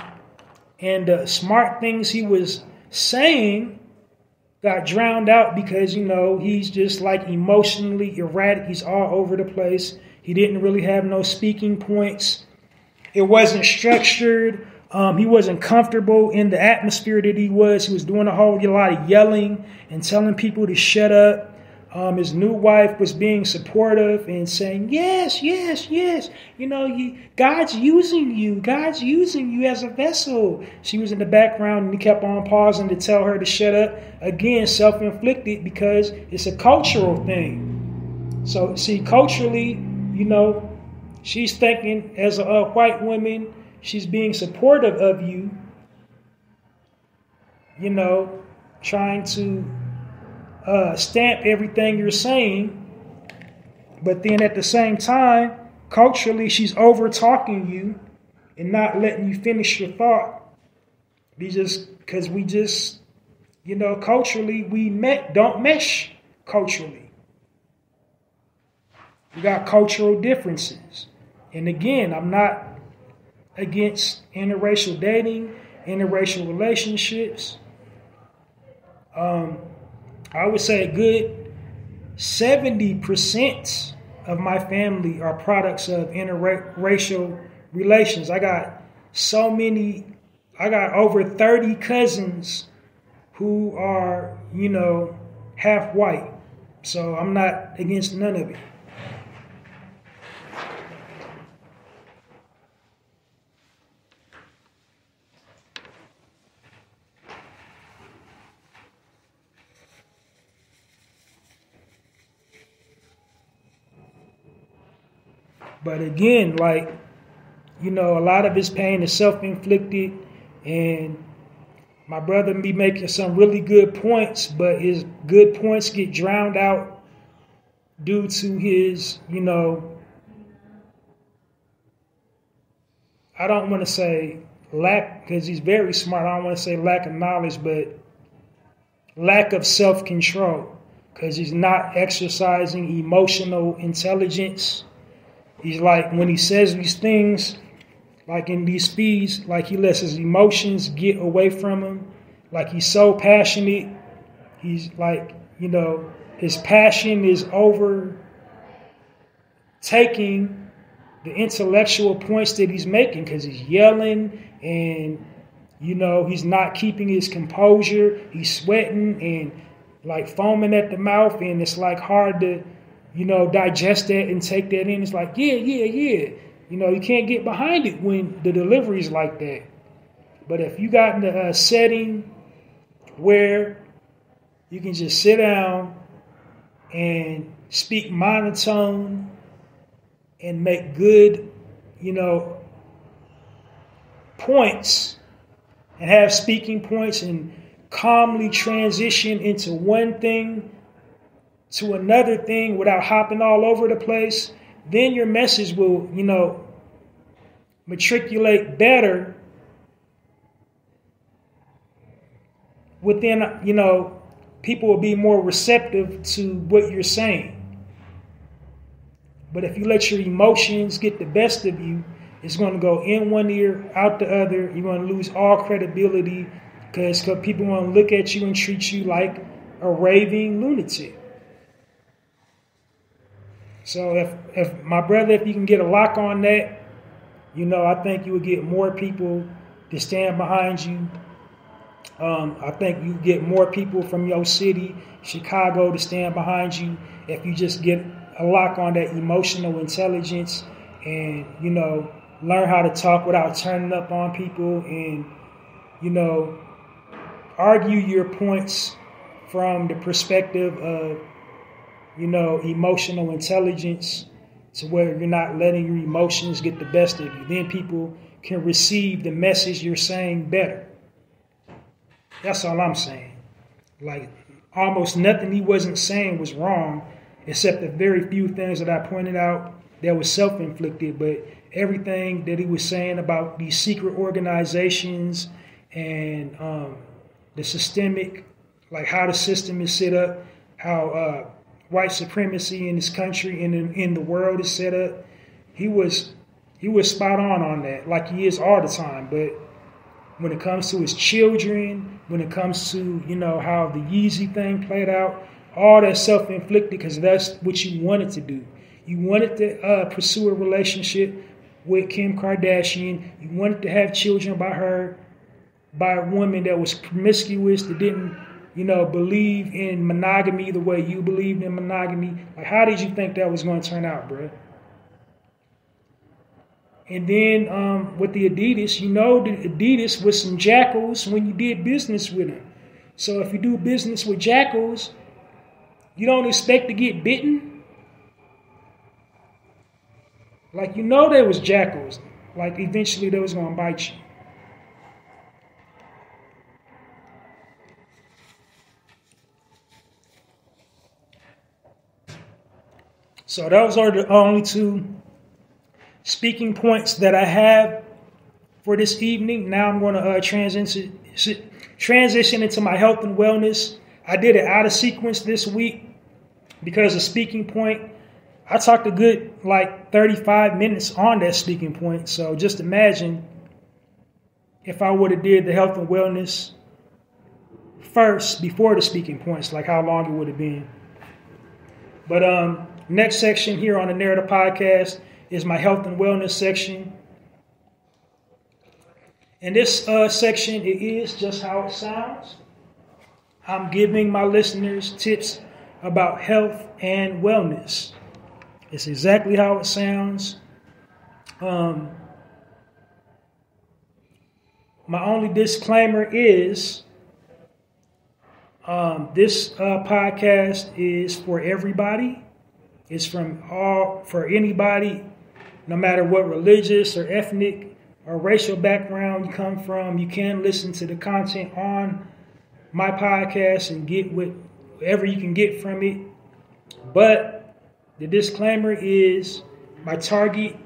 the smart things he was saying got drowned out because, you know, he's just like emotionally erratic. He's all over the place. He didn't really have no speaking points. It wasn't structured. He wasn't comfortable in the atmosphere that he was. He was doing a whole lot of yelling and telling people to shut up. His new wife was being supportive and saying, yes, yes, yes. You know, God's using you. God's using you as a vessel. She was in the background and he kept on pausing to tell her to shut up. Again, self-inflicted because it's a cultural thing. So, see, culturally, you know, she's thinking as a white woman, she's being supportive of you, you know, trying to stamp everything you're saying. But then at the same time, culturally, she's over-talking you and not letting you finish your thought. Because we just, you know, culturally, don't mesh culturally. We got cultural differences. And again, I'm not against interracial dating, interracial relationships. I would say a good 70% of my family are products of interracial relations. I got over 30 cousins who are, you know, half white. So I'm not against none of it. But again, like, you know, a lot of his pain is self-inflicted, and my brother be making some really good points, but his good points get drowned out due to his, you know, I don't want to say lack, because he's very smart. I don't want to say lack of knowledge, but lack of self-control, because he's not exercising emotional intelligence. He's like, when he says these things, like in these feeds, like he lets his emotions get away from him. Like, he's so passionate. He's like, his passion is overtaking the intellectual points that he's making, because he's yelling and, he's not keeping his composure. He's sweating and like foaming at the mouth, and it's like hard to, digest that and take that in. It's like, yeah. You can't get behind it when the delivery is like that. But if you got in a setting where you can just sit down and speak monotone and make good, points, and have speaking points and calmly transition into one thing to another thing without hopping all over the place, then your message will, matriculate better within, people will be more receptive to what you're saying. But if you let your emotions get the best of you, it's going to go in one ear, out the other. You're going to lose all credibility because people want to look at you and treat you like a raving lunatic. So if my brother, if you can get a lock on that, I think you would get more people to stand behind you. I think you get more people from your city, Chicago, to stand behind you if you just get a lock on that emotional intelligence and, learn how to talk without turning up on people and, argue your points from the perspective of, emotional intelligence, to where you're not letting your emotions get the best of you. Then people can receive the message you're saying better. That's all I'm saying. Like, almost nothing he wasn't saying was wrong, except the very few things that I pointed out that was self-inflicted. But everything that he was saying about these secret organizations and the systemic, like how the system is set up, how white supremacy in this country and in the world is set up, he was spot on that, like he is all the time. But when it comes to his children, when it comes to, how the Yeezy thing played out, all that self-inflicted, because that's what you wanted to do. You wanted to pursue a relationship with Kim Kardashian. You wanted to have children by a woman that was promiscuous, that didn't, believe in monogamy the way you believed in monogamy. Like, how did you think that was going to turn out, bro? And then with the Adidas, the Adidas was some jackals when you did business with them. So if you do business with jackals, you don't expect to get bitten. Like, there was jackals. Like, eventually they was going to bite you. So those are the only two speaking points that I have for this evening. Now I'm going to transition into my health and wellness. I did it out of sequence this week because the speaking point, I talked a good 35 minutes on that speaking point. So just imagine if I would have did the health and wellness first before the speaking points, like how long it would have been. But next section here on the Narrator Podcast is my health and wellness section. And this section, it is just how it sounds. I'm giving my listeners tips about health and wellness. It's exactly how it sounds. My only disclaimer is this podcast is for everybody. It's for anybody, no matter what religious or ethnic or racial background you come from. You can listen to the content on my podcast and get whatever you can get from it. But the disclaimer is my target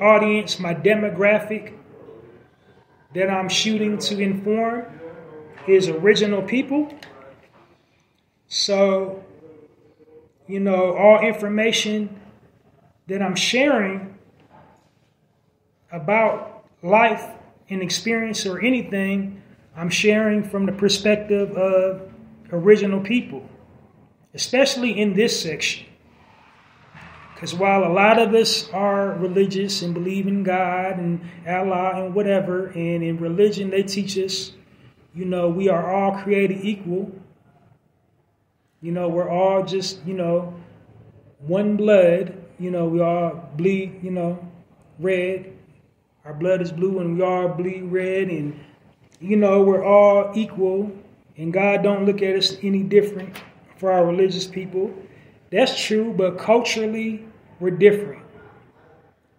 audience, my demographic that I'm shooting to inform is original people. So, all information that I'm sharing about life and experience or anything, I'm sharing from the perspective of original people, especially in this section. Because while a lot of us are religious and believe in God and Allah and whatever, and in religion they teach us, we are all created equal. We're all just, one blood. We all bleed, red. Our blood is blue and we all bleed red. And, we're all equal. And God don't look at us any different for our religious people. That's true, but culturally, we're different.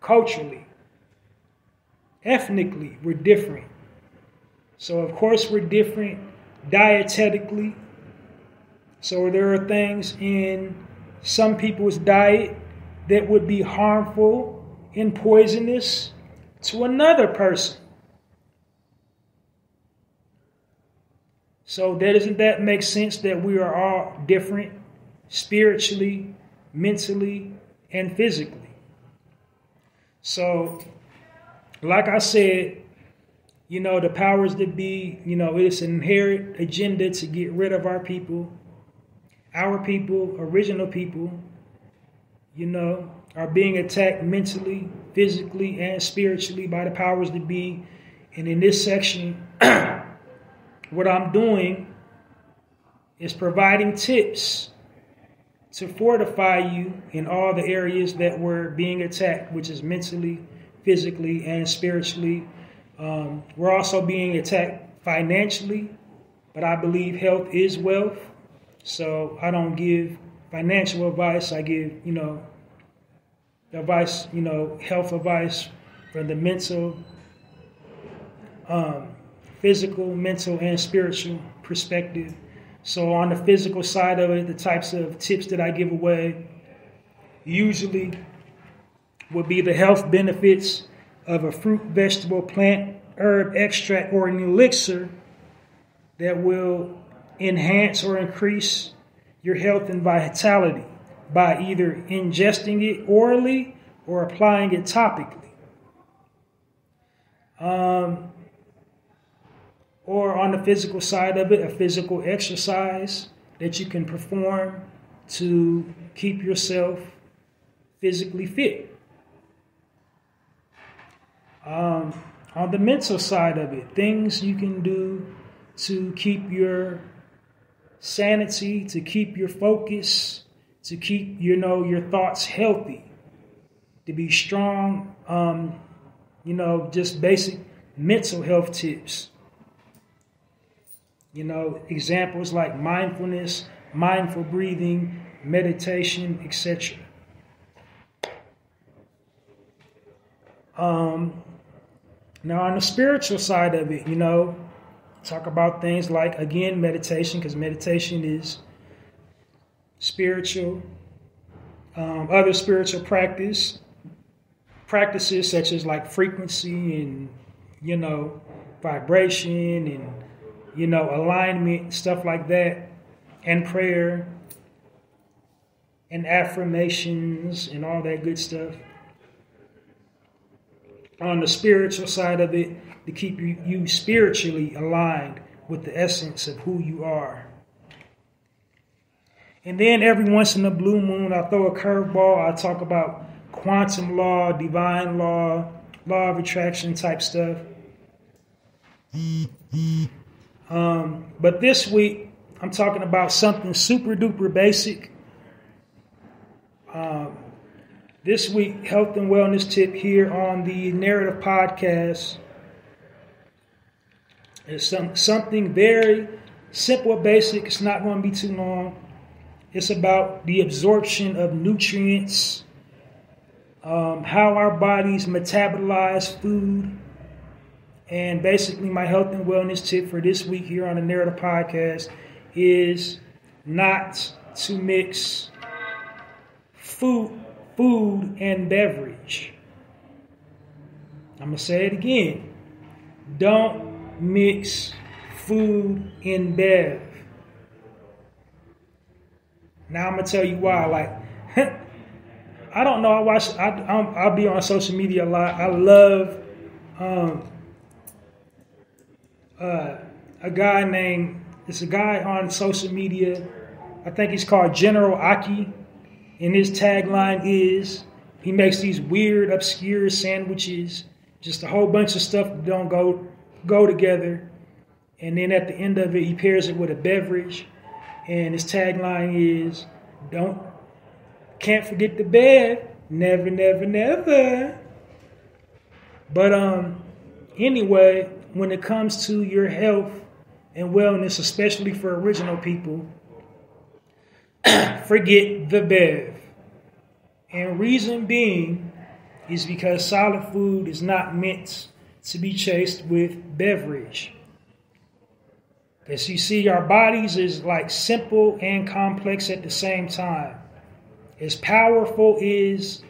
Culturally. Ethnically, we're different. So, of course, we're different dietetically. So there are things in some people's diet that would be harmful and poisonous to another person. So doesn't that make sense that we are all different spiritually, mentally, and physically? So, like I said, the powers that be, it's an inherent agenda to get rid of our people, original people, are being attacked mentally, physically, and spiritually by the powers that be. And in this section, what I'm doing is providing tips to fortify you in all the areas that we're being attacked, which is mentally, physically, and spiritually. We're also being attacked financially, but I believe health is wealth. So I don't give financial advice. I give, advice, health advice from the mental, physical, mental, and spiritual perspective. So on the physical side of it, the types of tips that I give away usually would be the health benefits of a fruit, vegetable, plant, herb extract, or an elixir that will enhance or increase your health and vitality by either ingesting it orally or applying it topically. Or on the physical side of it, a physical exercise that you can perform to keep yourself physically fit. On the mental side of it, things you can do to keep your sanity, to keep your focus, to keep, your thoughts healthy, to be strong, just basic mental health tips. Examples like mindfulness, mindful breathing, meditation, etc. Now, on the spiritual side of it, talk about things like, again, meditation, because meditation is spiritual. Other spiritual practices such as like frequency and, vibration and, alignment, stuff like that, and prayer and affirmations and all that good stuff. On the spiritual side of it, to keep you spiritually aligned with the essence of who you are. And then every once in a blue moon, I throw a curveball. I talk about quantum law, divine law, law of attraction type stuff. But this week, I'm talking about something super duper basic. This week, health and wellness tip here on the Narrative Podcast is something very simple, basic. It's not going to be too long. It's about the absorption of nutrients, how our bodies metabolize food, and basically my health and wellness tip for this week here on the Narrative Podcast is not to mix food and beverage. I'm going to say it again. Don't mix food and bev. Now I'm going to tell you why. I don't know. I'll be on social media a lot. I love a guy on social media. I think he's called General Aki. And his tagline is, he makes these weird, obscure sandwiches, just a whole bunch of stuff that don't go together. And then at the end of it, he pairs it with a beverage. And his tagline is, can't forget the bev, never, never, never. But anyway, when it comes to your health and wellness, especially for original people, forget the bev. And reason being is because solid food is not meant to be chased with beverage. As you see, our bodies is like simple and complex at the same time. As powerful as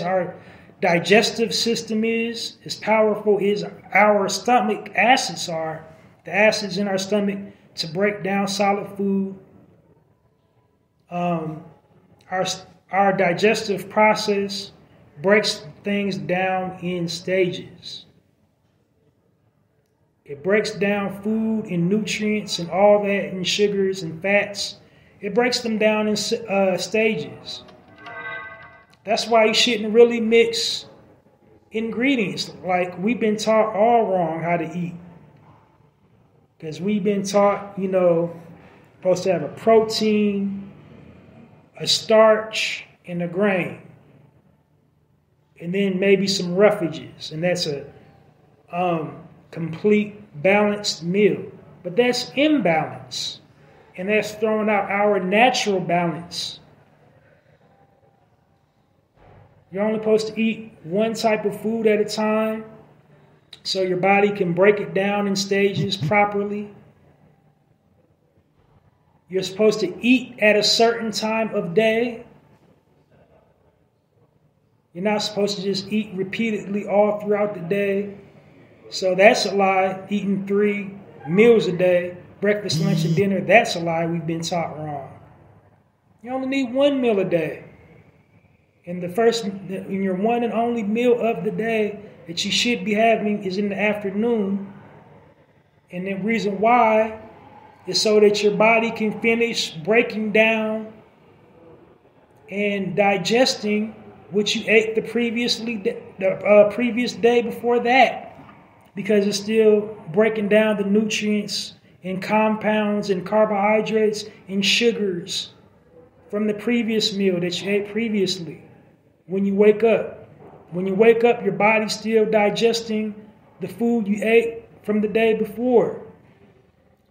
our digestive system is, as powerful as our stomach acids are, the acids in our stomach to break down solid food, our digestive process breaks things down in stages. It breaks down food and nutrients and all that and sugars and fats. It breaks them down in stages. That's why you shouldn't really mix ingredients. Like, we've been taught all wrong how to eat. Because we've been taught, supposed to have a protein, a starch, and a grain. And then maybe some roughages. And that's a complete balanced meal. But that's imbalance. And that's throwing out our natural balance. You're only supposed to eat one type of food at a time so your body can break it down in stages properly. You're supposed to eat at a certain time of day. You're not supposed to just eat repeatedly all throughout the day. So that's a lie. Eating 3 meals a day, breakfast, lunch, and dinner, that's a lie. We've been taught wrong. You only need 1 meal a day. And your one and only meal of the day that you should be having is in the afternoon. And the reason why is so that your body can finish breaking down and digesting what you ate the previous day before that, because it's still breaking down the nutrients and compounds and carbohydrates and sugars from the previous meal that you ate previously. When you wake up, your body's still digesting the food you ate from the day before.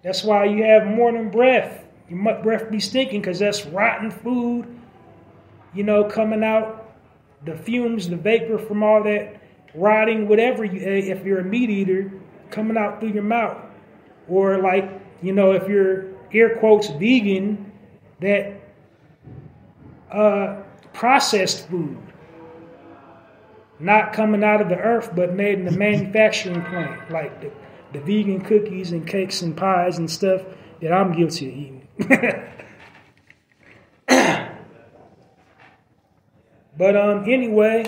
That's why you have morning breath. Your breath be stinking because that's rotten food, coming out. The fumes, the vapor from all that rotting, whatever you ate, if you're a meat eater, coming out through your mouth. Or if you're, air quotes, vegan, that processed food. Not coming out of the earth, but made in the manufacturing plant. Like the vegan cookies and cakes and pies and stuff that I'm guilty of eating. But anyway,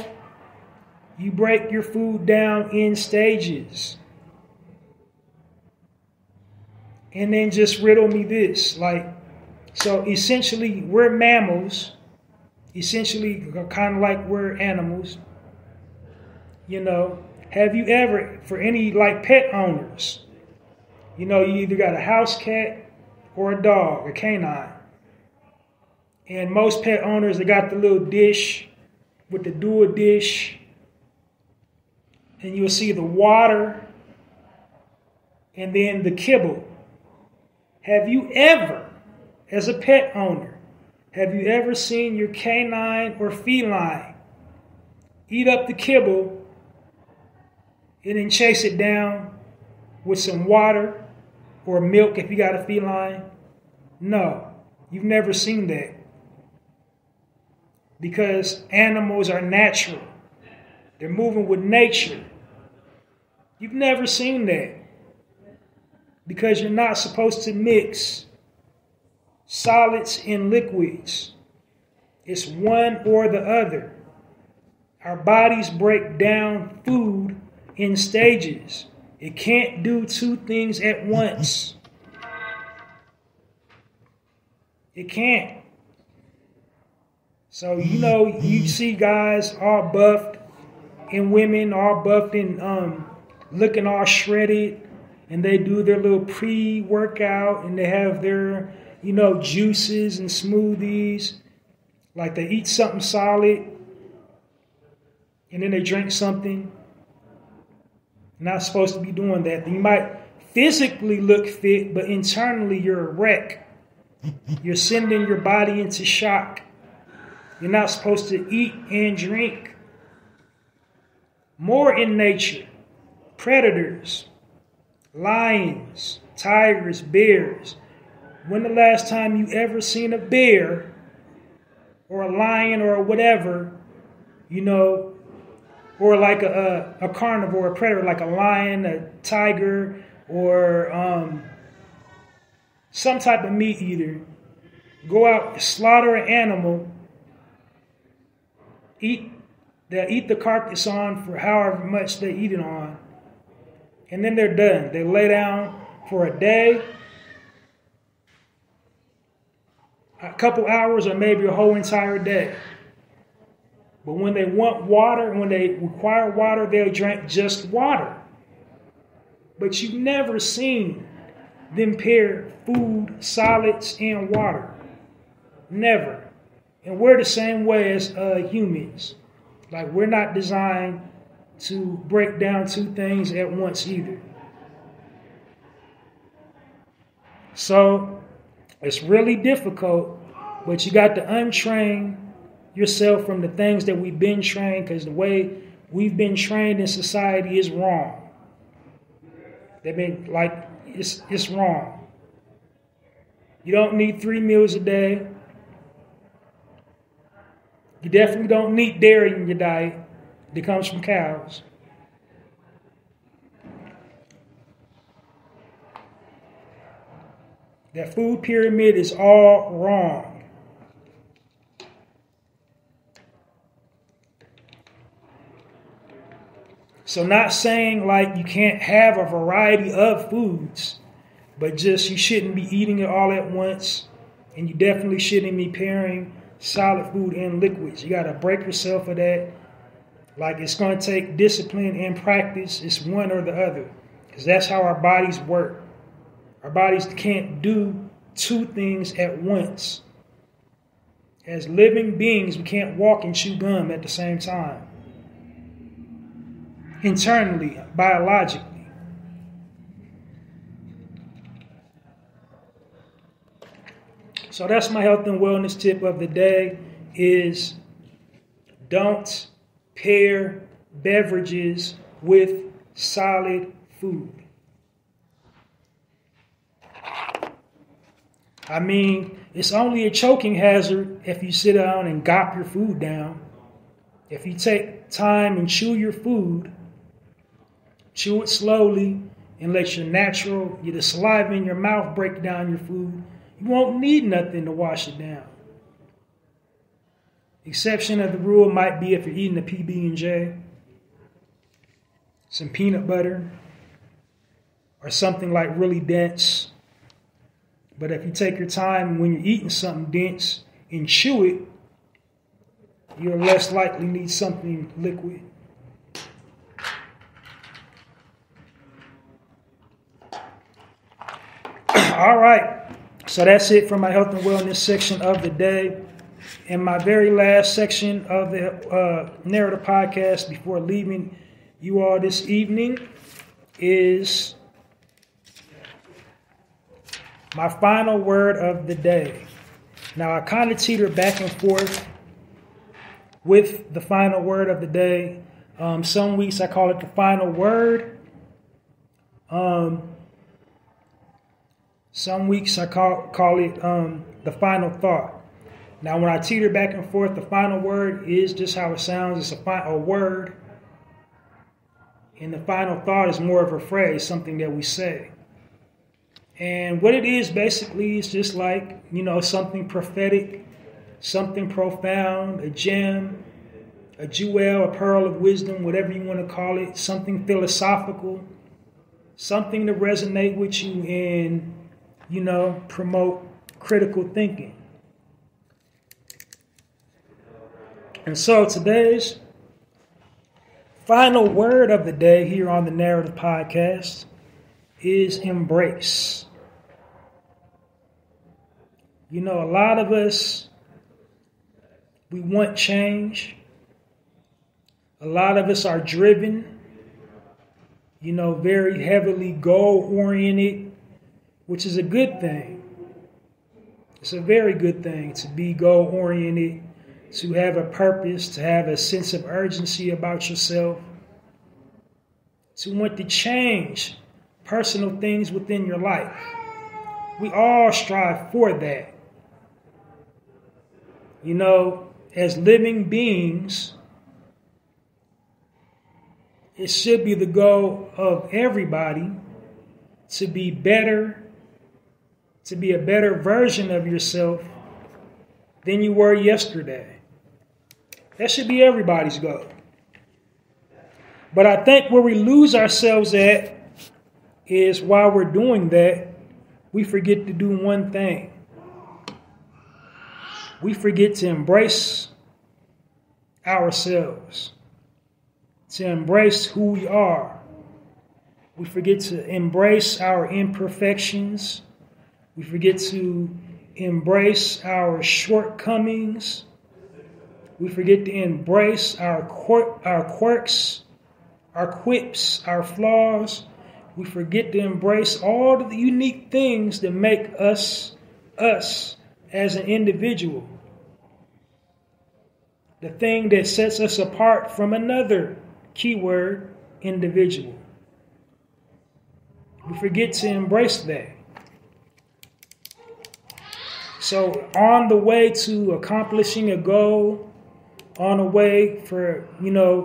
you break your food down in stages. And then just riddle me this. So essentially, we're mammals. Essentially, kind of like we're animals. Have you ever, for any pet owners, you either got a house cat or a dog, a canine. And most pet owners, they got the little dish with the dual dish. And you'll see the water and then the kibble. Have you ever, as a pet owner, have you ever seen your canine or feline eat up the kibble and then chase it down with some water or milk if you got a feline? No, you've never seen that. Because animals are natural. They're moving with nature. You've never seen that. Because you're not supposed to mix solids and liquids. It's one or the other. Our bodies break down food in stages. It can't do two things at once. It can't. So, you see guys all buffed and women all buffed and looking all shredded, and they do their little pre-workout and they have their, juices and smoothies. Like they eat something solid and then they drink something. Not supposed to be doing that. You might physically look fit, but internally you're a wreck. You're sending your body into shock. You're not supposed to eat and drink. More in nature. Predators. Lions. Tigers. Bears. When the last time you ever seen a bear or a lion or whatever, or like a carnivore, a predator, like a lion, a tiger, or some type of meat eater, go out, slaughter an animal, they'll eat the carcass on for however much they eat it on, and then they're done. They lay down for a day, a couple hours, or maybe a whole entire day. But when they want water, when they require water, they'll drink just water. But you've never seen them pair food, solids, and water. Never. And we're the same way as humans. Like, we're not designed to break down two things at once either. So, it's really difficult, but you got to untrain yourself from the things that we've been trained, because the way we've been trained in society is wrong. They've been it's wrong. You don't need 3 meals a day. You definitely don't need dairy in your diet that comes from cows. That food pyramid is all wrong. So not saying like you can't have a variety of foods, but just you shouldn't be eating it all at once, and you definitely shouldn't be pairing solid food and liquids. You got to break yourself of that. Like, it's going to take discipline and practice. It's one or the other, because that's how our bodies work. Our bodies can't do two things at once. As living beings, we can't walk and chew gum at the same time. Internally, biologically. So that's my health and wellness tip of the day, is don't pair beverages with solid food. I mean, it's only a choking hazard if you sit down and gulp your food down. If you take time and chew your food, chew it slowly and let the saliva in your mouth break down your food, you won't need nothing to wash it down. Exception of the rule might be if you're eating a PB&J, some peanut butter, or something like really dense. But if you take your time when you're eating something dense and chew it, you'll less likely need something liquid. All right. So that's it for my health and wellness section of the day. And my very last section of the Narrator podcast before leaving you all this evening is my final word of the day. Now, I kind of teeter back and forth with the final word of the day. Some weeks I call it the final word. Some weeks I call it the final thought. Now, when I teeter back and forth, the final word is just how it sounds. It's a word. And the final thought is more of a phrase, something that we say. And what it is basically is just like, something prophetic, something profound, a gem, a jewel, a pearl of wisdom, whatever you want to call it, something philosophical, something to resonate with you and, promote critical thinking. And so today's final word of the day here on the Narrative Podcast is embrace. A lot of us, we want change. A lot of us are driven, very heavily goal-oriented, which is a good thing. It's a very good thing to be goal-oriented, to have a purpose, to have a sense of urgency about yourself, to want to change personal things within your life. We all strive for that. As living beings, it should be the goal of everybody to be better, to be a better version of yourself than you were yesterday. That should be everybody's goal. But I think where we lose ourselves at is while we're doing that, we forget to do one thing. We forget to embrace ourselves, to embrace who we are. We forget to embrace our imperfections. We forget to embrace our shortcomings. We forget to embrace our quirks, our quips, our flaws. We forget to embrace all of the unique things that make us, us as an individual. The thing that sets us apart from another keyword, individual. We forget to embrace that. So on the way to accomplishing a goal, on the way for,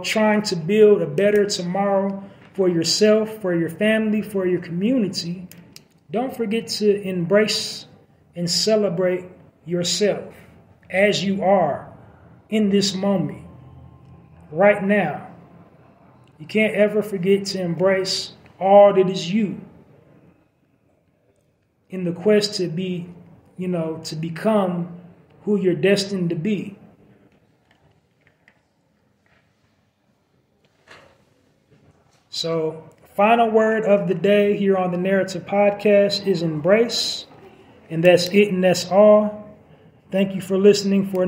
trying to build a better tomorrow for yourself, for your family, for your community, don't forget to embrace and celebrate yourself as you are in this moment, right now. You can't ever forget to embrace all that is you in the quest to be, to become who you're destined to be. So, final word of the day here on the Narrative Podcast is embrace. And that's it and that's all. Thank you for listening to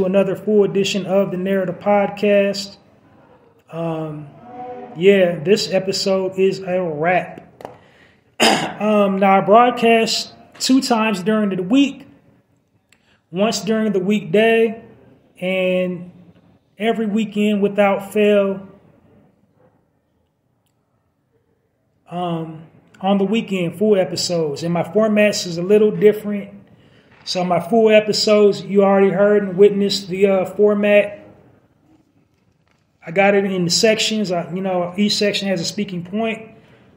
another full edition of the Narrative Podcast. This episode is a wrap. Now, I broadcast 2 times during the week. Once during the weekday and every weekend without fail on the weekend, full episodes. And my formats is a little different. So my full episodes, you already heard and witnessed the format. I got it in the sections. Each section has a speaking point.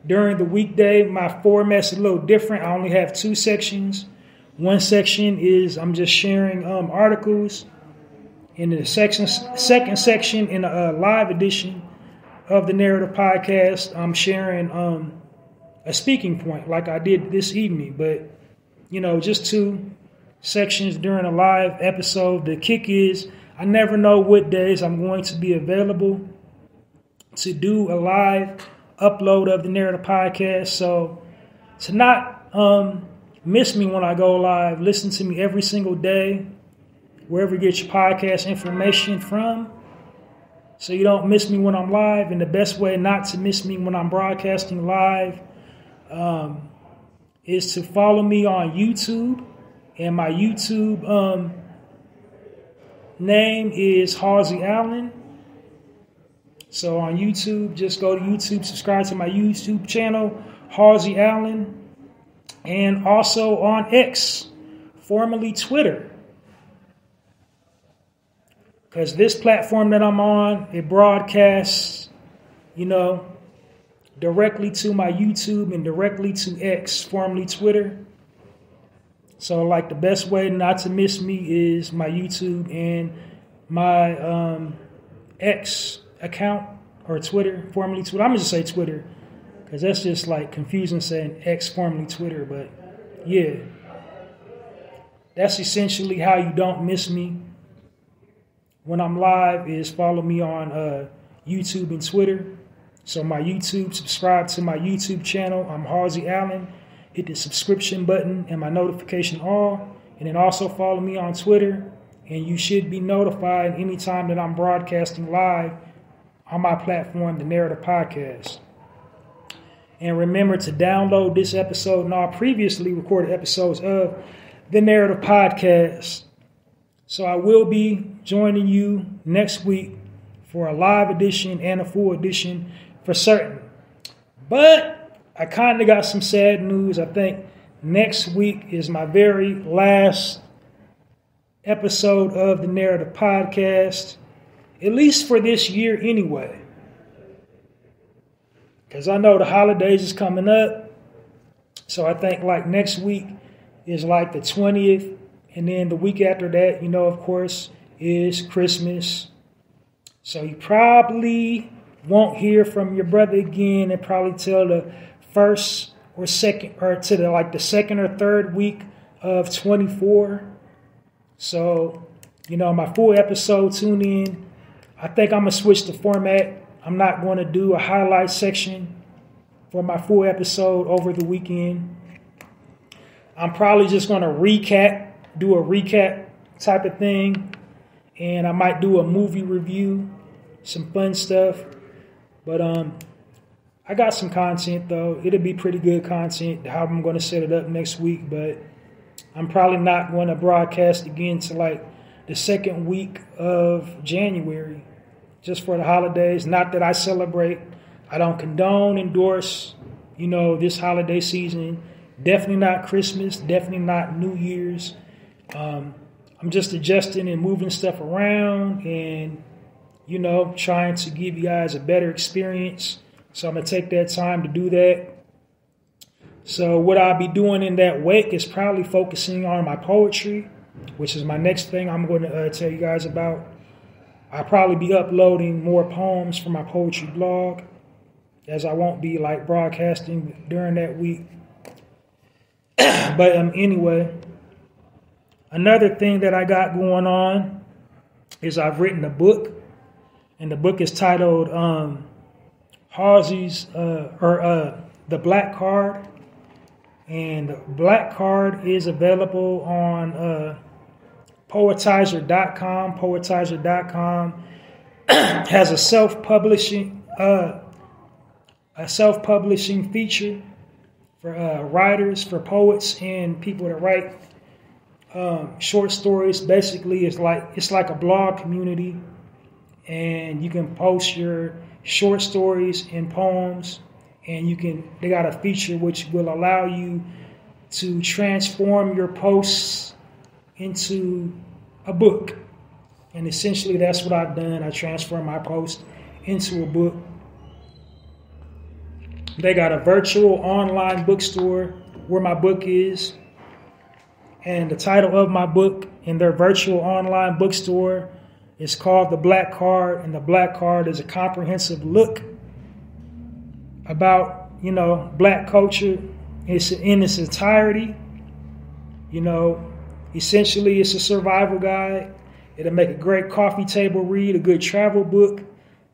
During the weekday, my format's a little different. I only have 2 sections. One section is I'm just sharing articles. In the second section, in a live edition of the Narrative Podcast, I'm sharing a speaking point like I did this evening. But, just 2 sections during a live episode. The kick is I never know what days I'm going to be available to do a live upload of the Narrative Podcast. So to not miss me when I go live, listen to me every single day, wherever you get your podcast information from, so you don't miss me when I'm live. And the best way not to miss me when I'm broadcasting live is to follow me on YouTube. And my YouTube name is Halsey Allen. So on YouTube, just go to YouTube, subscribe to my YouTube channel, Halsey Allen. And also on X, formerly Twitter. Because this platform that I'm on, it broadcasts, directly to my YouTube and directly to X, formerly Twitter. So, the best way not to miss me is my YouTube and my X account, or Twitter, formerly Twitter. I'm going to just say Twitter, because that's just like confusing saying X, formerly Twitter. But yeah, that's essentially how you don't miss me when I'm live, is follow me on YouTube and Twitter. So my YouTube, subscribe to my YouTube channel. I'm Halsey Allen. Hit the subscription button and my notification all. And then also follow me on Twitter. And you should be notified anytime that I'm broadcasting live on my platform, the Narrator Podcast. And remember to download this episode and all previously recorded episodes of the Narrative Podcast. So I will be joining you next week for a live edition and a full edition for certain. But I kind of got some sad news. I think next week is my very last episode of the Narrative Podcast, at least for this year anyway. Because I know the holidays is coming up. So I think like next week is like the 20th. And then the week after that, you know, of course, is Christmas. So you probably won't hear from your brother again and probably till the first or second, or to the second or third week of 24. So, you know, my full episode, tune in. I think I'm going to switch the format. I'm not going to do a highlight section for my full episode over the weekend. I'm probably just going to do a recap type of thing. And I might do a movie review, some fun stuff. But I got some content, though. It'll be pretty good content, how I'm going to set it up next week. But I'm probably not going to broadcast again to like the second week of January, just for the holidays. Not that I celebrate. I don't condone, endorse, you know, this holiday season. Definitely not Christmas. Definitely not New Year's. I'm just adjusting and moving stuff around and, you know, trying to give you guys a better experience. So I'm going to take that time to do that. So what I'll be doing in that wake is probably focusing on my poetry, which is my next thing I'm going to tell you guys about. I'll probably be uploading more poems from my poetry blog, as I won't be like broadcasting during that week. But anyway, another thing that I got going on is I've written a book, and the book is titled Halsey's The Black Card. And the Black Card is available on poetizer.com. Poetizer.com has a self-publishing feature for writers, for poets, and people that write short stories. Basically, it's like a blog community, and you can post your short stories and poems. And they got a feature which will allow you to transform your posts into a book. And essentially that's what I've done. I transformed my post into a book. They got a virtual online bookstore where my book is. And the title of my book in their virtual online bookstore is called The Black Card. And The Black Card is a comprehensive look about, you know, black culture in its entirety. You know, essentially it's a survival guide. It'll make a great coffee table read, a good travel book.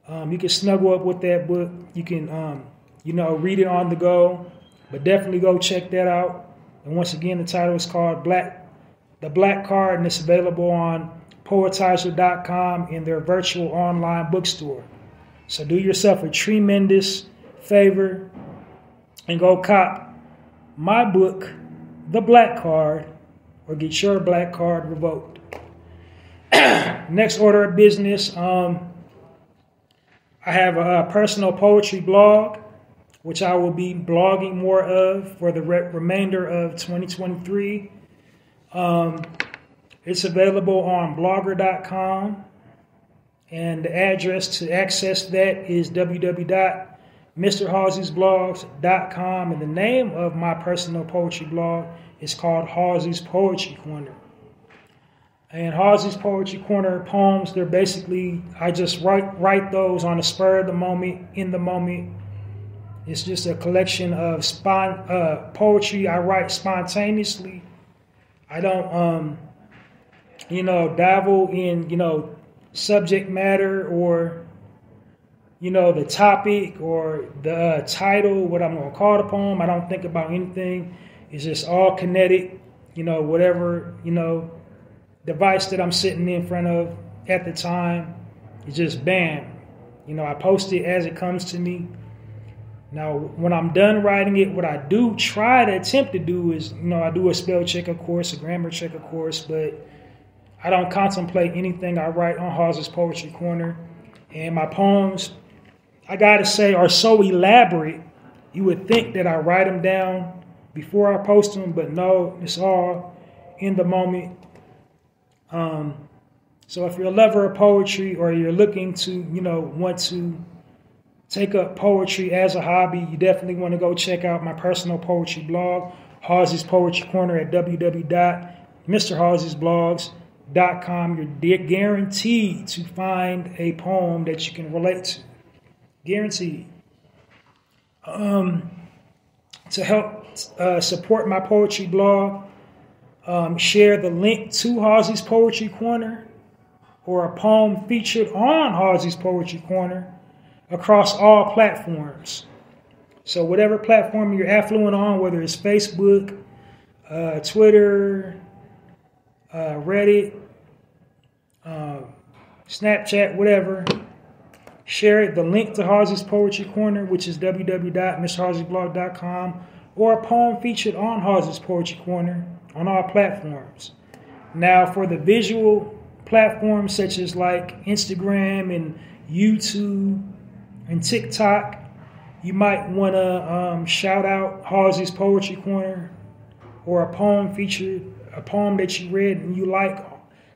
You can snuggle up with that book. You can, you know, read it on the go, but definitely go check that out. And once again, the title is called The Black Card, and it's available on poetizer.com in their virtual online bookstore. So do yourself a tremendous favor and go cop my book, The Black Card, or get your black card revoked. Next order of business, I have a personal poetry blog, which I will be blogging more of for the remainder of 2023. It's available on blogger.com, and the address to access that is www.mrhalseysblogs.com, and the name of my personal poetry blog is called Halsey's Poetry Corner. And Halsey's Poetry Corner poems, they're basically, I just write those on the spur of the moment, in the moment. It's just a collection of poetry I write spontaneously. I don't, dabble in, subject matter or, the topic or the title, what I'm going to call the poem. I don't think about anything. It's just all kinetic, whatever, device that I'm sitting in front of at the time. It's just bam. I post it as it comes to me. Now, when I'm done writing it, what I do try to attempt to do is, I do a spell check, of course, a grammar check, of course, but I don't contemplate anything I write on Hawes's Poetry Corner. And my poems, I gotta say, are so elaborate, you would think that I write them down before I post them, but no, it's all in the moment. So if you're a lover of poetry or you're looking to, want to take up poetry as a hobby, you definitely want to go check out my personal poetry blog, Hawes's Poetry Corner, at www.mrhawesesblogs.com. You're guaranteed to find a poem that you can relate to. Guaranteed. To help support my poetry blog, share the link to Hawes's Poetry Corner or a poem featured on Hawes's Poetry Corner across all platforms. So whatever platform you're affluent on, whether it's Facebook, Twitter, Reddit, Snapchat, whatever, share it. The link to Hawes's Poetry Corner, which is www.mrhawesesblog.com, or a poem featured on Hawes's Poetry Corner on all platforms. Now, for the visual platforms such as like Instagram and YouTube and TikTok, you might want to shout out Hawes's Poetry Corner or a poem that you read and you like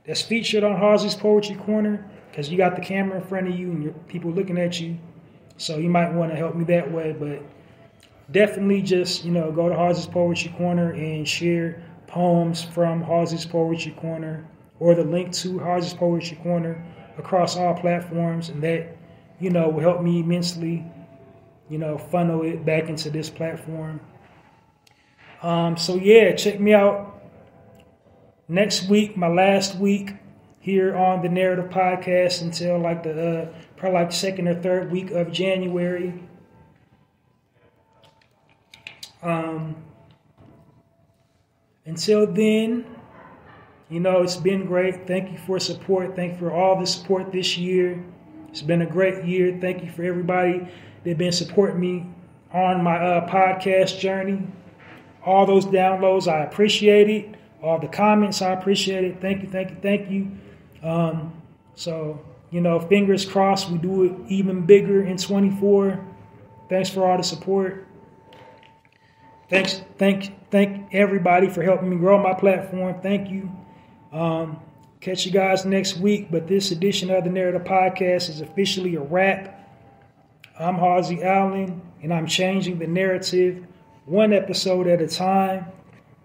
that's featured on Hawes's Poetry Corner, because you got the camera in front of you and your people looking at you. So you might want to help me that way. But definitely just, go to Hawes's Poetry Corner and share poems from Hawes's Poetry Corner or the link to Hawes's Poetry Corner across all platforms. And that, will help me immensely, funnel it back into this platform. So yeah, check me out next week, my last week here on the Narrative Podcast until probably the second or third week of January. Until then, it's been great. Thank you for support. Thank you for all the support this year. It's been a great year. Thank you for everybody that's been supporting me on my podcast journey. All those downloads, I appreciate it. All the comments, I appreciate it. Thank you, thank you, thank you. So, fingers crossed we do it even bigger in 24. Thanks for all the support. Thank everybody for helping me grow my platform. Thank you. Catch you guys next week. But this edition of the Narrative Podcast is officially a wrap. I'm Halsey Allen, and I'm changing the narrative one episode at a time.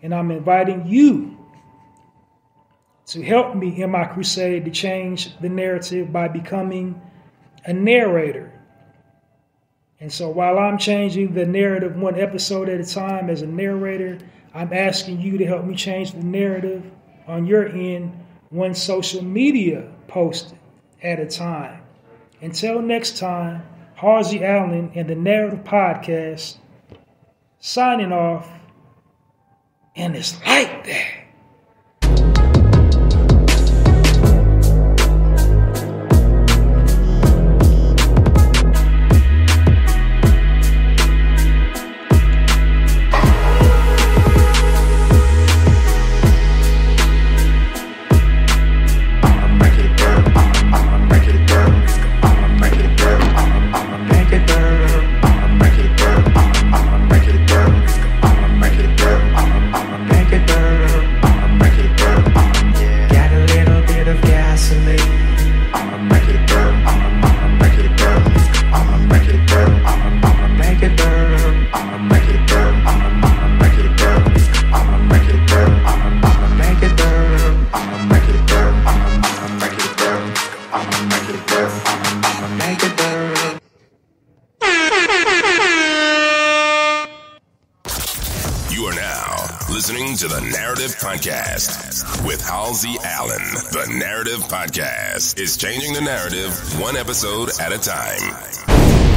And I'm inviting you to help me in my crusade to change the narrative by becoming a narrator. And so while I'm changing the narrative one episode at a time as a narrator, I'm asking you to help me change the narrative on your end one social media post at a time. Until next time, Halsey Allen and the Narrative Podcast signing off. And it's like that. I'ma make it burn. listening to the Narrative Podcast with Halsey Allen. The Narrative Podcast is changing the narrative one episode at a time.